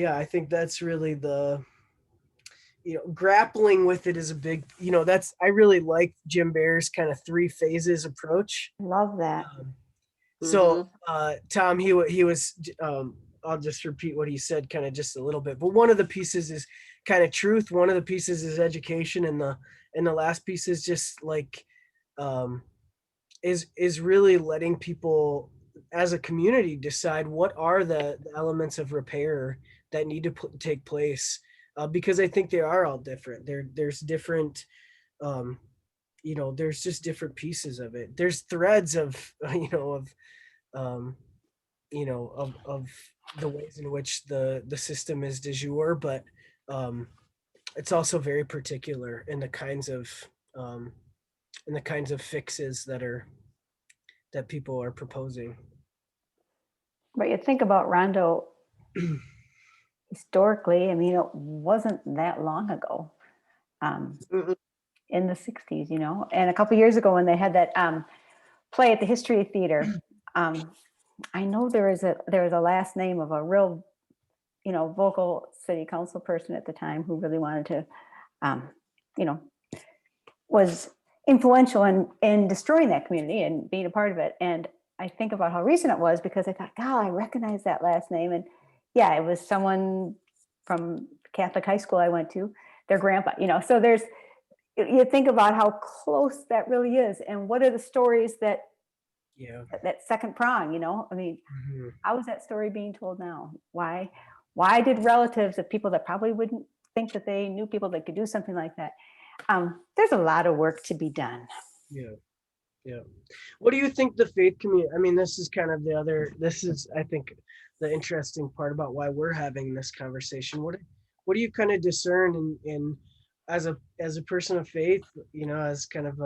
I think that's really the, grappling with it is a big, I really like Jim Bear's kind of 3 phases approach. Love that. So Tom, he was, I'll just repeat what he said kind of just a little bit, but one of the pieces is kind of truth. One of the pieces is education. And the last piece is just like, is really letting people as a community decide what are the elements of repair that need to take place. Because I think they are all different. There's different, there's just different pieces of it. There's threads of the ways in which the system is de jour, but it's also very particular in the kinds of fixes that people are proposing. But you think about Rondo historically, I mean, it wasn't that long ago, in the 60s, and a couple of years ago when they had that play at the History Theater, I know there was a last name of a real, vocal city council person at the time who really wanted to, was influential in destroying that community and being a part of it. And I think about how recent it was because I thought, God, I recognize that last name. And yeah, it was someone from Catholic high school I went to, their grandpa, so you think about how close that really is. And what are the stories that second prong, I mean, how is that story being told now? Why did relatives of people that probably wouldn't think that they knew people that could do something like that? There's a lot of work to be done. Yeah. What do you think the faith community, I mean, this is I think the interesting part about why we're having this conversation. What do you kind of discern in as a person of faith, as kind of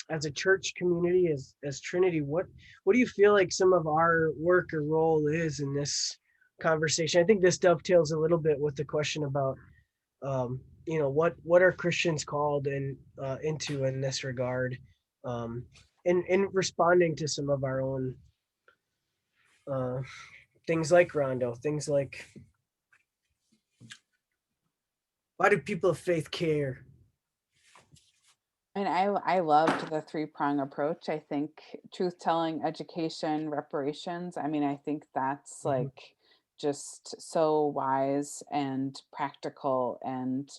as a church community, as Trinity, what do you feel like some of our work or role is in this conversation? I think this dovetails a little bit with the question about, what are Christians called into in this regard, in responding to some of our own things like Rondo, things like, why do people of faith care? And I loved the 3-prong approach. I think truth telling, education, reparations. I mean, I think that's like just so wise and practical and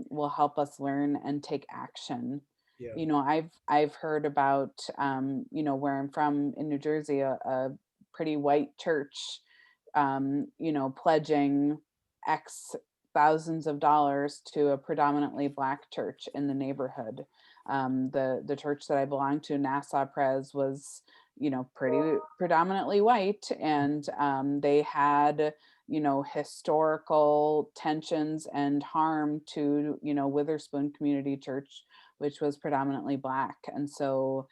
will help us learn and take action. Yeah. I've heard about, where I'm from in New Jersey, a pretty white church, pledging X thousands of dollars to a predominantly Black church in the neighborhood. The church that I belonged to, Nassau Pres, was, pretty predominantly white, and they had, historical tensions and harm to, Witherspoon Community Church, which was predominantly Black. And so,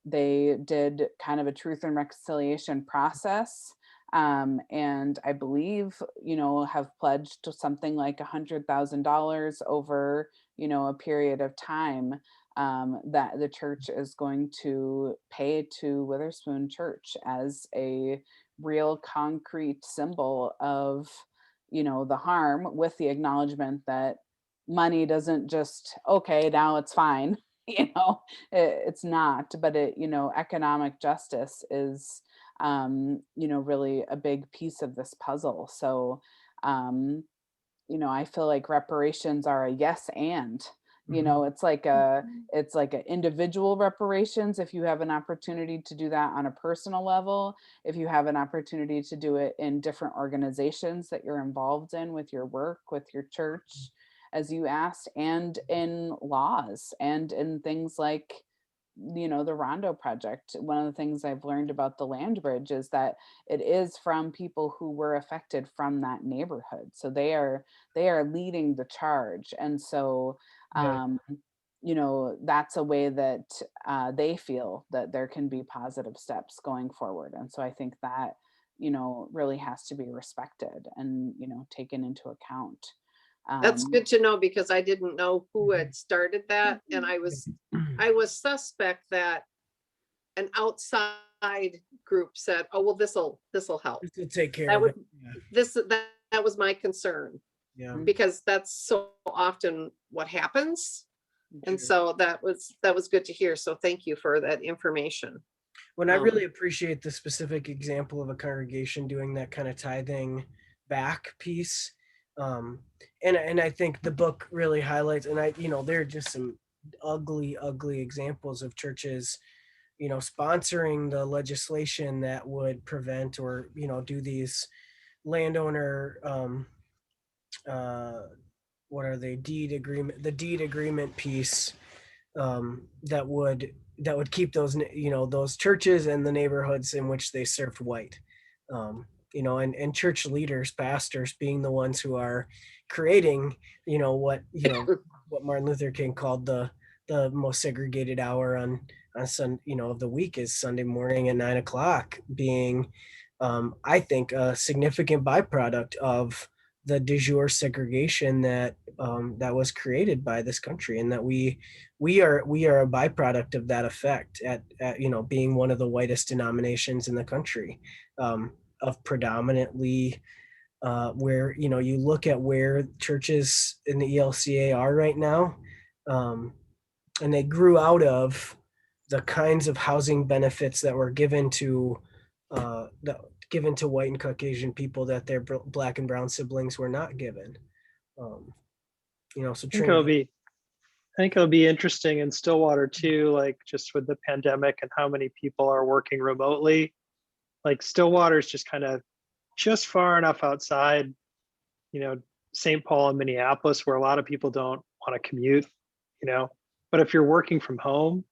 they did kind of a truth and reconciliation process. And I believe, have pledged to something like $100,000 over, a period of time, that the church is going to pay to Witherspoon Church as a real concrete symbol of, the harm, with the acknowledgement that money doesn't just, okay, now it's fine. It's not, but economic justice is, really a big piece of this puzzle. So, I feel like reparations are a yes and. It's like a individual reparations if you have an opportunity to do that on a personal level, if you have an opportunity to do it in different organizations that you're involved in with your work, with your church, as you asked, and in laws and in things like, the Rondo Project. One of the things I've learned about the land bridge is that it is from people who were affected from that neighborhood. So they are leading the charge. And so, that's a way that they feel that there can be positive steps going forward. And so I think that, really has to be respected and, taken into account. That's good to know, because I didn't know who had started that. And I was suspect that an outside group said, oh, well, this'll help. This will take care That of would, it. that was my concern. Yeah. Because that's so often what happens. And so that was good to hear. So thank you for that information. When I really appreciate the specific example of a congregation doing that kind of tithing back piece. And I think the book really highlights, and there are just some ugly examples of churches, sponsoring the legislation that would prevent or, do these landowner, what are they, the deed agreement piece, that would keep those, those churches and the neighborhoods in which they served white. And church leaders, pastors, being the ones who are creating, what Martin Luther King called the most segregated hour on of the week is Sunday morning at 9:00, being, I think, a significant byproduct of the de jure segregation that was created by this country, and that we are a byproduct of that effect at being one of the whitest denominations in the country. Of predominantly where, you look at where churches in the ELCA are right now, and they grew out of the kinds of housing benefits that were given to white and Caucasian people that their black and brown siblings were not given. So I think it'll be interesting in Stillwater too, like just with the pandemic and how many people are working remotely. Like Stillwater is just kind of just far enough outside, Saint Paul and Minneapolis, where a lot of people don't want to commute, but if you're working from home,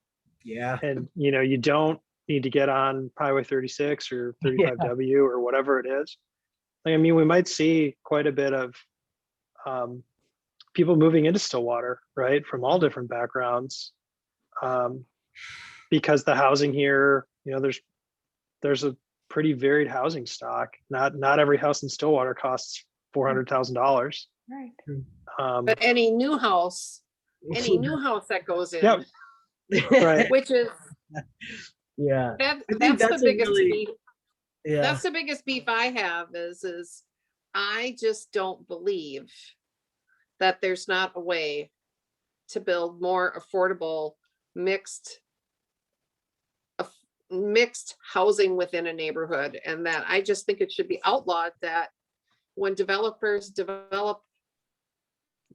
and you don't need to get on Highway 36 or 35W or whatever it is. Like, we might see quite a bit of people moving into Stillwater, right, from all different backgrounds, because the housing here, there's a pretty varied housing stock. Not every house in Stillwater costs $400,000. Right. But any new house that goes in, right, which is that's the biggest beef. Yeah, that's the biggest beef I have is I just don't believe that there's not a way to build more affordable mixed housing within a neighborhood, and that I just think it should be outlawed that when developers develop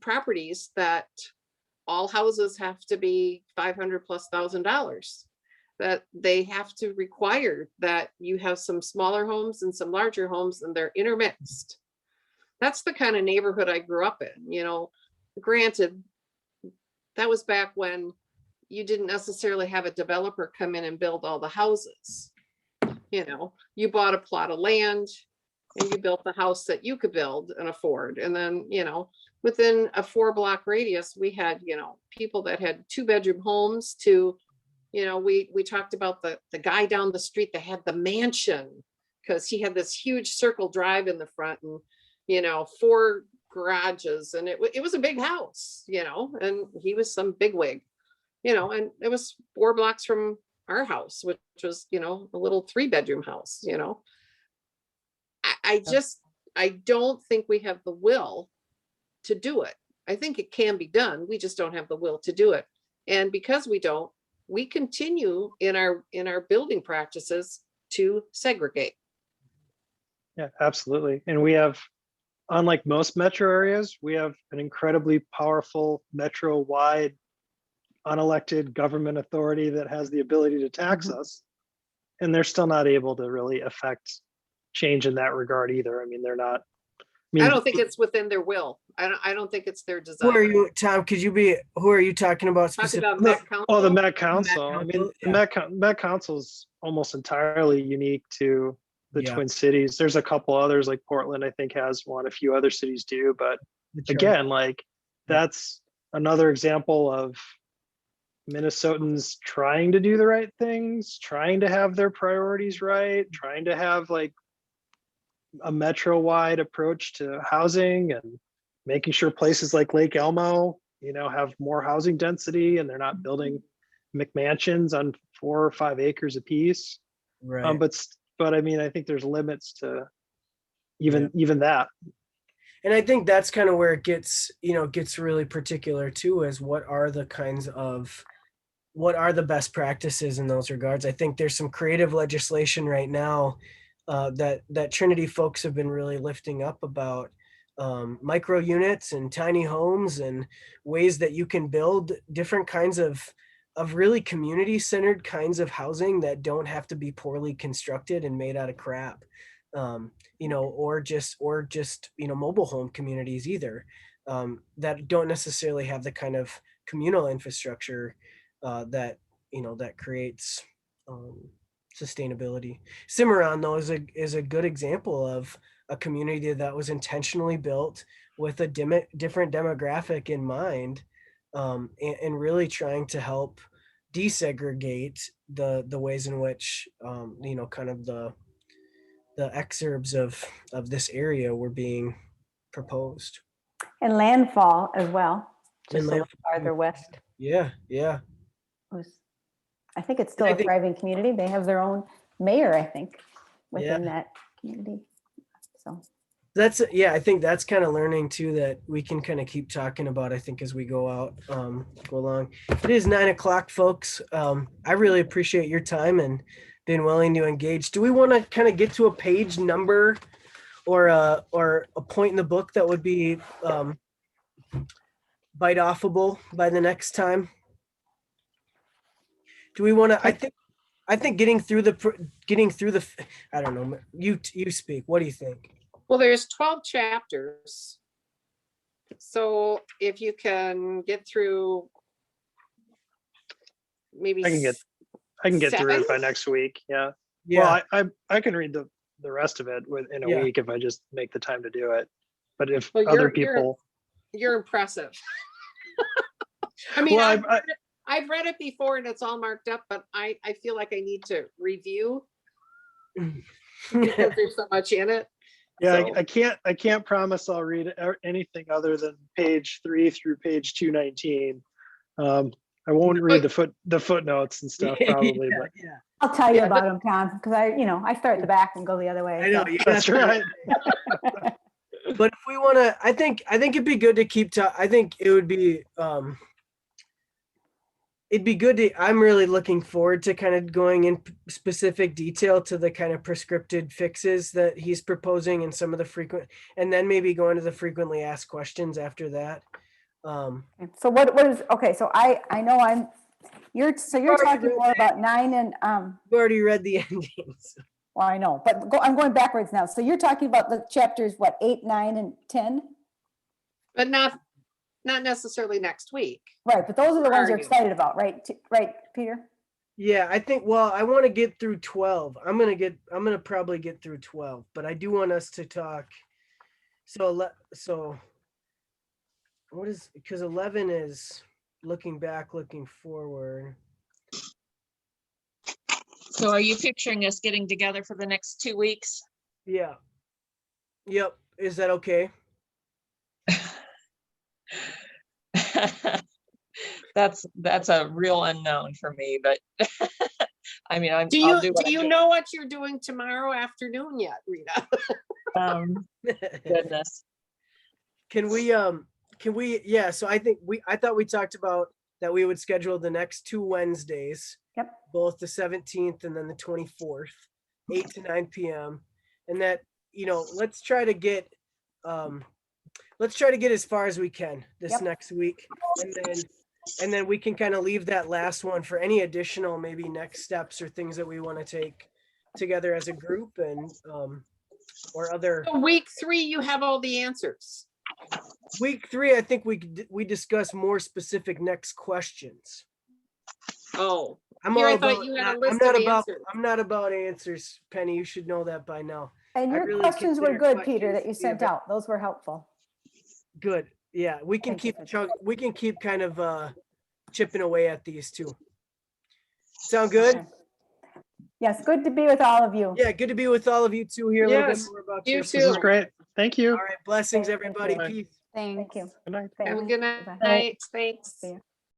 properties, that all houses have to be $500,000+, that they have to require that you have some smaller homes and some larger homes, and they're intermixed. That's the kind of neighborhood I grew up in. Granted, that was back when you didn't necessarily have a developer come in and build all the houses. You bought a plot of land and you built the house that you could build and afford. And then, within a 4-block radius, we had, people that had 2-bedroom homes to You know, we talked about the guy down the street that had the mansion because he had this huge circle drive in the front and, you know, 4 garages, and it was a big house, you know, and he was some bigwig, you know, and it was 4 blocks from our house, which was, you know, a little 3-bedroom house, you know. I don't think we have the will to do it. I think it can be done. We just don't have the will to do it. And because we don't, we continue in our building practices to segregate. Yeah, absolutely. And we have, unlike most metro areas, we have an incredibly powerful metro-wide unelected government authority that has the ability to tax us. And they're still not able to really affect change in that regard either. I mean, they're not. I don't think it's within their will. I don't think it's their desire. Who are you, Tom? Who are you talking about specifically? Met Council. Oh, the Met Council. I mean, the Met Council is almost entirely unique to the Twin Cities. There's a couple others, like Portland, I think has one. A few other cities do, but again, like that's another example of Minnesotans trying to do the right things, trying to have their priorities right, trying to have like a metro-wide approach to housing and making sure places like Lake Elmo, you know, have more housing density and they're not building McMansions on 4 or 5 acres apiece. Right. But I mean, I think there's limits to even that. And I think that's kind of where it gets really particular too, is what are the best practices in those regards. I think there's some creative legislation right now that Trinity folks have been really lifting up about micro units and tiny homes and ways that you can build different kinds of really community-centered kinds of housing that don't have to be poorly constructed and made out of crap, you know, or just you know, mobile home communities either, that don't necessarily have the kind of communal infrastructure that, you know, that creates sustainability. Cimarron, though, is a good example of a community that was intentionally built with a different demographic in mind, and really trying to help desegregate the ways in which you know, kind of the exurbs of this area were being proposed. And landfall as well, just And a little farther west. Yeah. I think it's still a thriving community. They have their own mayor, I think, within that community. So that's, I think that's kind of learning too, that we can kind of keep talking about, I think, as we go along. It is 9 o'clock, folks. I really appreciate your time and being willing to engage. Do we want to kind of get to a page number or a point in the book that would be bite offable by the next time? Do we want to? I think getting through the. I don't know. You speak. What do you think? Well, there's 12 chapters. So if you can get through, maybe I can get through it by next week. Yeah. Well, I can read the rest of it in a week if I just make the time to do it. But if other people, you're impressive. I mean, well, I've read it before and it's all marked up, but I feel like I need to review because there's so much in it. Yeah, so. I can't promise I'll read anything other than page 3 through page 219. I won't read the footnotes and stuff probably, but I'll tell you about them, Tom, because I start at the back and go the other way. I know, that's right. But if we want to, I think it'd be good to keep. I think it would be. It'd be good to. I'm really looking forward to kind of going in specific detail to the kind of prescripted fixes that he's proposing and some of the frequent, and then maybe going to the frequently asked questions after that. So what is okay? So I know you're talking more about 9 and You've already read the endings. Well, I know, but I'm going backwards now. So you're talking about the chapters, what, 8, 9, and 10? But not necessarily next week. Right, but those are the ones you're excited about, right? Right, Peter? Yeah, I think. Well, I want to get through 12. I'm gonna probably get through 12, but I do want us to talk. So what is, because 11 is looking back, looking forward. So are you picturing us getting together for the next 2 weeks? Yeah. Yep. Is that okay? That's a real unknown for me, but I mean, Do I'll do you know what you're doing tomorrow afternoon yet, Rita? Goodness. Can we, yeah, so I thought we talked about that we would schedule the next 2 Wednesdays. Yep. Both the 17th and then the 24th, 8 to 9 p.m. And that, let's try to get as far as we can this next week. And then we can kind of leave that last one for any additional maybe next steps or things that we want to take together as a group and or other. So week 3, you have all the answers. Week 3, I think we discuss more specific next questions. Oh, I'm here all I thought about, you had a I'm list not of about, answers. I'm not about answers, Penny. You should know that by now. And I your really questions were consider good, Peter, that you questions to be sent out. Those were helpful. Good. Yeah, we can keep kind of chipping away at these too. Sound good? Okay. Yes, good to be with all of you. Yeah, good to be with all of you too. Hear a little bit Yes, more about you your too. This is great. Thank you. All right, blessings, everybody. Bye. Peace. Thank you. Good night. Have a good night. Bye. Thanks. See ya.